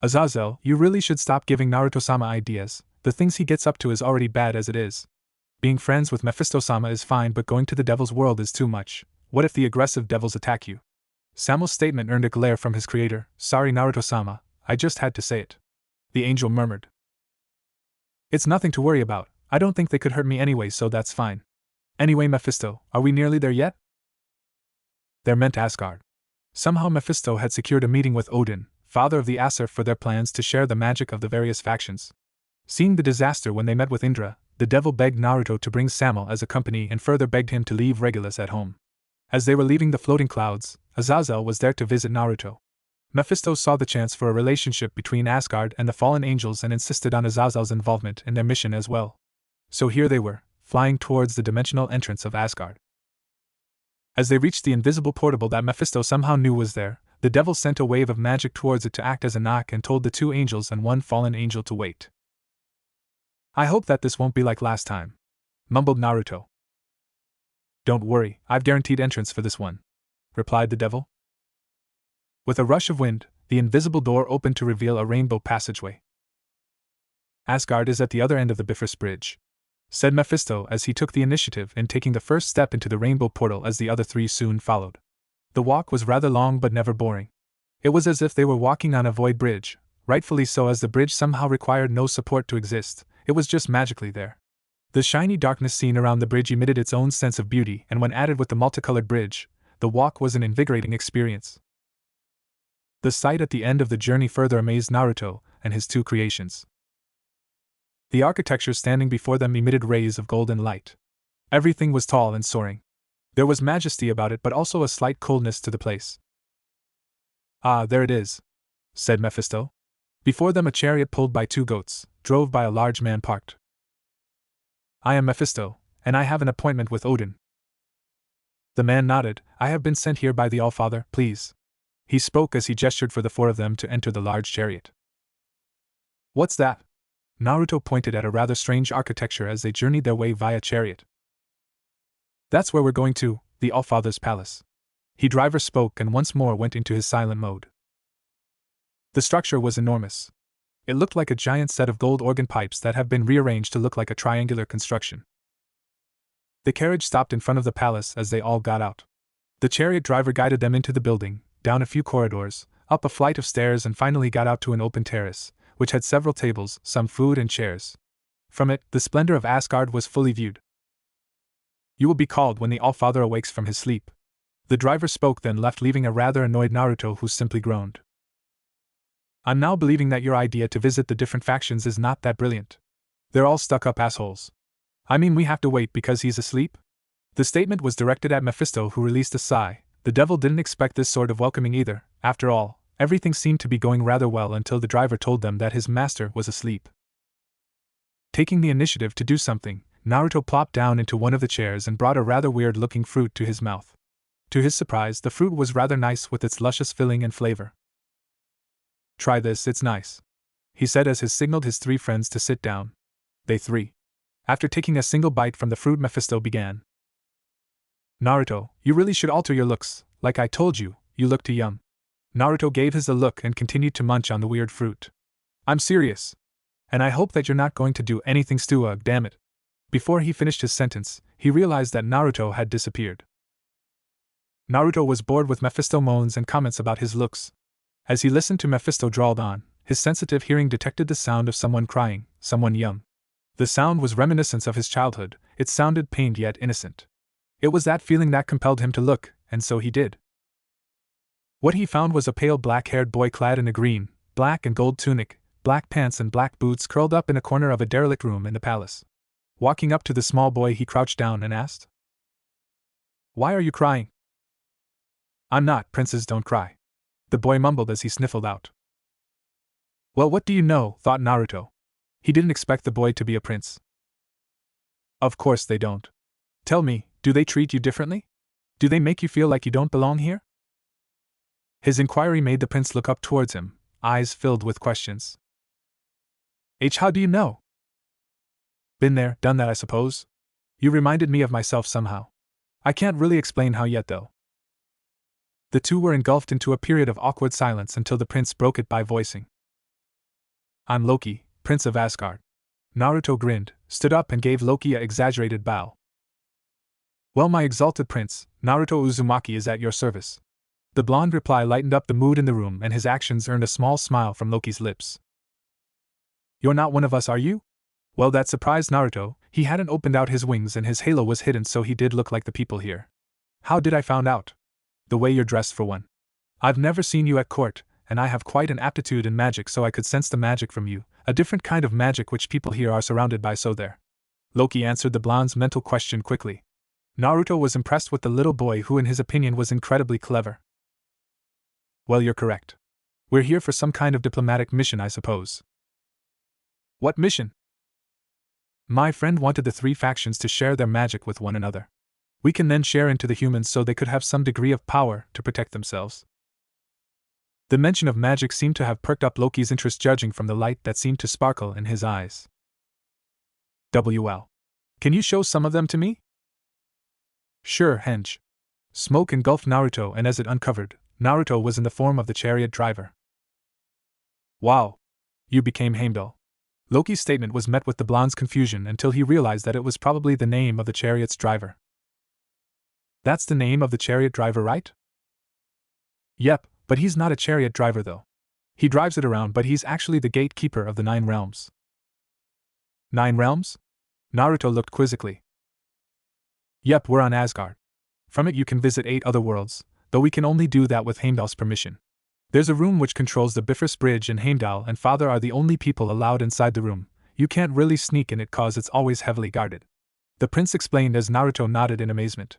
Azazel, you really should stop giving Naruto-sama ideas. The things he gets up to is already bad as it is. Being friends with Mephisto-sama is fine, but going to the devil's world is too much. What if the aggressive devils attack you? Samuel's statement earned a glare from his creator. Sorry Naruto-sama, I just had to say it. The angel murmured. It's nothing to worry about. I don't think they could hurt me anyway, so that's fine. Anyway, Mephisto, are we nearly there yet? There meant Asgard. Somehow Mephisto had secured a meeting with Odin, father of the Aesir, for their plans to share the magic of the various factions. Seeing the disaster when they met with Indra, the devil begged Naruto to bring Samuel as a company and further begged him to leave Regulus at home. As they were leaving the floating clouds, Azazel was there to visit Naruto. Mephisto saw the chance for a relationship between Asgard and the fallen angels and insisted on Azazel's involvement in their mission as well. So here they were, flying towards the dimensional entrance of Asgard. As they reached the invisible portal that Mephisto somehow knew was there, the devil sent a wave of magic towards it to act as a knock and told the two angels and one fallen angel to wait. I hope that this won't be like last time, mumbled Naruto. Don't worry, I've guaranteed entrance for this one, replied the devil. With a rush of wind, the invisible door opened to reveal a rainbow passageway. Asgard is at the other end of the Bifrost Bridge, said Mephisto as he took the initiative in taking the first step into the rainbow portal, as the other three soon followed. The walk was rather long but never boring. It was as if they were walking on a void bridge, rightfully so, as the bridge somehow required no support to exist, it was just magically there. The shiny darkness seen around the bridge emitted its own sense of beauty, and when added with the multicolored bridge, the walk was an invigorating experience. The sight at the end of the journey further amazed Naruto and his two creations. The architecture standing before them emitted rays of golden light. Everything was tall and soaring. There was majesty about it but also a slight coldness to the place. "Ah, there it is," said Mephisto. Before them a chariot pulled by 2 goats, drove by a large man parked. "I am Mephisto, and I have an appointment with Odin." The man nodded. "I have been sent here by the Allfather, please." He spoke as he gestured for the 4 of them to enter the large chariot. "What's that?" Naruto pointed at a rather strange architecture as they journeyed their way via chariot. "That's where we're going to, the Allfather's palace." The driver spoke and once more went into his silent mode. The structure was enormous. It looked like a giant set of gold organ pipes that have been rearranged to look like a triangular construction. The carriage stopped in front of the palace as they all got out. The chariot driver guided them into the building, down a few corridors, up a flight of stairs, and finally got out to an open terrace, which had several tables, some food and chairs. From it, the splendor of Asgard was fully viewed. "You will be called when the Allfather awakes from his sleep." The driver spoke, then left, leaving a rather annoyed Naruto who simply groaned. "I'm now believing that your idea to visit the different factions is not that brilliant. They're all stuck-up assholes. I mean, we have to wait because he's asleep?" The statement was directed at Mephisto, who released a sigh. The devil didn't expect this sort of welcoming either. After all, everything seemed to be going rather well until the driver told them that his master was asleep. Taking the initiative to do something, Naruto plopped down into one of the chairs and brought a rather weird-looking fruit to his mouth. To his surprise, the fruit was rather nice with its luscious filling and flavor. "Try this, it's nice," he said as he signaled his 3 friends to sit down. They 3. After taking a single bite from the fruit, Mephisto began. "Naruto, you really should alter your looks. Like I told you, you look too young." Naruto gave his a look and continued to munch on the weird fruit. "I'm serious. And I hope that you're not going to do anything stupid, damn it." Before he finished his sentence, he realized that Naruto had disappeared. Naruto was bored with Mephisto moans and comments about his looks. As he listened to Mephisto drawled on, his sensitive hearing detected the sound of someone crying, someone young. The sound was reminiscent of his childhood. It sounded pained yet innocent. It was that feeling that compelled him to look, and so he did. What he found was a pale black-haired boy clad in a green, black and gold tunic, black pants and black boots, curled up in a corner of a derelict room in the palace. Walking up to the small boy, he crouched down and asked, "Why are you crying?" "I'm not, princes don't cry," the boy mumbled as he sniffled out. "Well, what do you know?" thought Naruto. He didn't expect the boy to be a prince. "Of course they don't. Tell me, do they treat you differently? Do they make you feel like you don't belong here?" His inquiry made the prince look up towards him, eyes filled with questions. How do you know?" "Been there, done that, I suppose. You reminded me of myself somehow. I can't really explain how yet, though." The 2 were engulfed into a period of awkward silence until the prince broke it by voicing, "I'm Loki, Prince of Asgard." Naruto grinned, stood up and gave Loki an exaggerated bow. "Well, my exalted prince, Naruto Uzumaki is at your service." The blonde reply lightened up the mood in the room, and his actions earned a small smile from Loki's lips. "You're not one of us, are you?" Well, that surprised Naruto. He hadn't opened out his wings and his halo was hidden, so he did look like the people here. "How did I found out?" "The way you're dressed, for one. I've never seen you at court, and I have quite an aptitude in magic, so I could sense the magic from you, a different kind of magic which people here are surrounded by, so there." Loki answered the blonde's mental question quickly. Naruto was impressed with the little boy who in his opinion was incredibly clever. "Well, you're correct. We're here for some kind of diplomatic mission, I suppose." "What mission?" "My friend wanted the 3 factions to share their magic with one another. We can then share into the humans so they could have some degree of power to protect themselves." The mention of magic seemed to have perked up Loki's interest, judging from the light that seemed to sparkle in his eyes. "Well. Can you show some of them to me?" "Sure, Henge." Smoke engulfed Naruto, and as it uncovered, Naruto was in the form of the chariot driver. "Wow! You became Heimdall." Loki's statement was met with the blonde's confusion until he realized that it was probably the name of the chariot's driver. "That's the name of the chariot driver, right?" "Yep, but he's not a chariot driver though. He drives it around, but he's actually the gatekeeper of the 9 realms." "9 realms?" Naruto looked quizzically. "Yep, we're on Asgard. From it you can visit 8 other worlds, though we can only do that with Heimdall's permission. There's a room which controls the Bifrost Bridge, and Heimdall and Father are the only people allowed inside the room. You can't really sneak in it cause it's always heavily guarded." The prince explained as Naruto nodded in amazement.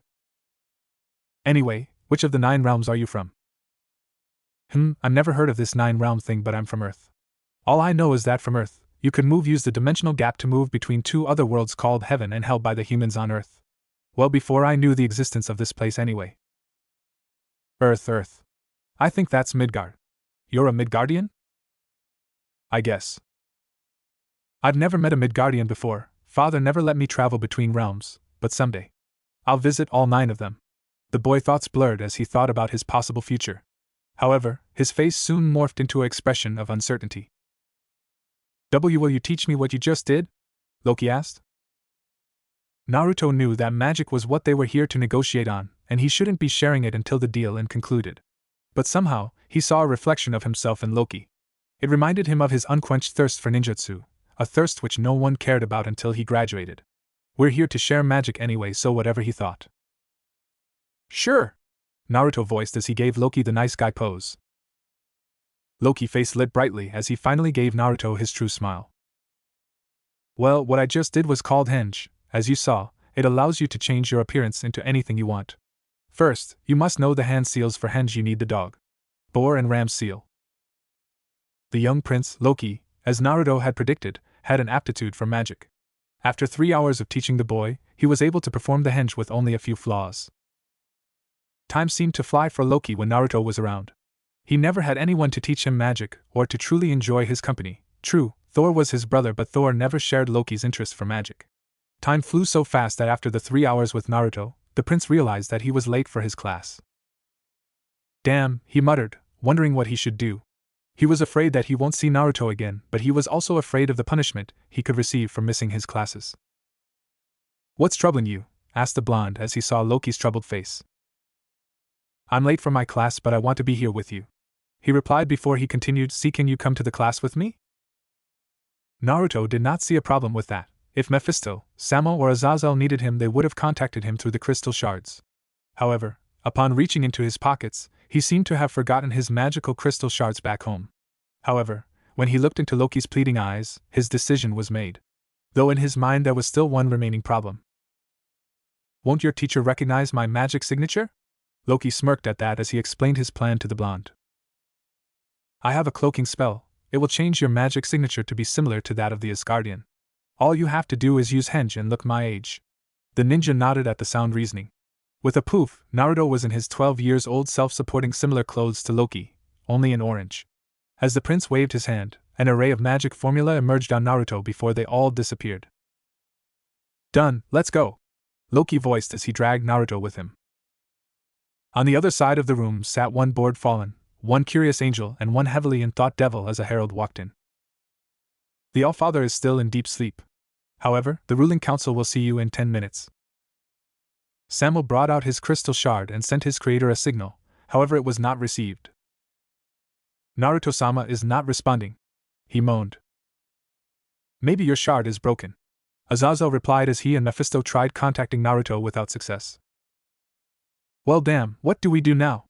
Anyway, which of the 9 realms are you from? I've never heard of this 9-realm thing, but I'm from Earth. All I know is that from Earth, you could use the dimensional gap to move between 2 other worlds called Heaven and Hell by the humans on Earth. Well, before I knew the existence of this place anyway. Earth. I think that's Midgard. You're a Midgardian? I guess. I've never met a Midgardian before. Father never let me travel between realms, but someday I'll visit all 9 of them. The boy thoughts blurred as he thought about his possible future. However, his face soon morphed into an expression of uncertainty. Will you teach me what you just did? Loki asked. Naruto knew that magic was what they were here to negotiate on, and he shouldn't be sharing it until the deal is concluded. But somehow, he saw a reflection of himself in Loki. It reminded him of his unquenched thirst for ninjutsu, a thirst which no one cared about until he graduated. We're here to share magic anyway, so whatever he thought. Sure, Naruto voiced as he gave Loki the nice guy pose. Loki's face lit brightly as he finally gave Naruto his true smile. Well, what I just did was called henge. As you saw, it allows you to change your appearance into anything you want. First, you must know the hand seals for henge. You need the dog, boar and ram seal. The young prince, Loki, as Naruto had predicted, had an aptitude for magic. After 3 hours of teaching the boy, he was able to perform the henge with only a few flaws. Time seemed to fly for Loki when Naruto was around. He never had anyone to teach him magic, or to truly enjoy his company. True, Thor was his brother, but Thor never shared Loki's interest for magic. Time flew so fast that after the 3 hours with Naruto, the prince realized that he was late for his class. Damn, he muttered, wondering what he should do. He was afraid that he won't see Naruto again, but he was also afraid of the punishment he could receive for missing his classes. What's troubling you? Asked the blonde as he saw Loki's troubled face. I'm late for my class, but I want to be here with you, he replied before he continued. Can you come to the class with me? Naruto did not see a problem with that. If Mephisto, Samo or Azazel needed him, they would have contacted him through the crystal shards. However, upon reaching into his pockets, he seemed to have forgotten his magical crystal shards back home. However, when he looked into Loki's pleading eyes, his decision was made. Though in his mind there was still one remaining problem. Won't your teacher recognize my magic signature? Loki smirked at that as he explained his plan to the blonde. I have a cloaking spell. It will change your magic signature to be similar to that of the Asgardian. All you have to do is use henge and look my age. The ninja nodded at the sound reasoning. With a poof, Naruto was in his 12-years-old self supporting similar clothes to Loki, only in orange. As the prince waved his hand, an array of magic formula emerged on Naruto before they all disappeared. Done, let's go, Loki voiced as he dragged Naruto with him. On the other side of the room sat one bored fallen, one curious angel, and one heavily in thought devil as a herald walked in. The Allfather is still in deep sleep. However, the ruling council will see you in 10 minutes. Samo brought out his crystal shard and sent his creator a signal, however it was not received. Naruto-sama is not responding, he moaned. Maybe your shard is broken, Azazel replied as he and Mephisto tried contacting Naruto without success. Well damn, what do we do now?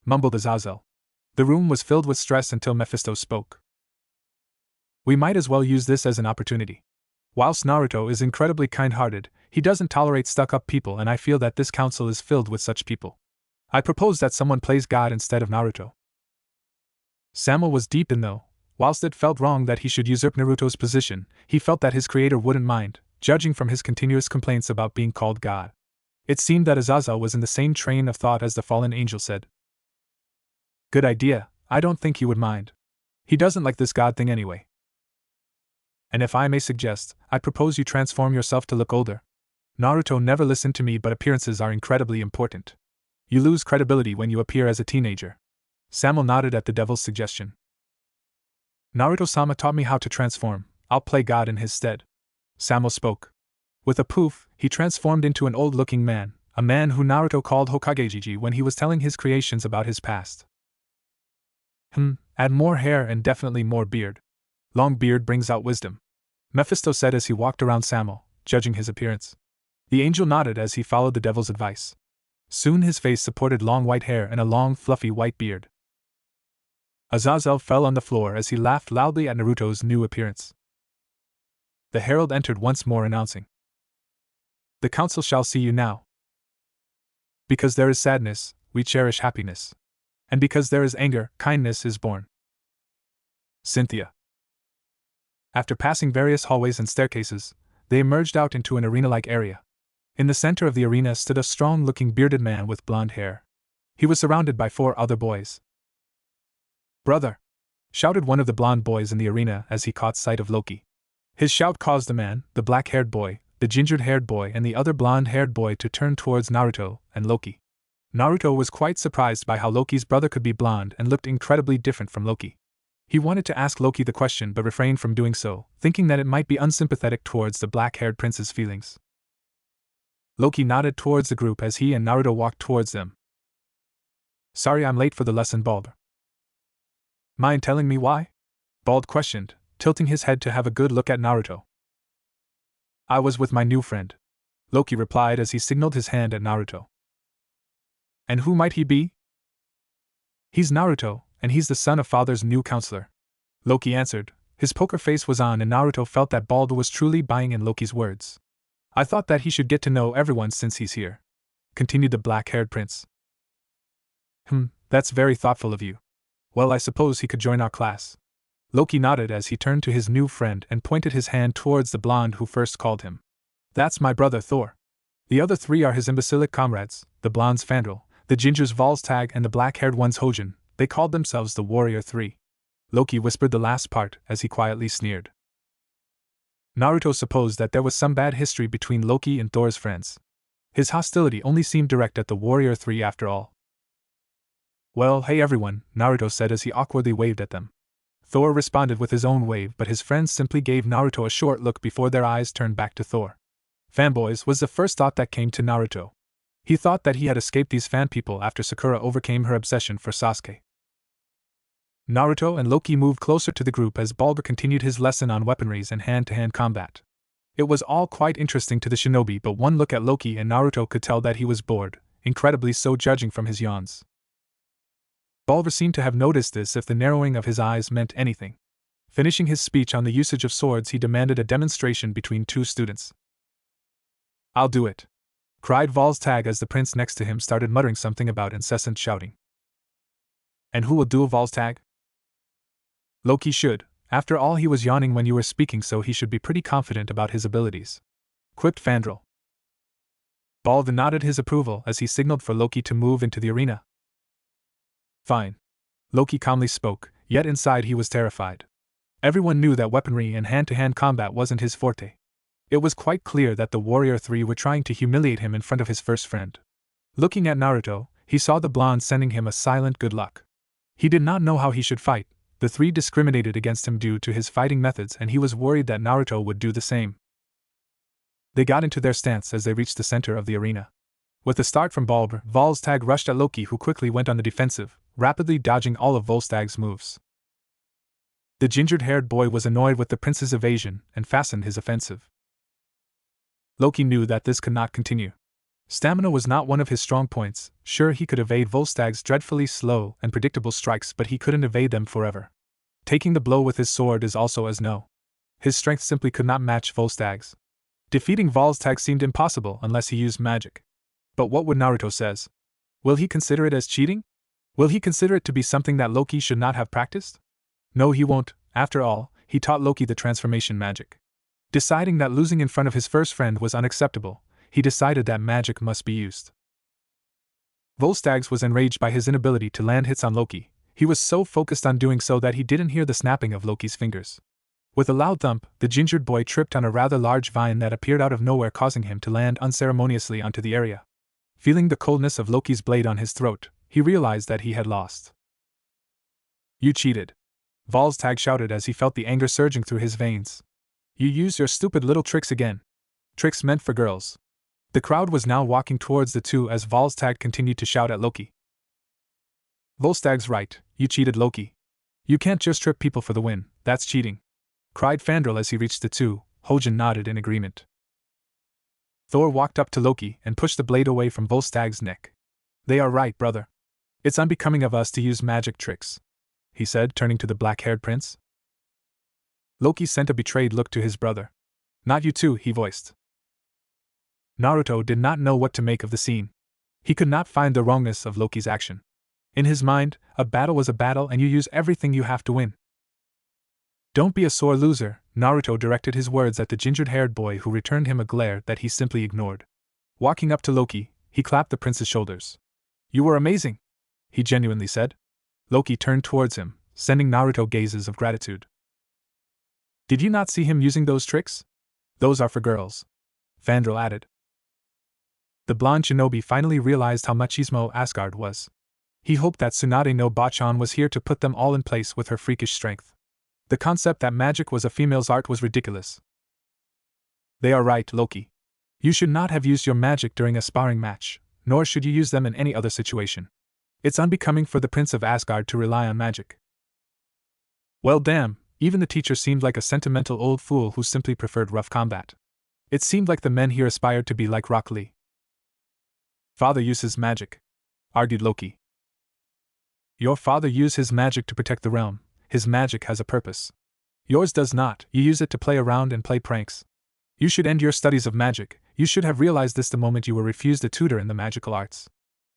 Mumbled Azazel. The room was filled with stress until Mephisto spoke. We might as well use this as an opportunity. Whilst Naruto is incredibly kind-hearted, he doesn't tolerate stuck-up people, and I feel that this council is filled with such people. I propose that someone plays God instead of Naruto. Samo was deep in though. Whilst it felt wrong that he should usurp Naruto's position, he felt that his creator wouldn't mind, judging from his continuous complaints about being called God. It seemed that Azazel was in the same train of thought as the fallen angel said. Good idea, I don't think he would mind. He doesn't like this God thing anyway. And if I may suggest, I propose you transform yourself to look older. Naruto never listened to me, but appearances are incredibly important. You lose credibility when you appear as a teenager. Samo nodded at the devil's suggestion. Naruto-sama taught me how to transform. I'll play God in his stead. Samo spoke. With a poof, he transformed into an old-looking man, a man who Naruto called Hokagejiji when he was telling his creations about his past. Add more hair and definitely more beard. Long beard brings out wisdom, Mephisto said as he walked around Samo, judging his appearance. The angel nodded as he followed the devil's advice. Soon his face supported long white hair and a long fluffy white beard. Azazel fell on the floor as he laughed loudly at Naruto's new appearance. The herald entered once more announcing, "The council shall see you now." Because there is sadness, we cherish happiness. And because there is anger, kindness is born. Cynthia. After passing various hallways and staircases, they emerged out into an arena-like area. In the center of the arena stood a strong-looking bearded man with blonde hair. He was surrounded by 4 other boys. "Brother!" shouted one of the blonde boys in the arena as he caught sight of Loki. His shout caused the man, the black-haired boy, the ginger-haired boy and the other blonde-haired boy to turn towards Naruto and Loki. Naruto was quite surprised by how Loki's brother could be blonde and looked incredibly different from Loki. He wanted to ask Loki the question but refrained from doing so, thinking that it might be unsympathetic towards the black-haired prince's feelings. Loki nodded towards the group as he and Naruto walked towards them. "Sorry I'm late for the lesson, Bald." "Mind telling me why?" Bald questioned, tilting his head to have a good look at Naruto. "I was with my new friend," Loki replied as he signaled his hand at Naruto. "And who might he be?" "He's Naruto, and he's the son of father's new counselor," Loki answered. His poker face was on and Naruto felt that Bald was truly buying in Loki's words. "I thought that he should get to know everyone since he's here," continued the black-haired prince. That's very thoughtful of you. Well, I suppose he could join our class." Loki nodded as he turned to his new friend and pointed his hand towards the blonde who first called him. "That's my brother Thor. The other 3 are his imbecilic comrades, the blonde's Fandral, the ginger's Volstagg and the black-haired one's Hojin. They called themselves the Warrior 3. Loki whispered the last part as he quietly sneered. Naruto supposed that there was some bad history between Loki and Thor's friends. His hostility only seemed direct at the Warrior 3 after all. "Well, hey everyone," Naruto said as he awkwardly waved at them. Thor responded with his own wave, but his friends simply gave Naruto a short look before their eyes turned back to Thor. Fanboys was the first thought that came to Naruto. He thought that he had escaped these fan people after Sakura overcame her obsession for Sasuke. Naruto and Loki moved closer to the group as Balder continued his lesson on weaponries and hand-to-hand combat. It was all quite interesting to the shinobi, but one look at Loki and Naruto could tell that he was bored, incredibly so judging from his yawns. Balder seemed to have noticed this if the narrowing of his eyes meant anything. Finishing his speech on the usage of swords, he demanded a demonstration between 2 students. "I'll do it," cried Volstagg as the prince next to him started muttering something about incessant shouting. "And who will duel Volstagg?" "Loki should. After all, he was yawning when you were speaking, so he should be pretty confident about his abilities," quipped Fandral. Balder nodded his approval as he signaled for Loki to move into the arena. "Fine," Loki calmly spoke, yet inside he was terrified. Everyone knew that weaponry and hand-to-hand combat wasn't his forte. It was quite clear that the Warrior 3 were trying to humiliate him in front of his first friend. Looking at Naruto, he saw the blonde sending him a silent good luck. He did not know how he should fight. The 3 discriminated against him due to his fighting methods, and he was worried that Naruto would do the same. They got into their stance as they reached the center of the arena. With a start from Balder, Volstagg rushed at Loki, who quickly went on the defensive, rapidly dodging all of Volstagg's moves. The ginger-haired boy was annoyed with the prince's evasion and fastened his offensive. Loki knew that this could not continue. Stamina was not one of his strong points. Sure, he could evade Volstagg's dreadfully slow and predictable strikes, but he couldn't evade them forever. Taking the blow with his sword is also as no. His strength simply could not match Volstagg's. Defeating Volstagg seemed impossible unless he used magic. But what would Naruto says? Will he consider it as cheating? Will he consider it to be something that Loki should not have practiced? No, he won't. After all, he taught Loki the transformation magic. Deciding that losing in front of his first friend was unacceptable, he decided that magic must be used. Volstagg was enraged by his inability to land hits on Loki. He was so focused on doing so that he didn't hear the snapping of Loki's fingers. With a loud thump, the gingered boy tripped on a rather large vine that appeared out of nowhere, causing him to land unceremoniously onto the area. Feeling the coldness of Loki's blade on his throat, he realized that he had lost. "You cheated!" Volstagg shouted as he felt the anger surging through his veins. "You used your stupid little tricks again. Tricks meant for girls." The crowd was now walking towards the 2 as Volstagg continued to shout at Loki. "Volstagg's right, you cheated, Loki. You can't just trip people for the win, that's cheating," cried Fandral as he reached the 2. Hojin nodded in agreement. Thor walked up to Loki and pushed the blade away from Volstagg's neck. "They are right, brother. It's unbecoming of us to use magic tricks," he said, turning to the black-haired prince. Loki sent a betrayed look to his brother. "Not you too," he voiced. Naruto did not know what to make of the scene. He could not find the wrongness of Loki's action. In his mind, a battle was a battle and you use everything you have to win. Don't be a sore loser, Naruto directed his words at the ginger-haired boy who returned him a glare that he simply ignored. Walking up to Loki, he clapped the prince's shoulders. You were amazing, he genuinely said. Loki turned towards him, sending Naruto gazes of gratitude. Did you not see him using those tricks? Those are for girls, Fandral added. The blonde shinobi finally realized how machismo Asgard was. He hoped that Tsunade no Bachan was here to put them all in place with her freakish strength. The concept that magic was a female's art was ridiculous. They are right, Loki. You should not have used your magic during a sparring match, nor should you use them in any other situation. It's unbecoming for the Prince of Asgard to rely on magic. Well, damn, even the teacher seemed like a sentimental old fool who simply preferred rough combat. It seemed like the men here aspired to be like Rock Lee. Father uses magic, argued Loki. Your father used his magic to protect the realm. His magic has a purpose. Yours does not, you use it to play around and play pranks. You should end your studies of magic, you should have realized this the moment you were refused a tutor in the magical arts.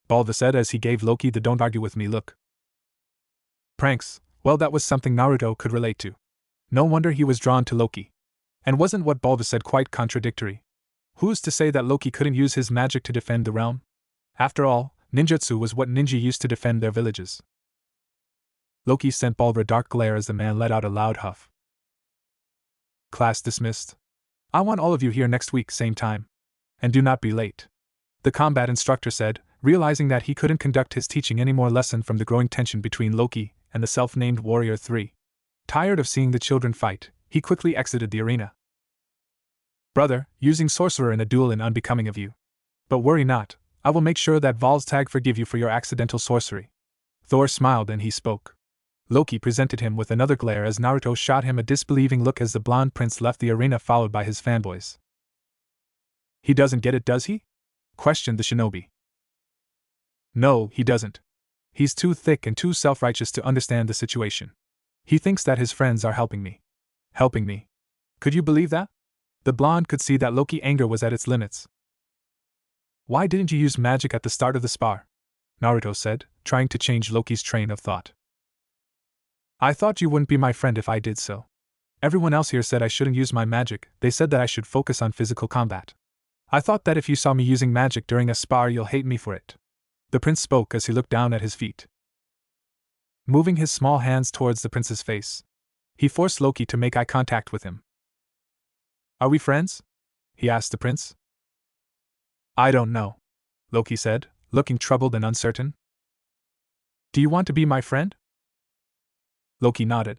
Balder said as he gave Loki the don't argue with me look. Pranks, well that was something Naruto could relate to. No wonder he was drawn to Loki. And wasn't what Balder said quite contradictory? Who's to say that Loki couldn't use his magic to defend the realm? After all, ninjutsu was what ninja used to defend their villages. Loki sent Balder a dark glare as the man let out a loud huff. Class dismissed. I want all of you here next week, same time. And do not be late, the combat instructor said, realizing that he couldn't conduct his teaching any more lesson from the growing tension between Loki and the self-named Warrior 3. Tired of seeing the children fight, he quickly exited the arena. Brother, using sorcerer in a duel is unbecoming of you. But worry not, I will make sure that Volstagg forgive you for your accidental sorcery. Thor smiled and he spoke. Loki presented him with another glare as Naruto shot him a disbelieving look as the blonde prince left the arena followed by his fanboys. He doesn't get it, does he? Questioned the shinobi. No, he doesn't. He's too thick and too self-righteous to understand the situation. He thinks that his friends are helping me. Helping me? Could you believe that? The blonde could see that Loki's anger was at its limits. Why didn't you use magic at the start of the spar? Naruto said, trying to change Loki's train of thought. I thought you wouldn't be my friend if I did so. Everyone else here said I shouldn't use my magic, they said that I should focus on physical combat. I thought that if you saw me using magic during a spar you'll hate me for it. The prince spoke as he looked down at his feet. Moving his small hands towards the prince's face, he forced Loki to make eye contact with him. Are we friends? He asked the prince. I don't know, Loki said, looking troubled and uncertain. Do you want to be my friend? Loki nodded.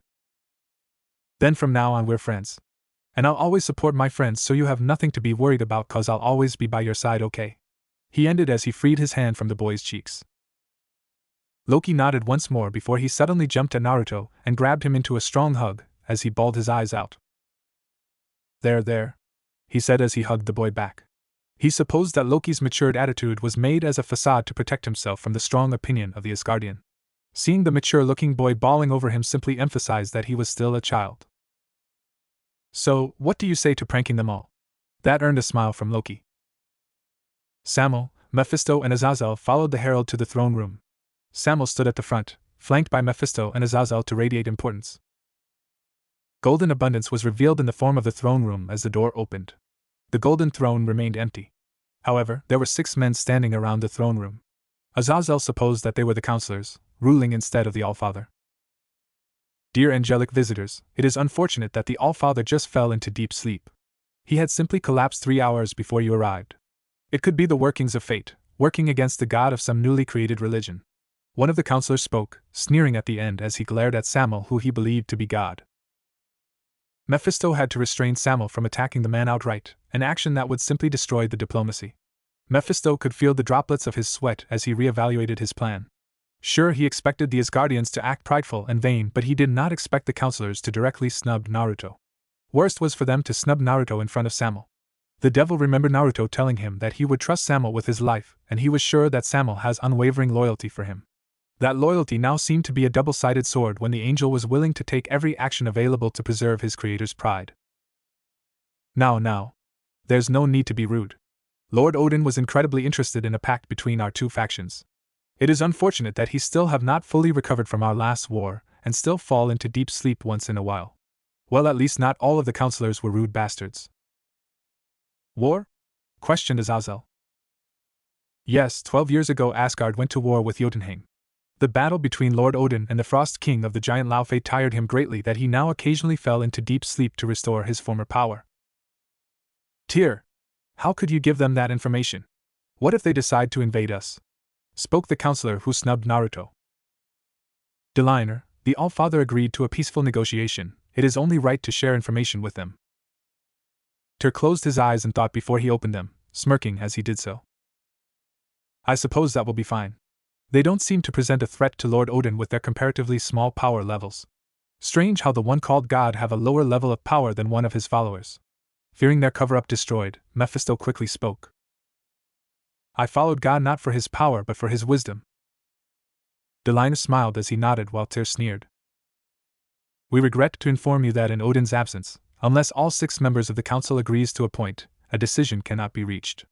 Then from now on we're friends. And I'll always support my friends so you have nothing to be worried about cause I'll always be by your side, okay? He ended as he freed his hand from the boy's cheeks. Loki nodded once more before he suddenly jumped at Naruto and grabbed him into a strong hug as he bawled his eyes out. There, he said as he hugged the boy back. He supposed that Loki's matured attitude was made as a facade to protect himself from the strong opinion of the Asgardian. Seeing the mature-looking boy bawling over him simply emphasized that he was still a child. So, what do you say to pranking them all? That earned a smile from Loki. Sammo, Mephisto and Azazel followed the herald to the throne room. Sammo stood at the front, flanked by Mephisto and Azazel to radiate importance. Golden abundance was revealed in the form of the throne room as the door opened. The golden throne remained empty. However, there were 6 men standing around the throne room. Azazel supposed that they were the counselors, ruling instead of the Allfather. Dear angelic visitors, it is unfortunate that the Allfather just fell into deep sleep. He had simply collapsed 3 hours before you arrived. It could be the workings of fate, working against the god of some newly created religion. One of the counselors spoke, sneering at the end as he glared at Sammo, who he believed to be God. Mephisto had to restrain Sammo from attacking the man outright, an action that would simply destroy the diplomacy. Mephisto could feel the droplets of his sweat as he reevaluated his plan. Sure, he expected the Asgardians to act prideful and vain, but he did not expect the counselors to directly snub Naruto. Worst was for them to snub Naruto in front of Sammo. The devil remembered Naruto telling him that he would trust Sammo with his life, and he was sure that Sammo has unwavering loyalty for him. That loyalty now seemed to be a double-sided sword when the angel was willing to take every action available to preserve his creator's pride. Now, there's no need to be rude. Lord Odin was incredibly interested in a pact between our two factions. It is unfortunate that he still have not fully recovered from our last war, and still fall into deep sleep once in a while. Well, at least not all of the counselors were rude bastards. War? Questioned Azazel. Yes, 12 years ago Asgard went to war with Jotunheim. The battle between Lord Odin and the Frost King of the giant Laufey tired him greatly that he now occasionally fell into deep sleep to restore his former power. Tyr, how could you give them that information? What if they decide to invade us? Spoke the counselor who snubbed Naruto. Deliner, the Allfather agreed to a peaceful negotiation. It is only right to share information with them. Tyr closed his eyes and thought before he opened them, smirking as he did so. I suppose that will be fine. They don't seem to present a threat to Lord Odin with their comparatively small power levels. Strange how the one called God have a lower level of power than one of his followers. Fearing their cover-up destroyed, Mephisto quickly spoke. I followed God not for his power but for his wisdom. Delina smiled as he nodded while Tyr sneered. We regret to inform you that in Odin's absence, unless all 6 members of the council agrees to a point, a decision cannot be reached.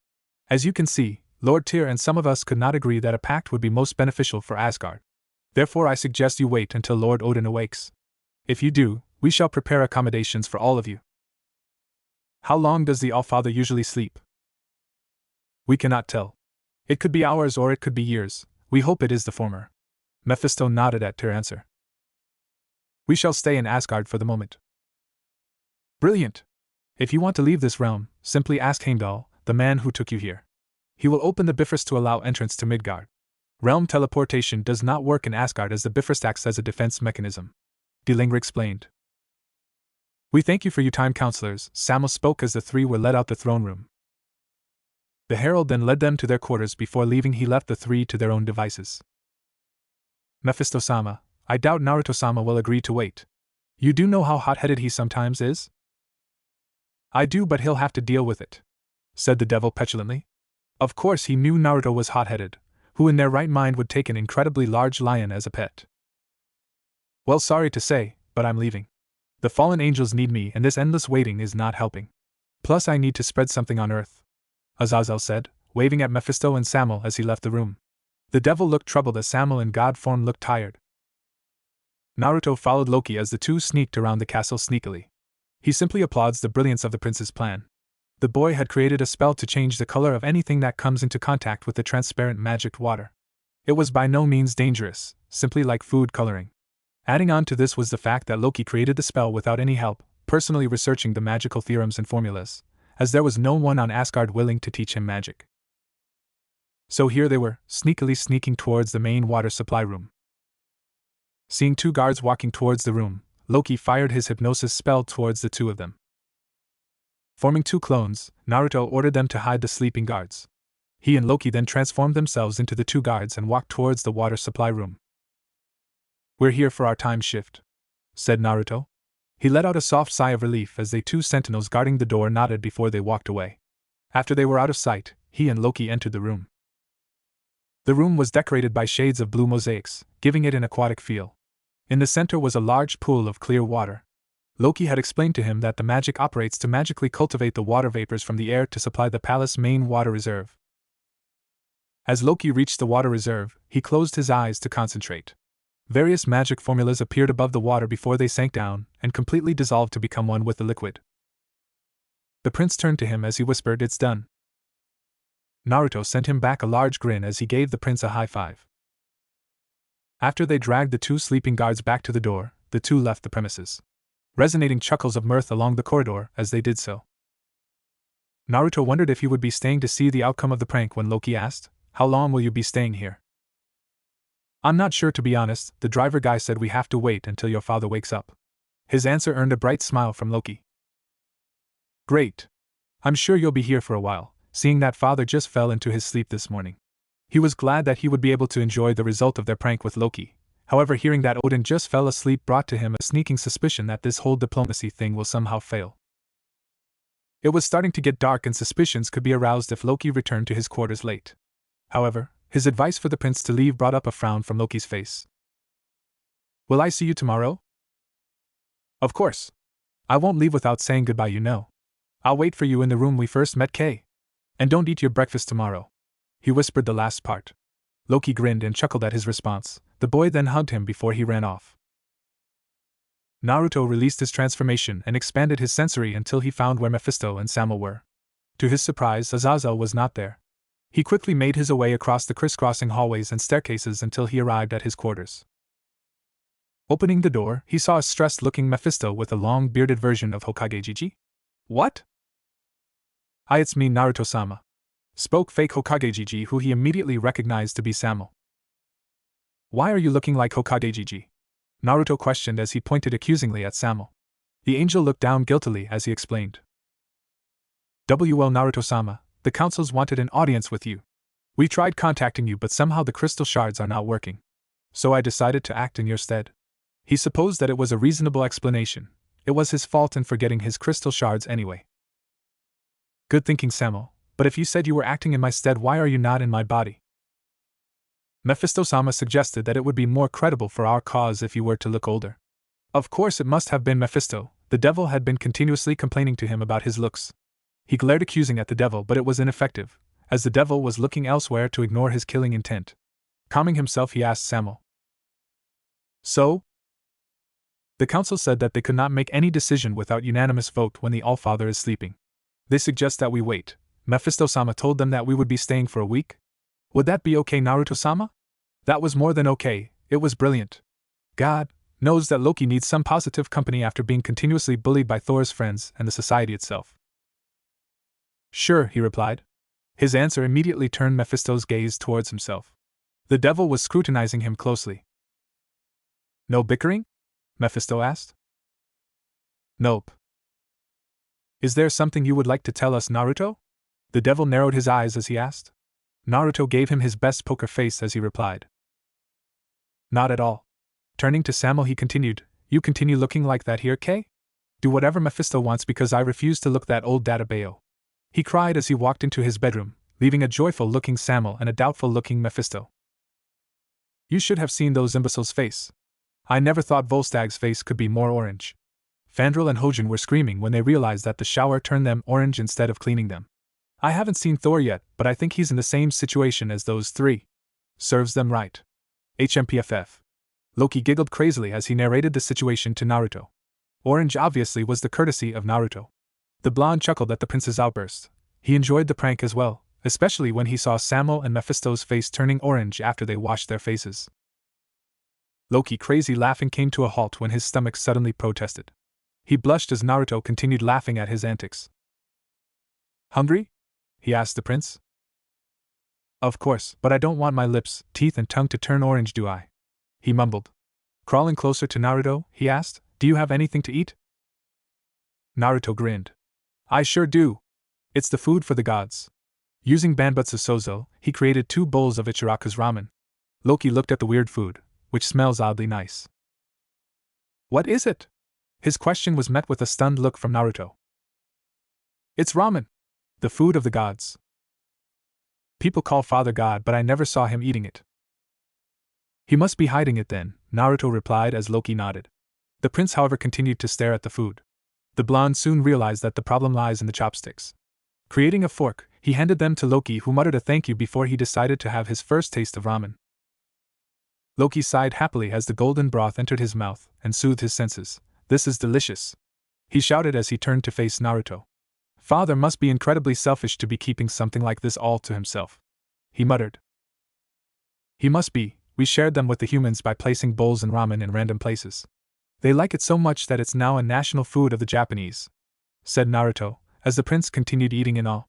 As you can see, Lord Tyr and some of us could not agree that a pact would be most beneficial for Asgard. Therefore I suggest you wait until Lord Odin awakes. If you do, we shall prepare accommodations for all of you. How long does the Allfather usually sleep? We cannot tell. It could be hours or it could be years. We hope it is the former. Mephisto nodded at Tyr's answer. We shall stay in Asgard for the moment. Brilliant! If you want to leave this realm, simply ask Heimdall, the man who took you here. He will open the Bifrost to allow entrance to Midgard. Realm teleportation does not work in Asgard as the Bifrost acts as a defense mechanism. Delingr explained. We thank you for your time, counselors, Samuel spoke as the 3 were led out the throne room. The herald then led them to their quarters. Before leaving he left the 3 to their own devices. Mephisto-sama, I doubt Naruto-sama will agree to wait. You do know how hot-headed he sometimes is? I do, but he'll have to deal with it, said the devil petulantly. Of course he knew Naruto was hot-headed. Who in their right mind would take an incredibly large lion as a pet? Well, sorry to say, but I'm leaving. The fallen angels need me and this endless waiting is not helping. Plus I need to spread something on Earth, Azazel said, waving at Mephisto and Samuel as he left the room. The devil looked troubled as Samuel in god form looked tired. Naruto followed Loki as the 2 sneaked around the castle sneakily. He simply applauds the brilliance of the prince's plan. The boy had created a spell to change the color of anything that comes into contact with the transparent magic water. It was by no means dangerous, simply like food coloring. Adding on to this was the fact that Loki created the spell without any help, personally researching the magical theorems and formulas, as there was no one on Asgard willing to teach him magic. So here they were, sneakily sneaking towards the main water supply room. Seeing 2 guards walking towards the room, Loki fired his hypnosis spell towards the 2 of them. Forming 2 clones, Naruto ordered them to hide the sleeping guards. He and Loki then transformed themselves into the 2 guards and walked towards the water supply room. We're here for our time shift, said Naruto. He let out a soft sigh of relief as the 2 sentinels guarding the door nodded before they walked away. After they were out of sight, he and Loki entered the room. The room was decorated by shades of blue mosaics, giving it an aquatic feel. In the center was a large pool of clear water. Loki had explained to him that the magic operates to magically cultivate the water vapors from the air to supply the palace main water reserve. As Loki reached the water reserve, he closed his eyes to concentrate. Various magic formulas appeared above the water before they sank down and completely dissolved to become one with the liquid. The prince turned to him as he whispered, "It's done." Naruto sent him back a large grin as he gave the prince a high five. After they dragged the 2 sleeping guards back to the door, the 2 left the premises. Resonating chuckles of mirth along the corridor as they did so. Naruto wondered if he would be staying to see the outcome of the prank when Loki asked, "How long will you be staying here?" "I'm not sure, to be honest. The driver guy said we have to wait until your father wakes up." His answer earned a bright smile from Loki. "Great. I'm sure you'll be here for a while, seeing that father just fell into his sleep this morning." He was glad that he would be able to enjoy the result of their prank with Loki. However, hearing that Odin just fell asleep brought to him a sneaking suspicion that this whole diplomacy thing will somehow fail. It was starting to get dark and suspicions could be aroused if Loki returned to his quarters late. However, his advice for the prince to leave brought up a frown from Loki's face. "Will I see you tomorrow?" "Of course. I won't leave without saying goodbye, you know. I'll wait for you in the room we first met, Kay," And don't eat your breakfast tomorrow. He whispered the last part. Loki grinned and chuckled at his response. The boy then hugged him before he ran off. Naruto released his transformation and expanded his sensory until he found where Mephisto and Sama were. To his surprise, Azazel was not there. He quickly made his way across the crisscrossing hallways and staircases until he arrived at his quarters. Opening the door, he saw a stressed-looking Mephisto with a long bearded version of Hokage Gigi. What? Hi, it's me, Naruto-sama. Spoke fake Hokage Gigi, who he immediately recognized to be Samo. Why are you looking like Hokage Gigi? Naruto questioned as he pointed accusingly at Samo. The angel looked down guiltily as he explained. Well, Naruto-sama, the councils wanted an audience with you. We tried contacting you, but somehow the crystal shards are not working. So I decided to act in your stead. He supposed that it was a reasonable explanation. It was his fault in forgetting his crystal shards anyway. Good thinking, Samo, but if you said you were acting in my stead, why are you not in my body? Mephisto-sama suggested that it would be more credible for our cause if you were to look older. Of course, it must have been Mephisto. The devil had been continuously complaining to him about his looks. He glared accusing at the devil, but it was ineffective, as the devil was looking elsewhere to ignore his killing intent. Calming himself, he asked Samo. So? The council said that they could not make any decision without unanimous vote when the Allfather is sleeping. They suggest that we wait. Mephisto-sama told them that we would be staying for a week. Would that be okay, Naruto-sama? That was more than okay, it was brilliant. God knows that Loki needs some positive company after being continuously bullied by Thor's friends and the society itself. Sure, he replied. His answer immediately turned Mephisto's gaze towards himself. The devil was scrutinizing him closely. No bickering? Mephisto asked. Nope. Is there something you would like to tell us, Naruto? The devil narrowed his eyes as he asked. Naruto gave him his best poker face as he replied. Not at all. Turning to Samo, he continued, You continue looking like that here, Kay? Do whatever Mephisto wants because I refuse to look that old Databeo. He cried as he walked into his bedroom, leaving a joyful-looking Samo and a doubtful-looking Mephisto. You should have seen those imbeciles' face. I never thought Volstag's face could be more orange. Fandral and Hojin were screaming when they realized that the shower turned them orange instead of cleaning them. I haven't seen Thor yet, but I think he's in the same situation as those three. Serves them right. HMPFF. Loki giggled crazily as he narrated the situation to Naruto. Orange obviously was the courtesy of Naruto. The blonde chuckled at the prince's outburst. He enjoyed the prank as well, especially when he saw Samo and Mephisto's face turning orange after they washed their faces. Loki, crazy laughing, came to a halt when his stomach suddenly protested. He blushed as Naruto continued laughing at his antics. Hungry? He asked the prince. Of course, but I don't want my lips, teeth and tongue to turn orange, do I? He mumbled. Crawling closer to Naruto, he asked, Do you have anything to eat? Naruto grinned. I sure do. It's the food for the gods. Using Banbutsu Sozo, he created 2 bowls of Ichiraku's ramen. Loki looked at the weird food, which smells oddly nice. What is it? His question was met with a stunned look from Naruto. It's ramen. The food of the gods. People call Father God, but I never saw him eating it. He must be hiding it then, Naruto replied as Loki nodded. The prince, however, continued to stare at the food. The blonde soon realized that the problem lies in the chopsticks. Creating a fork, he handed them to Loki, who muttered a thank you before he decided to have his first taste of ramen. Loki sighed happily as the golden broth entered his mouth and soothed his senses. This is delicious, he shouted as he turned to face Naruto. Father must be incredibly selfish to be keeping something like this all to himself, he muttered. He must be. We shared them with the humans by placing bowls and ramen in random places. They like it so much that it's now a national food of the Japanese, said Naruto, as the prince continued eating in awe.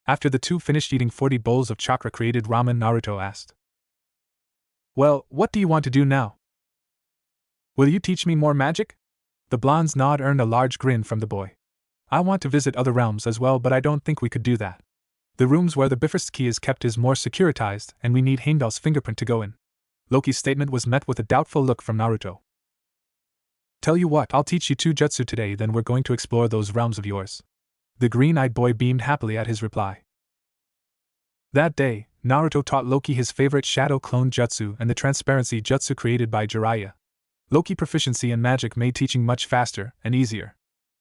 After the two finished eating 40 bowls of chakra-created ramen, Naruto asked, Well, what do you want to do now? Will you teach me more magic? The blonde's nod earned a large grin from the boy. I want to visit other realms as well, but I don't think we could do that. The rooms where the Bifrost key is kept is more securitized, and we need Heimdall's fingerprint to go in. Loki's statement was met with a doubtful look from Naruto. Tell you what, I'll teach you 2 jutsu today, then we're going to explore those realms of yours. The green-eyed boy beamed happily at his reply. That day, Naruto taught Loki his favorite shadow clone jutsu and the transparency jutsu created by Jiraiya. Loki proficiency in magic made teaching much faster and easier.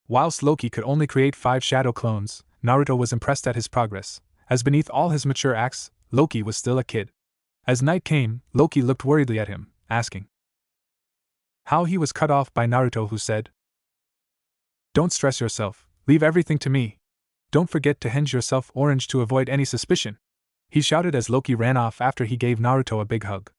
Whilst Loki could only create 5 shadow clones, Naruto was impressed at his progress, as beneath all his mature acts, Loki was still a kid. As night came, Loki looked worriedly at him, asking how he was cut off by Naruto, who said, "Don't stress yourself, leave everything to me. Don't forget to hinge yourself orange to avoid any suspicion," he shouted as Loki ran off after he gave Naruto a big hug.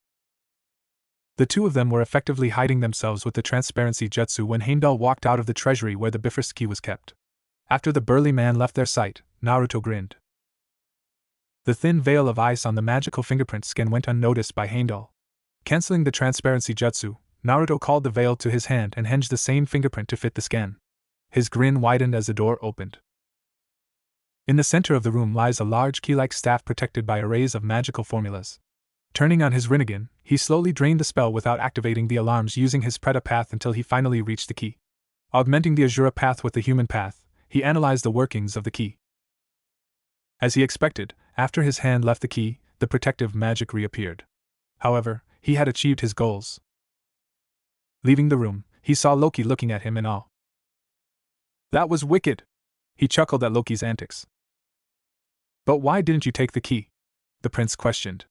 The two of them were effectively hiding themselves with the transparency jutsu when Heimdall walked out of the treasury where the Bifrost key was kept. After the burly man left their sight, Naruto grinned. The thin veil of ice on the magical fingerprint skin went unnoticed by Heimdall. Canceling the transparency jutsu, Naruto called the veil to his hand and hinged the same fingerprint to fit the scan. His grin widened as the door opened. In the center of the room lies a large key-like staff protected by arrays of magical formulas. Turning on his Rinnegan, he slowly drained the spell without activating the alarms using his Preta path until he finally reached the key. Augmenting the Azura path with the human path, he analyzed the workings of the key. As he expected, after his hand left the key, the protective magic reappeared. However, he had achieved his goals. Leaving the room, he saw Loki looking at him in awe. "That was wicked!" He chuckled at Loki's antics. "But why didn't you take the key?" the prince questioned.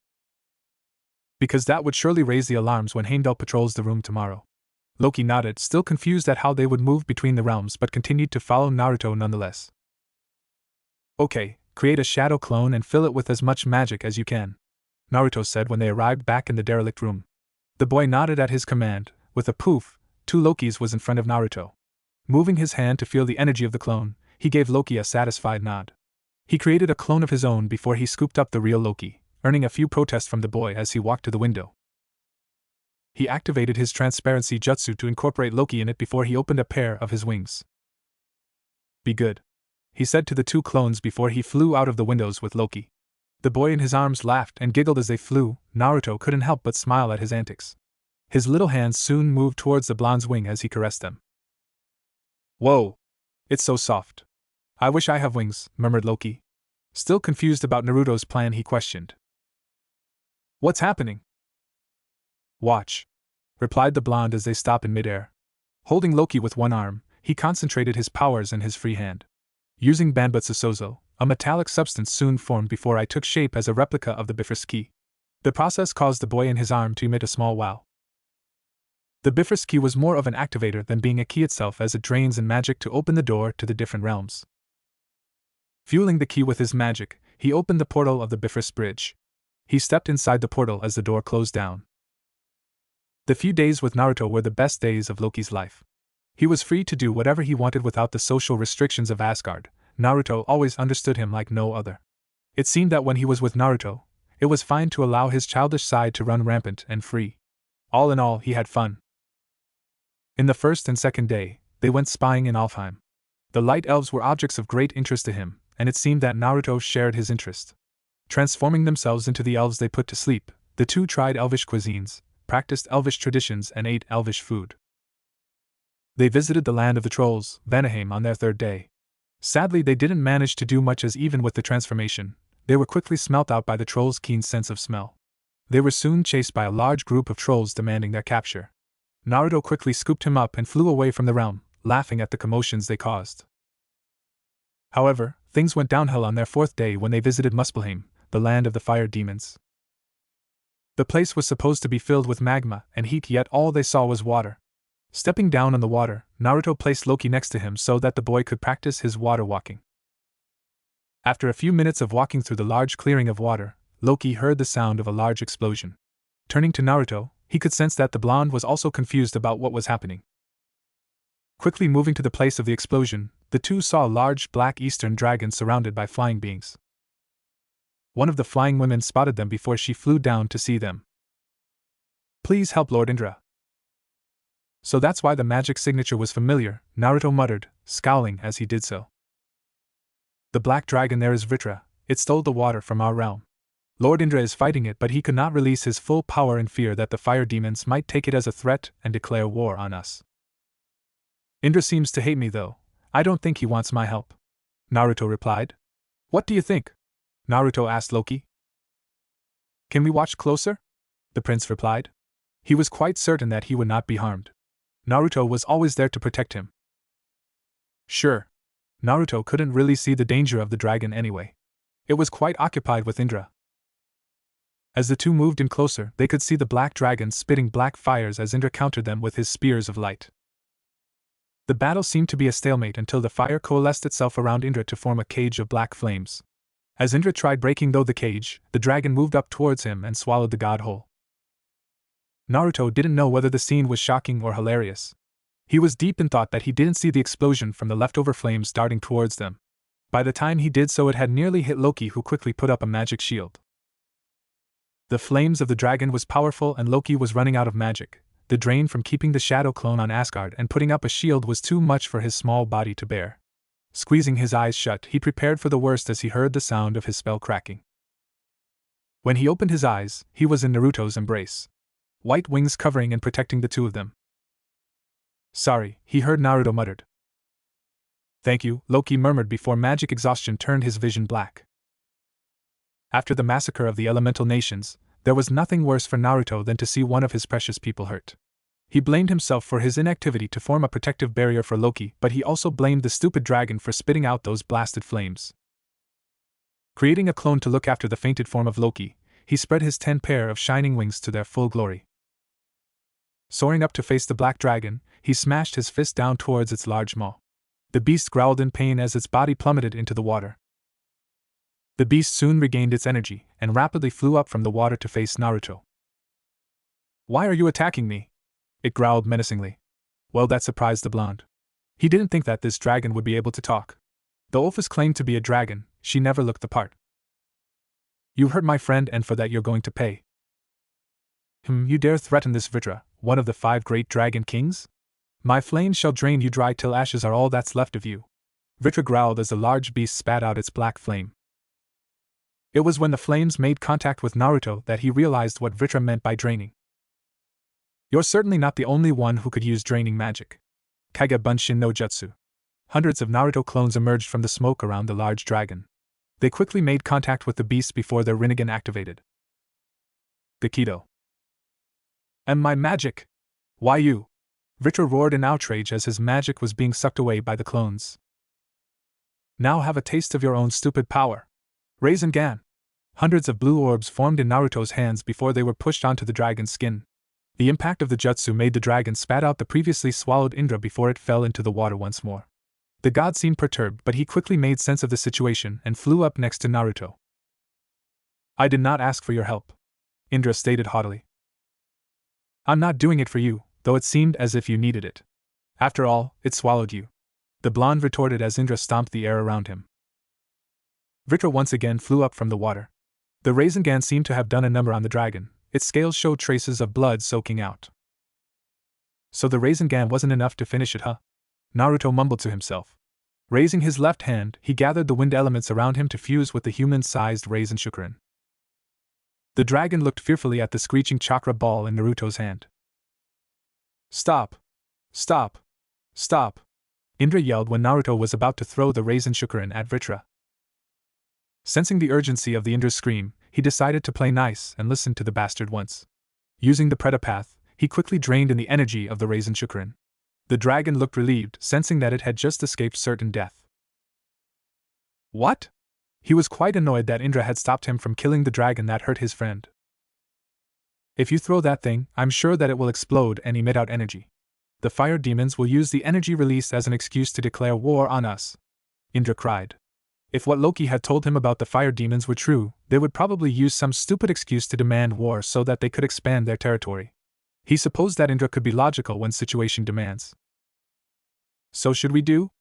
"Because that would surely raise the alarms when Heimdall patrols the room tomorrow." Loki nodded, still confused at how they would move between the realms, but continued to follow Naruto nonetheless. "Okay, create a shadow clone and fill it with as much magic as you can," Naruto said when they arrived back in the derelict room. The boy nodded at his command. With a poof, 2 Lokis was in front of Naruto. Moving his hand to feel the energy of the clone, he gave Loki a satisfied nod. He created a clone of his own before he scooped up the real Loki, earning a few protests from the boy as he walked to the window. He activated his transparency jutsu to incorporate Loki in it before he opened a pair of his wings. "Be good," he said to the 2 clones before he flew out of the windows with Loki. The boy in his arms laughed and giggled as they flew. Naruto couldn't help but smile at his antics. His little hands soon moved towards the blonde's wing as he caressed them. "Whoa! It's so soft. I wish I have wings," murmured Loki. Still confused about Naruto's plan, he questioned, "What's happening?" "Watch," replied the blonde as they stopped in midair. Holding Loki with one arm, he concentrated his powers in his free hand. Using Banbutsu Sozo, a metallic substance soon formed before I took shape as a replica of the Bifrost key. The process caused the boy in his arm to emit a small wow. The Bifrost key was more of an activator than being a key itself, as it drains in magic to open the door to the different realms. Fueling the key with his magic, he opened the portal of the Bifrost bridge. He stepped inside the portal as the door closed down. The few days with Naruto were the best days of Loki's life. He was free to do whatever he wanted without the social restrictions of Asgard. Naruto always understood him like no other. It seemed that when he was with Naruto, it was fine to allow his childish side to run rampant and free. All in all, he had fun. In the first and second day, they went spying in Alfheim. The light elves were objects of great interest to him, and it seemed that Naruto shared his interest. Transforming themselves into the elves they put to sleep, the two tried elvish cuisines, practiced elvish traditions, and ate elvish food. They visited the land of the trolls, Vanaheim, on their 3rd day. Sadly, they didn't manage to do much, as even with the transformation, they were quickly smelt out by the trolls' keen sense of smell. They were soon chased by a large group of trolls demanding their capture. Naruto quickly scooped him up and flew away from the realm, laughing at the commotions they caused. However, things went downhill on their 4th day when they visited Muspelheim, the land of the fire demons. The place was supposed to be filled with magma and heat, yet all they saw was water. Stepping down on the water, Naruto placed Loki next to him so that the boy could practice his water walking. After a few minutes of walking through the large clearing of water, Loki heard the sound of a large explosion. Turning to Naruto, he could sense that the blonde was also confused about what was happening. Quickly moving to the place of the explosion, the two saw a large black eastern dragon surrounded by flying beings. One of the flying women spotted them before she flew down to see them. "Please help Lord Indra." "So that's why the magic signature was familiar," Naruto muttered, scowling as he did so. "The black dragon there is Vritra. It stole the water from our realm. Lord Indra is fighting it, but he could not release his full power in fear that the fire demons might take it as a threat and declare war on us. Indra seems to hate me, though. I don't think he wants my help," Naruto replied. "What do you think?" Naruto asked Loki. "Can we watch closer?" the prince replied. He was quite certain that he would not be harmed. Naruto was always there to protect him. "Sure," Naruto couldn't really see the danger of the dragon anyway. It was quite occupied with Indra. As the two moved in closer, they could see the black dragon spitting black fires as Indra countered them with his spears of light. The battle seemed to be a stalemate until the fire coalesced itself around Indra to form a cage of black flames. As Indra tried breaking the cage, the dragon moved up towards him and swallowed the god whole. Naruto didn't know whether the scene was shocking or hilarious. He was deep in thought that he didn't see the explosion from the leftover flames darting towards them. By the time he did so, it had nearly hit Loki, who quickly put up a magic shield. The flames of the dragon was powerful and Loki was running out of magic. The drain from keeping the shadow clone on Asgard and putting up a shield was too much for his small body to bear. Squeezing his eyes shut, he prepared for the worst as he heard the sound of his spell cracking. When he opened his eyes, he was in Naruto's embrace. White wings covering and protecting the two of them. Sorry, he heard Naruto muttered. Thank you, Loki murmured before magic exhaustion turned his vision black. After the massacre of the elemental nations, there was nothing worse for Naruto than to see one of his precious people hurt. He blamed himself for his inactivity to form a protective barrier for Loki, but he also blamed the stupid dragon for spitting out those blasted flames. Creating a clone to look after the fainted form of Loki, he spread his 10 pair of shining wings to their full glory. Soaring up to face the black dragon, he smashed his fist down towards its large maw. The beast growled in pain as its body plummeted into the water. The beast soon regained its energy and rapidly flew up from the water to face Naruto. Why are you attacking me? It growled menacingly. Well, that surprised the blonde. He didn't think that this dragon would be able to talk. Though Ophius claimed to be a dragon, she never looked the part. You hurt my friend and for that you're going to pay. You dare threaten this Vritra, one of the 5 great dragon kings? My flames shall drain you dry till ashes are all that's left of you. Vritra growled as the large beast spat out its black flame. It was when the flames made contact with Naruto that he realized what Vritra meant by draining. You're certainly not the only one who could use draining magic. Kage Bunshin no Jutsu. Hundreds of Naruto clones emerged from the smoke around the large dragon. They quickly made contact with the beast before their Rinnegan activated. Gakido. And my magic! Why you? Vritra roared in outrage as his magic was being sucked away by the clones. Now have a taste of your own stupid power. Rasengan! Hundreds of blue orbs formed in Naruto's hands before they were pushed onto the dragon's skin. The impact of the jutsu made the dragon spat out the previously swallowed Indra before it fell into the water once more. The god seemed perturbed, but he quickly made sense of the situation and flew up next to Naruto. I did not ask for your help, Indra stated haughtily. I'm not doing it for you, though it seemed as if you needed it. After all, it swallowed you. The blonde retorted as Indra stomped the air around him. Vritra once again flew up from the water. The Rasengan seemed to have done a number on the dragon. Its scales showed traces of blood soaking out. So the Rasengan wasn't enough to finish it, huh? Naruto mumbled to himself. Raising his left hand, he gathered the wind elements around him to fuse with the human-sized Rasen Shukurin. The dragon looked fearfully at the screeching chakra ball in Naruto's hand. Stop! Stop! Stop! Indra yelled when Naruto was about to throw the Rasen Shukurin at Vritra. Sensing the urgency of the Indra's scream, he decided to play nice and listen to the bastard once. Using the Predapath, he quickly drained in the energy of the Rasen Shukurin. The dragon looked relieved, sensing that it had just escaped certain death. What? He was quite annoyed that Indra had stopped him from killing the dragon that hurt his friend. If you throw that thing, I'm sure that it will explode and emit out energy. The fire demons will use the energy released as an excuse to declare war on us, Indra cried. If what Loki had told him about the fire demons were true, they would probably use some stupid excuse to demand war so that they could expand their territory. He supposed that Indra could be logical when situation demands. So should we do?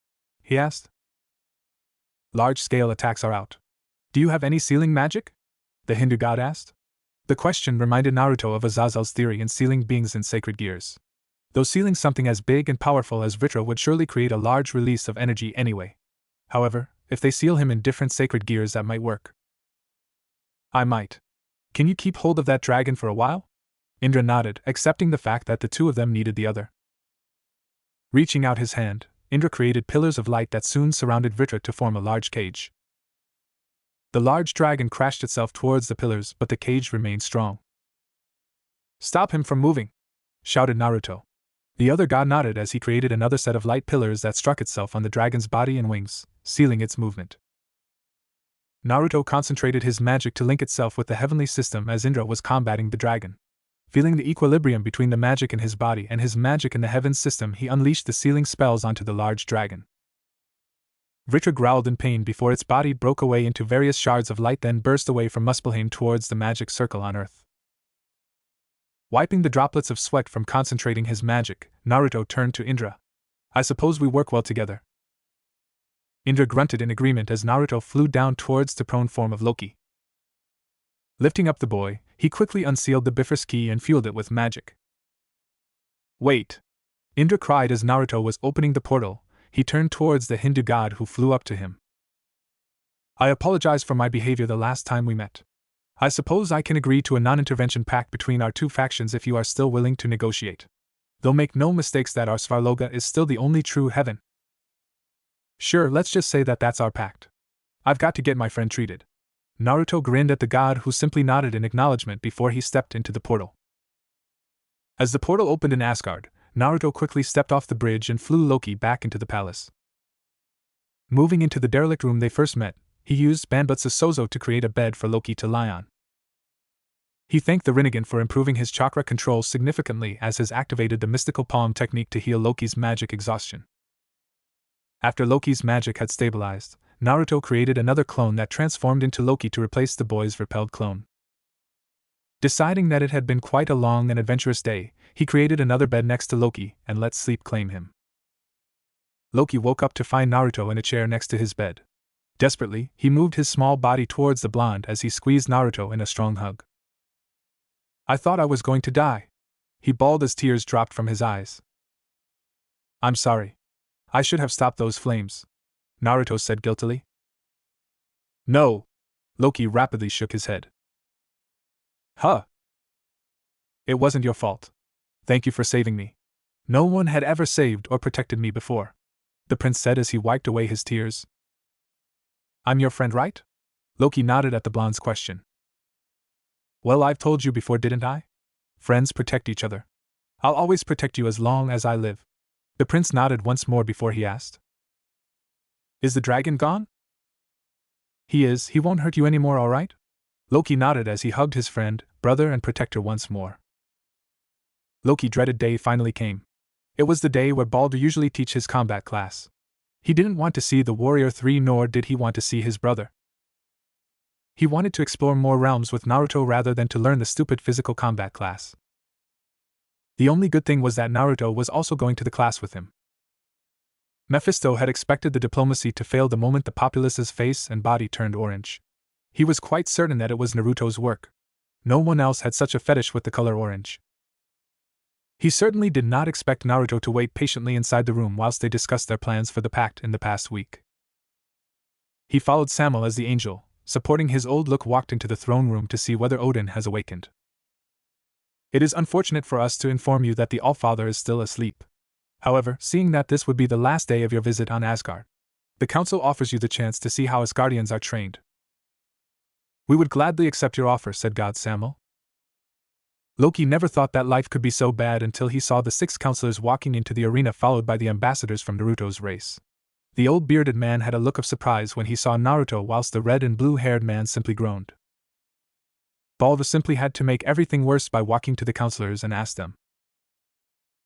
He asked. Large-scale attacks are out. Do you have any sealing magic? The Hindu god asked. The question reminded Naruto of Azazel's theory in sealing beings in sacred gears. Though sealing something as big and powerful as Vritra would surely create a large release of energy anyway. However, if they seal him in different sacred gears, that might work. I might. Can you keep hold of that dragon for a while? Indra nodded, accepting the fact that the two of them needed the other. Reaching out his hand, Indra created pillars of light that soon surrounded Vritra to form a large cage. The large dragon crashed itself towards the pillars, but the cage remained strong. Stop him from moving! Shouted Naruto. The other god nodded as he created another set of light pillars that struck itself on the dragon's body and wings, sealing its movement. Naruto concentrated his magic to link itself with the heavenly system as Indra was combating the dragon. Feeling the equilibrium between the magic in his body and his magic in the heavens system, he unleashed the sealing spells onto the large dragon. Vritra growled in pain before its body broke away into various shards of light, then burst away from Muspelheim towards the magic circle on Earth. Wiping the droplets of sweat from concentrating his magic, Naruto turned to Indra. I suppose we work well together. Indra grunted in agreement as Naruto flew down towards the prone form of Loki. Lifting up the boy, he quickly unsealed the Bifrost key and fueled it with magic. Wait! Indra cried as Naruto was opening the portal. He turned towards the Hindu god who flew up to him. I apologize for my behavior the last time we met. I suppose I can agree to a non-intervention pact between our two factions if you are still willing to negotiate. Though make no mistakes that our Svarloga is still the only true heaven. Sure, let's just say that that's our pact. I've got to get my friend treated. Naruto grinned at the god who simply nodded in acknowledgement before he stepped into the portal. As the portal opened in Asgard, Naruto quickly stepped off the bridge and flew Loki back into the palace. Moving into the derelict room they first met, he used Banbutsu Sozo to create a bed for Loki to lie on. He thanked the Rinnegan for improving his chakra control significantly as has activated the mystical palm technique to heal Loki's magic exhaustion. After Loki's magic had stabilized, Naruto created another clone that transformed into Loki to replace the boy's repelled clone. Deciding that it had been quite a long and adventurous day, he created another bed next to Loki and let sleep claim him. Loki woke up to find Naruto in a chair next to his bed. Desperately, he moved his small body towards the blonde as he squeezed Naruto in a strong hug. I thought I was going to die. He bawled as tears dropped from his eyes. I'm sorry. I should have stopped those flames, Naruto said guiltily. No. Loki rapidly shook his head. Huh. It wasn't your fault. Thank you for saving me. No one had ever saved or protected me before, the prince said as he wiped away his tears. I'm your friend, right? Loki nodded at the blonde's question. Well, I've told you before, didn't I? Friends protect each other. I'll always protect you as long as I live. The prince nodded once more before he asked. Is the dragon gone? He is. He won't hurt you anymore, all right? Loki nodded as he hugged his friend, brother and protector once more. Loki's dreaded day finally came. It was the day where Balder usually teach his combat class. He didn't want to see the Warrior 3 nor did he want to see his brother. He wanted to explore more realms with Naruto rather than to learn the stupid physical combat class. The only good thing was that Naruto was also going to the class with him. Mephisto had expected the diplomacy to fail the moment the populace's face and body turned orange. He was quite certain that it was Naruto's work. No one else had such a fetish with the color orange. He certainly did not expect Naruto to wait patiently inside the room whilst they discussed their plans for the pact in the past week. He followed Samuel as the angel, supporting his old look, walked into the throne room to see whether Odin has awakened. It is unfortunate for us to inform you that the Allfather is still asleep. However, seeing that this would be the last day of your visit on Asgard, the council offers you the chance to see how Asgardians are trained. We would gladly accept your offer, said God Samuel. Loki never thought that life could be so bad until he saw the 6 counselors walking into the arena followed by the ambassadors from Naruto's race. The old bearded man had a look of surprise when he saw Naruto whilst the red and blue-haired man simply groaned. Balder simply had to make everything worse by walking to the counselors and ask them.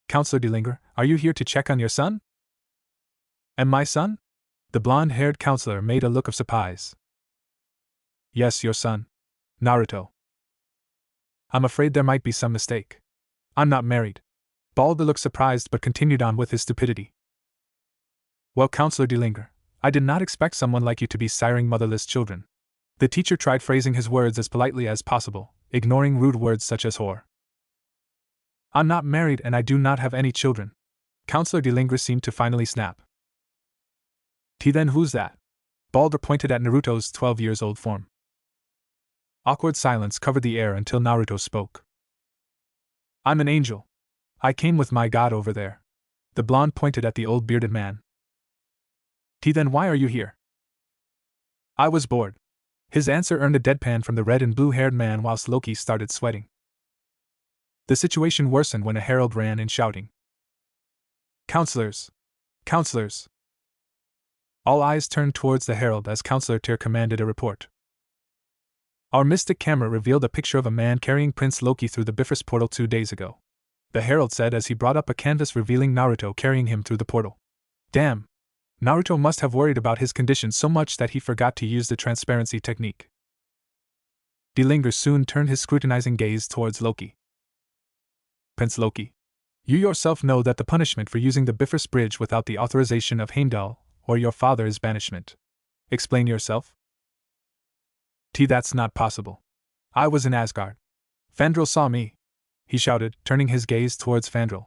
Counselor Delinger, are you here to check on your son? And my son? The blonde-haired counselor made a look of surprise. Yes, your son. Naruto. I'm afraid there might be some mistake. I'm not married. Balder looked surprised but continued on with his stupidity. Well, Counselor Delinger, I did not expect someone like you to be siring motherless children. The teacher tried phrasing his words as politely as possible, ignoring rude words such as whore. I'm not married and I do not have any children. Counselor Delinger seemed to finally snap. Then who's that? Balder pointed at Naruto's 12-years-old form. Awkward silence covered the air until Naruto spoke. I'm an angel. I came with my god over there. The blonde pointed at the old bearded man. Then why are you here? I was bored. His answer earned a deadpan from the red and blue-haired man whilst Loki started sweating. The situation worsened when a herald ran in shouting. Counselors! Counselors! All eyes turned towards the herald as Counselor Tyr commanded a report. Our mystic camera revealed a picture of a man carrying Prince Loki through the Bifrost portal 2 days ago. The herald said as he brought up a canvas revealing Naruto carrying him through the portal. Damn! Naruto must have worried about his condition so much that he forgot to use the transparency technique. Dlinger soon turned his scrutinizing gaze towards Loki. Prince Loki, you yourself know that the punishment for using the Bifrost Bridge without the authorization of Heimdall or your father is banishment. Explain yourself. That's not possible. I was in Asgard. Fandral saw me, he shouted, turning his gaze towards Fandral.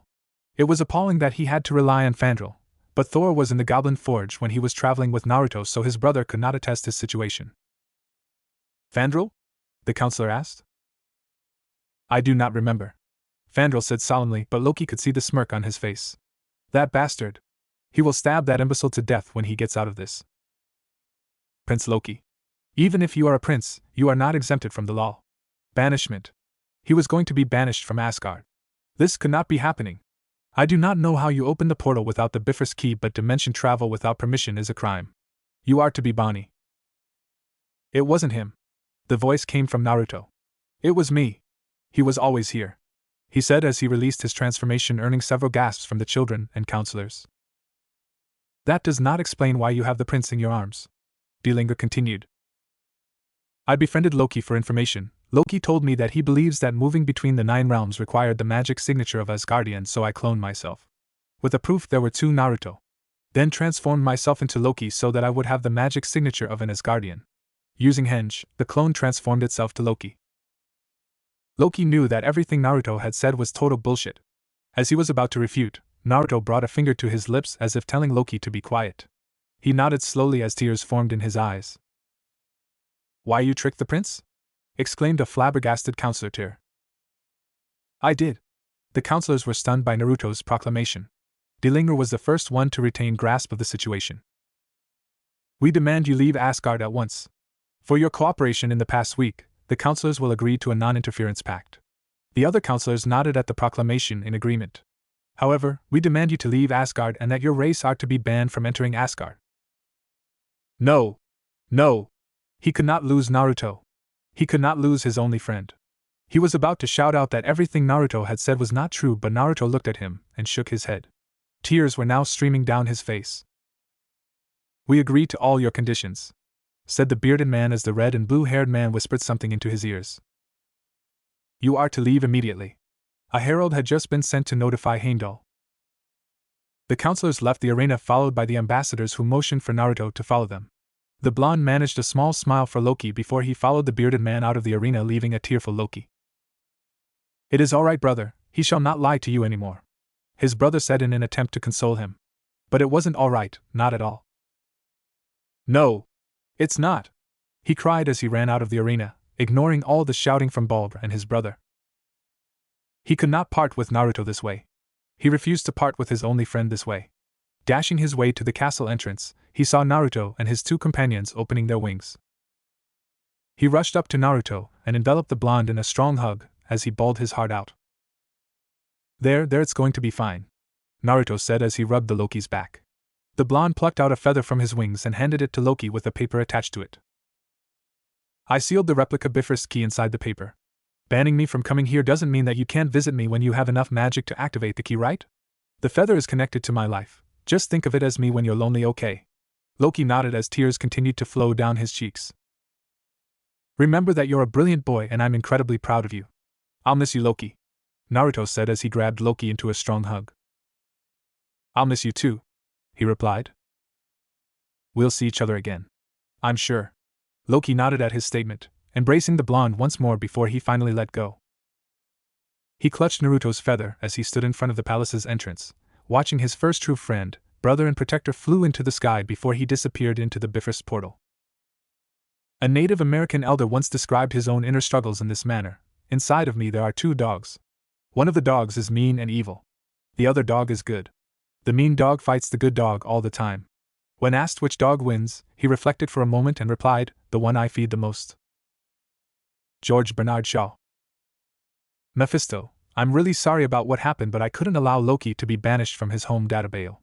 It was appalling that he had to rely on Fandral, but Thor was in the Goblin Forge when he was traveling with Naruto, so his brother could not attest his situation. Fandral? The counselor asked. I do not remember, Fandral said solemnly, but Loki could see the smirk on his face. That bastard! He will stab that imbecile to death when he gets out of this. Prince Loki. Even if you are a prince, you are not exempted from the law. Banishment. He was going to be banished from Asgard. This could not be happening. I do not know how you opened the portal without the Bifrost key, but dimension travel without permission is a crime. You are to be Bonnie. It wasn't him. The voice came from Naruto. It was me. He was always here, he said as he released his transformation, earning several gasps from the children and counselors. That does not explain why you have the prince in your arms, Dlinger continued. I befriended Loki for information. Loki told me that he believes that moving between the 9 realms required the magic signature of Asgardian, so I cloned myself. With the proof there were 2 Naruto. Then transformed myself into Loki so that I would have the magic signature of an Asgardian. Using Henge, the clone transformed itself to Loki. Loki knew that everything Naruto had said was total bullshit. As he was about to refute, Naruto brought a finger to his lips as if telling Loki to be quiet. He nodded slowly as tears formed in his eyes. Why you tricked the prince? Exclaimed a flabbergasted Counselor Tyr. I did. The counselors were stunned by Naruto's proclamation. Dlinger was the first one to retain grasp of the situation. We demand you leave Asgard at once. For your cooperation in the past week, the counselors will agree to a non-interference pact. The other counselors nodded at the proclamation in agreement. However, we demand you to leave Asgard and that your race are to be banned from entering Asgard. No! No! He could not lose Naruto. He could not lose his only friend. He was about to shout out that everything Naruto had said was not true, but Naruto looked at him and shook his head. Tears were now streaming down his face. We agree to all your conditions, said the bearded man as the red and blue-haired man whispered something into his ears. You are to leave immediately. A herald had just been sent to notify Heimdall. The counselors left the arena, followed by the ambassadors who motioned for Naruto to follow them. The blonde managed a small smile for Loki before he followed the bearded man out of the arena, leaving a tearful Loki. It is all right, brother, he shall not lie to you anymore, his brother said in an attempt to console him. But it wasn't all right, not at all. No, it's not, he cried as he ran out of the arena, ignoring all the shouting from Bulb and his brother. He could not part with Naruto this way. He refused to part with his only friend this way. Dashing his way to the castle entrance, he saw Naruto and his 2 companions opening their wings. He rushed up to Naruto and enveloped the blonde in a strong hug as he bawled his heart out. There, it's going to be fine, Naruto said as he rubbed the Loki's back. The blonde plucked out a feather from his wings and handed it to Loki with a paper attached to it. I sealed the replica Bifrost key inside the paper. Banning me from coming here doesn't mean that you can't visit me when you have enough magic to activate the key, right? The feather is connected to my life. Just think of it as me when you're lonely, okay? Loki nodded as tears continued to flow down his cheeks. Remember that you're a brilliant boy and I'm incredibly proud of you. I'll miss you, Loki, Naruto said as he grabbed Loki into a strong hug. I'll miss you too, he replied. We'll see each other again, I'm sure. Loki nodded at his statement, embracing the blonde once more before he finally let go. He clutched Naruto's feather as he stood in front of the palace's entrance, watching his first true friend, brother and protector flew into the sky before he disappeared into the Bifrost portal. A Native American elder once described his own inner struggles in this manner. Inside of me there are 2 dogs. One of the dogs is mean and evil. The other dog is good. The mean dog fights the good dog all the time. When asked which dog wins, he reflected for a moment and replied, the one I feed the most. George Bernard Shaw. Mephisto, I'm really sorry about what happened, but I couldn't allow Loki to be banished from his home database,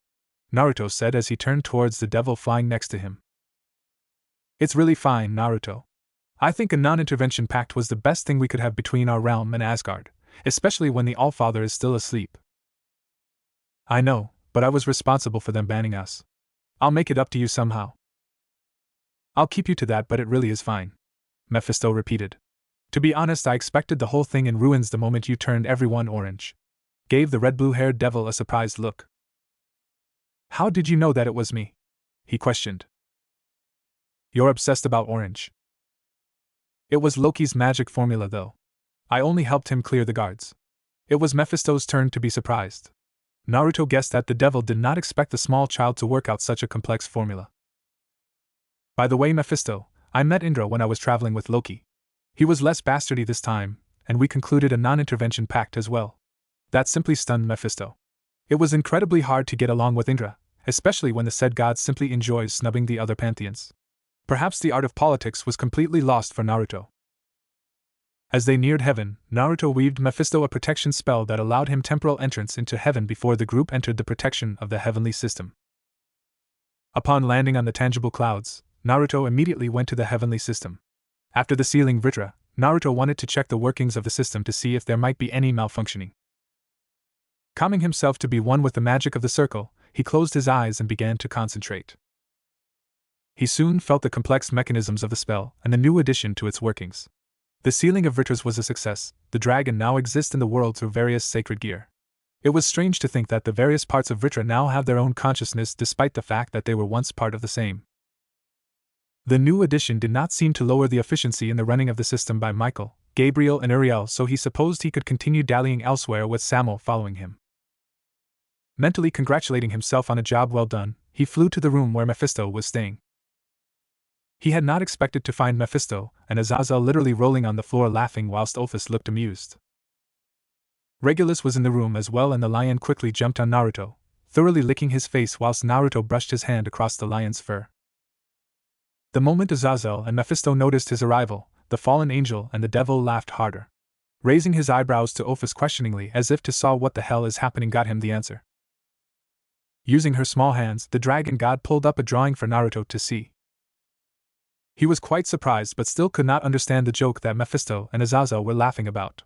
Naruto said as he turned towards the devil flying next to him. It's really fine, Naruto. I think a non-intervention pact was the best thing we could have between our realm and Asgard, especially when the Allfather is still asleep. I know, but I was responsible for them banning us. I'll make it up to you somehow. I'll keep you to that, but it really is fine, Mephisto repeated. To be honest, I expected the whole thing in ruins the moment you turned everyone orange. Gave the red-blue-haired devil a surprised look. How did you know that it was me? He questioned. You're obsessed about orange. It was Loki's magic formula, though. I only helped him clear the guards. It was Mephisto's turn to be surprised. Naruto guessed that the devil did not expect the small child to work out such a complex formula. By the way, Mephisto, I met Indra when I was traveling with Loki. He was less bastardy this time, and we concluded a non-intervention pact as well. That simply stunned Mephisto. It was incredibly hard to get along with Indra, especially when the said god simply enjoys snubbing the other pantheons. Perhaps the art of politics was completely lost for Naruto. As they neared heaven, Naruto weaved Mephisto a protection spell that allowed him temporal entrance into heaven before the group entered the protection of the heavenly system. Upon landing on the tangible clouds, Naruto immediately went to the heavenly system. After the sealing Vritra, Naruto wanted to check the workings of the system to see if there might be any malfunctioning. Calming himself to be one with the magic of the circle, he closed his eyes and began to concentrate. He soon felt the complex mechanisms of the spell and the new addition to its workings. The sealing of Vritras was a success. The dragon now exists in the world through various sacred gear. It was strange to think that the various parts of Vritra now have their own consciousness despite the fact that they were once part of the same. The new addition did not seem to lower the efficiency in the running of the system by Michael, Gabriel and Uriel, so he supposed he could continue dallying elsewhere with Samuel following him. Mentally congratulating himself on a job well done, he flew to the room where Mephisto was staying. He had not expected to find Mephisto and Azazel literally rolling on the floor laughing whilst Ophis looked amused. Regulus was in the room as well, and the lion quickly jumped on Naruto, thoroughly licking his face whilst Naruto brushed his hand across the lion's fur. The moment Azazel and Mephisto noticed his arrival, the fallen angel and the devil laughed harder. Raising his eyebrows to Ophis questioningly as if to saw what the hell is happening got him the answer. Using her small hands, the dragon god pulled up a drawing for Naruto to see. He was quite surprised but still could not understand the joke that Mephisto and Azazel were laughing about.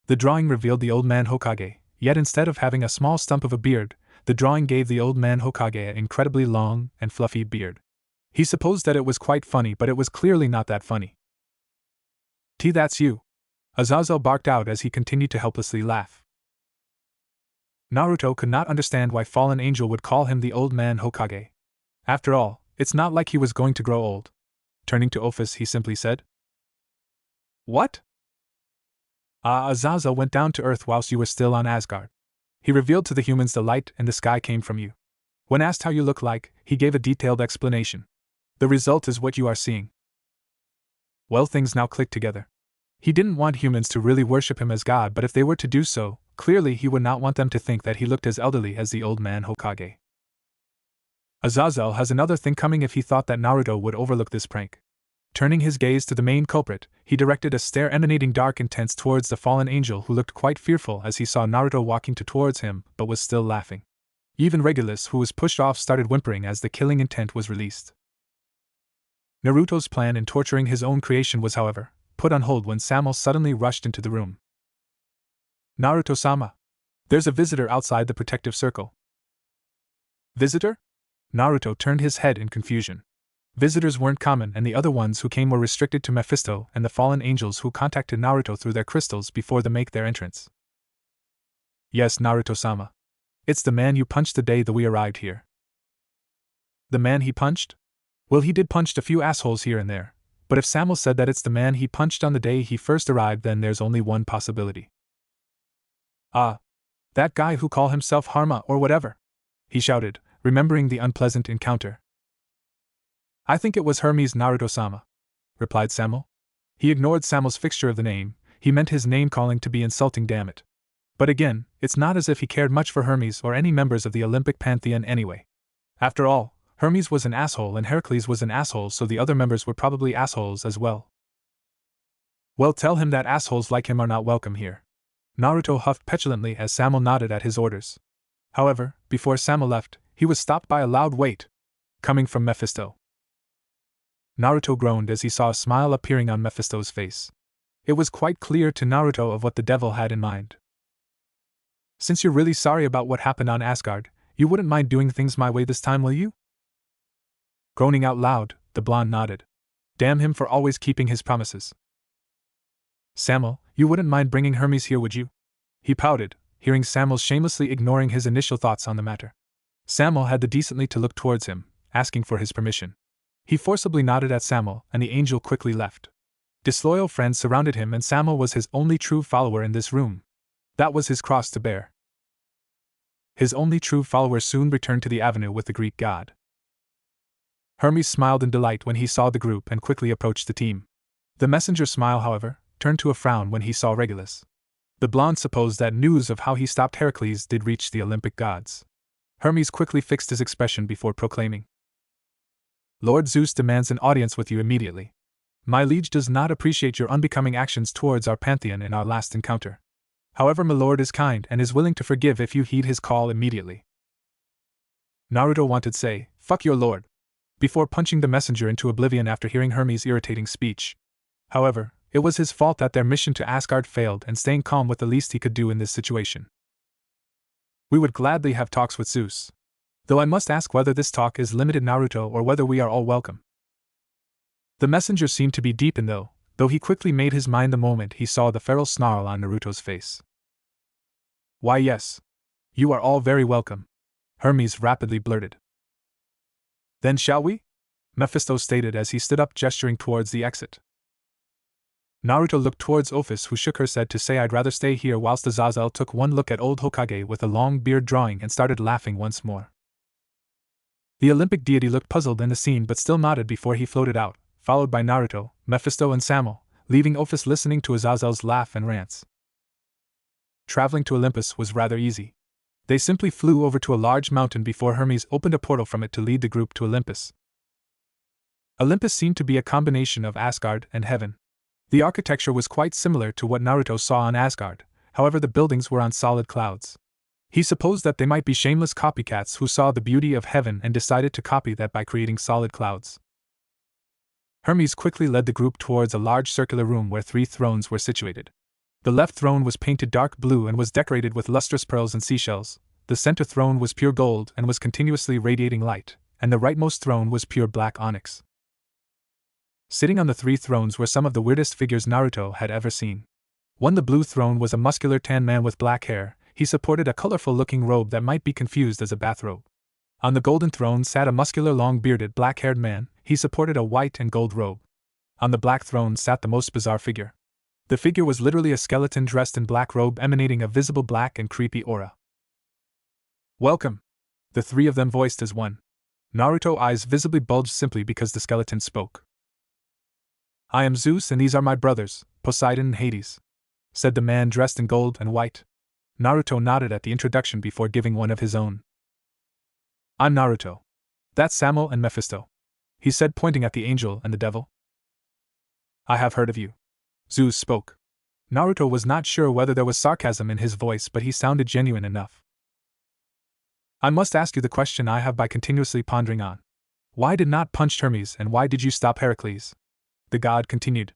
The drawing revealed the old man Hokage, yet instead of having a small stump of a beard, the drawing gave the old man Hokage an incredibly long and fluffy beard. He supposed that it was quite funny, but it was clearly not that funny. That's you," Azazel barked out as he continued to helplessly laugh. Naruto could not understand why Fallen Angel would call him the old man Hokage. After all, it's not like he was going to grow old. Turning to Ophis, he simply said, "What?" Azazel went down to earth whilst you were still on Asgard. He revealed to the humans the light and the sky came from you. When asked how you look like, he gave a detailed explanation. The result is what you are seeing. Well, things now click together. He didn't want humans to really worship him as God, but if they were to do so, clearly he would not want them to think that he looked as elderly as the old man Hokage. Azazel has another thing coming if he thought that Naruto would overlook this prank. Turning his gaze to the main culprit, he directed a stare emanating dark intense towards the fallen angel, who looked quite fearful as he saw Naruto walking towards him but was still laughing. Even Regulus, who was pushed off, started whimpering as the killing intent was released. Naruto's plan in torturing his own creation was, however, put on hold when Samuel suddenly rushed into the room. "Naruto-sama! There's a visitor outside the protective circle." "Visitor?" Naruto turned his head in confusion. Visitors weren't common, and the other ones who came were restricted to Mephisto and the fallen angels who contacted Naruto through their crystals before they make their entrance. "Yes, Naruto-sama. It's the man you punched the day that we arrived here." "The man he punched? Well, he did punch a few assholes here and there, but if Samuel said that it's the man he punched on the day he first arrived, then there's only one possibility." That guy who called himself Harma or whatever," he shouted, remembering the unpleasant encounter. "I think it was Hermes, Naruto-sama," replied Samuel. He ignored Samuel's fixture of the name. He meant his name-calling to be insulting, damn it. But again, it's not as if he cared much for Hermes or any members of the Olympic pantheon anyway. After all, Hermes was an asshole and Heracles was an asshole, so the other members were probably assholes as well. "Well, tell him that assholes like him are not welcome here." Naruto huffed petulantly as Samuel nodded at his orders. However, before Samuel left, he was stopped by a loud "wait!" coming from Mephisto. Naruto groaned as he saw a smile appearing on Mephisto's face. It was quite clear to Naruto of what the devil had in mind. "Since you're really sorry about what happened on Asgard, you wouldn't mind doing things my way this time, will you?" Groaning out loud, the blonde nodded. Damn him for always keeping his promises. "Samuel, you wouldn't mind bringing Hermes here, would you?" He pouted, hearing Samuel shamelessly ignoring his initial thoughts on the matter. Samuel had the decency to look towards him, asking for his permission. He forcibly nodded at Samuel, and the angel quickly left. Disloyal friends surrounded him, and Samuel was his only true follower in this room. That was his cross to bear. His only true follower soon returned to the avenue with the Greek god. Hermes smiled in delight when he saw the group and quickly approached the team. The messenger's smile, however, turned to a frown when he saw Regulus. The blonde supposed that news of how he stopped Heracles did reach the Olympic gods. Hermes quickly fixed his expression before proclaiming, "Lord Zeus demands an audience with you immediately. My liege does not appreciate your unbecoming actions towards our pantheon in our last encounter. However, my lord is kind and is willing to forgive if you heed his call immediately." Naruto wanted to say, "Fuck your lord," before punching the messenger into oblivion after hearing Hermes' irritating speech. However, it was his fault that their mission to Asgard failed, and staying calm was the least he could do in this situation. "We would gladly have talks with Zeus. Though I must ask whether this talk is limited, Naruto, or whether we are all welcome." The messenger seemed to be deep in though he quickly made his mind the moment he saw the feral snarl on Naruto's face. "Why, yes. You are all very welcome," Hermes rapidly blurted. "Then shall we?" Mephisto stated as he stood up, gesturing towards the exit. Naruto looked towards Ophis, who shook her head to say, "I'd rather stay here," whilst Azazel took one look at old Hokage with a long beard drawing and started laughing once more. The Olympic deity looked puzzled in the scene but still nodded before he floated out, followed by Naruto, Mephisto and Samuel, leaving Ophis listening to Azazel's laugh and rants. Traveling to Olympus was rather easy. They simply flew over to a large mountain before Hermes opened a portal from it to lead the group to Olympus. Olympus seemed to be a combination of Asgard and heaven. The architecture was quite similar to what Naruto saw on Asgard, however the buildings were on solid clouds. He supposed that they might be shameless copycats who saw the beauty of heaven and decided to copy that by creating solid clouds. Hermes quickly led the group towards a large circular room where 3 thrones were situated. The left throne was painted dark blue and was decorated with lustrous pearls and seashells, the center throne was pure gold and was continuously radiating light, and the rightmost throne was pure black onyx. Sitting on the 3 thrones were some of the weirdest figures Naruto had ever seen. On the blue throne was a muscular tan man with black hair. He supported a colorful-looking robe that might be confused as a bathrobe. On the golden throne sat a muscular long-bearded black-haired man. He supported a white and gold robe. On the black throne sat the most bizarre figure. The figure was literally a skeleton dressed in black robe emanating a visible black and creepy aura. "Welcome!" the 3 of them voiced as one. Naruto's eyes visibly bulged simply because the skeleton spoke. "I am Zeus and these are my brothers, Poseidon and Hades," said the man dressed in gold and white. Naruto nodded at the introduction before giving one of his own. "I'm Naruto. That's Samuel and Mephisto," he said, pointing at the angel and the devil. "I have heard of you," Zeus spoke. Naruto was not sure whether there was sarcasm in his voice, but he sounded genuine enough. "I must ask you the question I have been continuously pondering on. Why did not punch Hermes and why did you stop Heracles?" the god continued.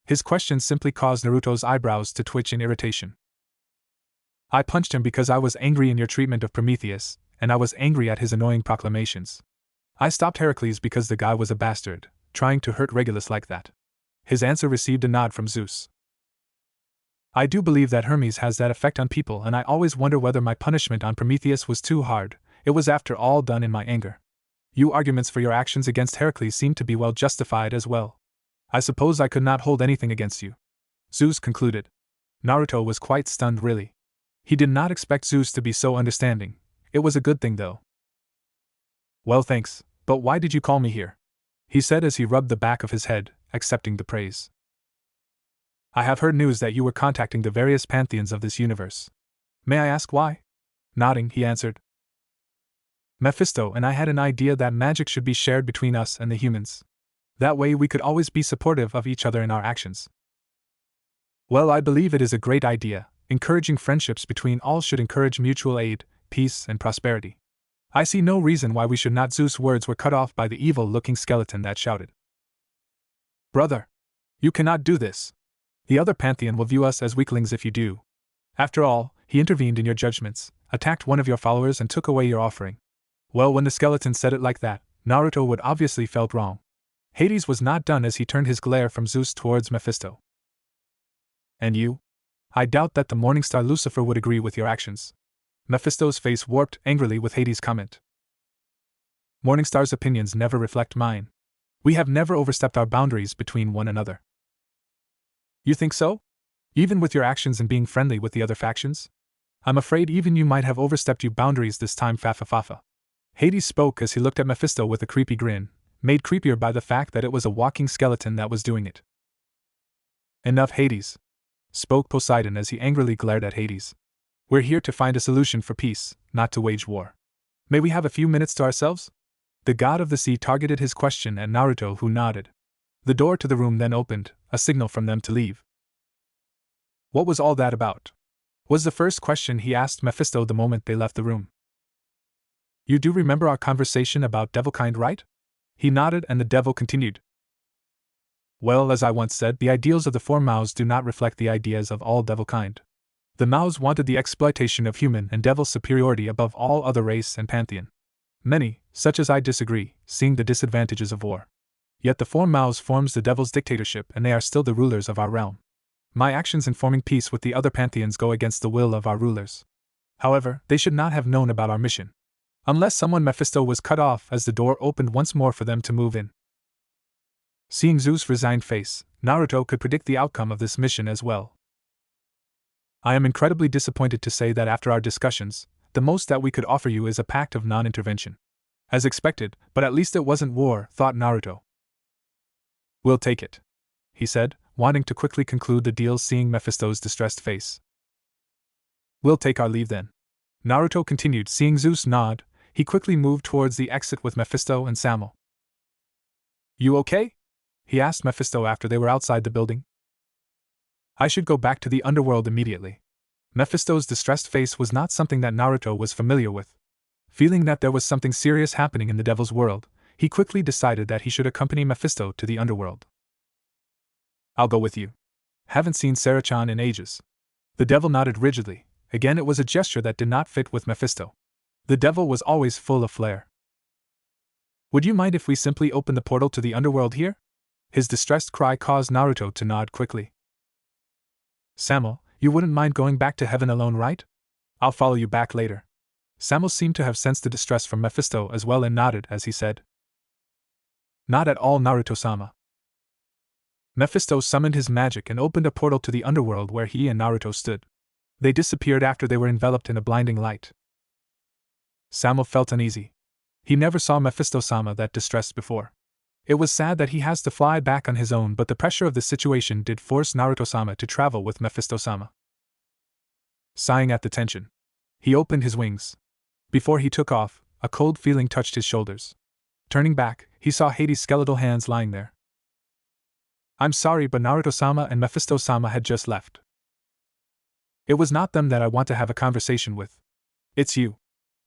His question simply caused Naruto's eyebrows to twitch in irritation. "I punched him because I was angry in your treatment of Prometheus, and I was angry at his annoying proclamations. I stopped Heracles because the guy was a bastard, trying to hurt Regulus like that." His answer received a nod from Zeus. "I do believe that Hermes has that effect on people, and I always wonder whether my punishment on Prometheus was too hard. It was after all done in my anger. Your arguments for your actions against Heracles seem to be well justified as well. I suppose I could not hold anything against you," Zeus concluded. Naruto was quite stunned, really. He did not expect Zeus to be so understanding. It was a good thing though. "Well, thanks, but why did you call me here?" he said as he rubbed the back of his head, accepting the praise. "I have heard news that you were contacting the various pantheons of this universe. May I ask why?" Nodding, he answered. "Mephisto and I had an idea that magic should be shared between us and the humans. That way we could always be supportive of each other in our actions." "Well, I believe it is a great idea. Encouraging friendships between all should encourage mutual aid, peace, and prosperity. I see no reason why we should not. Zeus' words were cut off by the evil-looking skeleton that shouted. Brother! You cannot do this. The other pantheon will view us as weaklings if you do. After all, he intervened in your judgments, attacked one of your followers and took away your offering. Well, when the skeleton said it like that, Naruto would obviously felt wrong. Hades was not done as he turned his glare from Zeus towards Mephisto. And you? I doubt that the Morningstar Lucifer would agree with your actions. Mephisto's face warped angrily with Hades' comment. Morningstar's opinions never reflect mine. We have never overstepped our boundaries between one another. You think so? Even with your actions and being friendly with the other factions? I'm afraid even you might have overstepped your boundaries this time, Fafa. Hades spoke as he looked at Mephisto with a creepy grin, made creepier by the fact that it was a walking skeleton that was doing it. Enough, Hades, spoke Poseidon as he angrily glared at Hades. We're here to find a solution for peace, not to wage war. May we have a few minutes to ourselves? The god of the sea targeted his question at Naruto, who nodded. The door to the room then opened, a signal from them to leave. What was all that about? Was the first question he asked Mephisto the moment they left the room. You do remember our conversation about devilkind, right? He nodded and the devil continued. Well, as I once said, the ideals of the four Maos do not reflect the ideas of all devilkind. The Maos wanted the exploitation of human and devil superiority above all other race and pantheon. Many, such as I, disagree, seeing the disadvantages of war. Yet the four Maos forms the devil's dictatorship and they are still the rulers of our realm. My actions in forming peace with the other pantheons go against the will of our rulers. However, they should not have known about our mission. Unless someone. Mephisto was cut off as the door opened once more for them to move in. Seeing Zeus' resigned face, Naruto could predict the outcome of this mission as well. I am incredibly disappointed to say that after our discussions, the most that we could offer you is a pact of non-intervention. As expected, but at least it wasn't war, thought Naruto. We'll take it, he said, wanting to quickly conclude the deal. Seeing Mephisto's distressed face. We'll take our leave then, Naruto continued. Seeing Zeus nod, he quickly moved towards the exit with Mephisto and Samuel. You okay? He asked Mephisto after they were outside the building. I should go back to the underworld immediately. Mephisto's distressed face was not something that Naruto was familiar with. Feeling that there was something serious happening in the devil's world, he quickly decided that he should accompany Mephisto to the underworld. I'll go with you. Haven't seen Sarah-chan in ages. The devil nodded rigidly. Again, it was a gesture that did not fit with Mephisto. The devil was always full of flair. Would you mind if we simply open the portal to the underworld here? His distressed cry caused Naruto to nod quickly. Samuel, you wouldn't mind going back to heaven alone, right? I'll follow you back later. Samuel seemed to have sensed the distress from Mephisto as well and nodded as he said. Not at all, Naruto-sama. Mephisto summoned his magic and opened a portal to the underworld where he and Naruto stood. They disappeared after they were enveloped in a blinding light. Samuel felt uneasy. He never saw Mephisto-sama that distressed before. It was sad that he has to fly back on his own, but the pressure of the situation did force Naruto-sama to travel with Mephisto-sama. Sighing at the tension, he opened his wings. Before he took off, a cold feeling touched his shoulders. Turning back, he saw Hades' skeletal hands lying there. I'm sorry, but Naruto-sama and Mephisto-sama had just left. It was not them that I want to have a conversation with. It's you.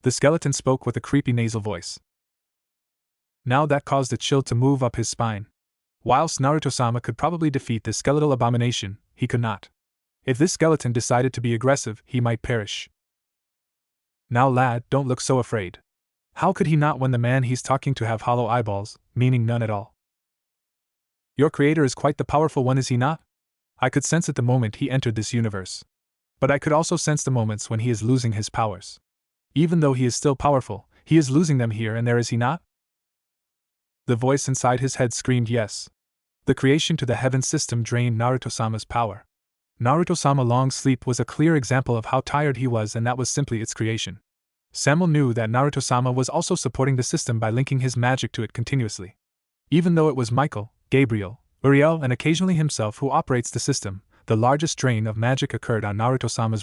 The skeleton spoke with a creepy nasal voice. Now that caused a chill to move up his spine. Whilst Naruto-sama could probably defeat this skeletal abomination, he could not. If this skeleton decided to be aggressive, he might perish. Now lad, don't look so afraid. How could he not when the man he's talking to have hollow eyeballs, meaning none at all? Your creator is quite the powerful one, is he not? I could sense it the moment he entered this universe. But I could also sense the moments when he is losing his powers. Even though he is still powerful, he is losing them here and there, is he not? The voice inside his head screamed yes. The creation to the heaven system drained Naruto-sama's power. Naruto-sama long sleep was a clear example of how tired he was, and that was simply its creation. Samuel knew that Naruto-sama was also supporting the system by linking his magic to it continuously. Even though it was Michael, Gabriel, Uriel and occasionally himself who operates the system, the largest drain of magic occurred on Naruto-sama's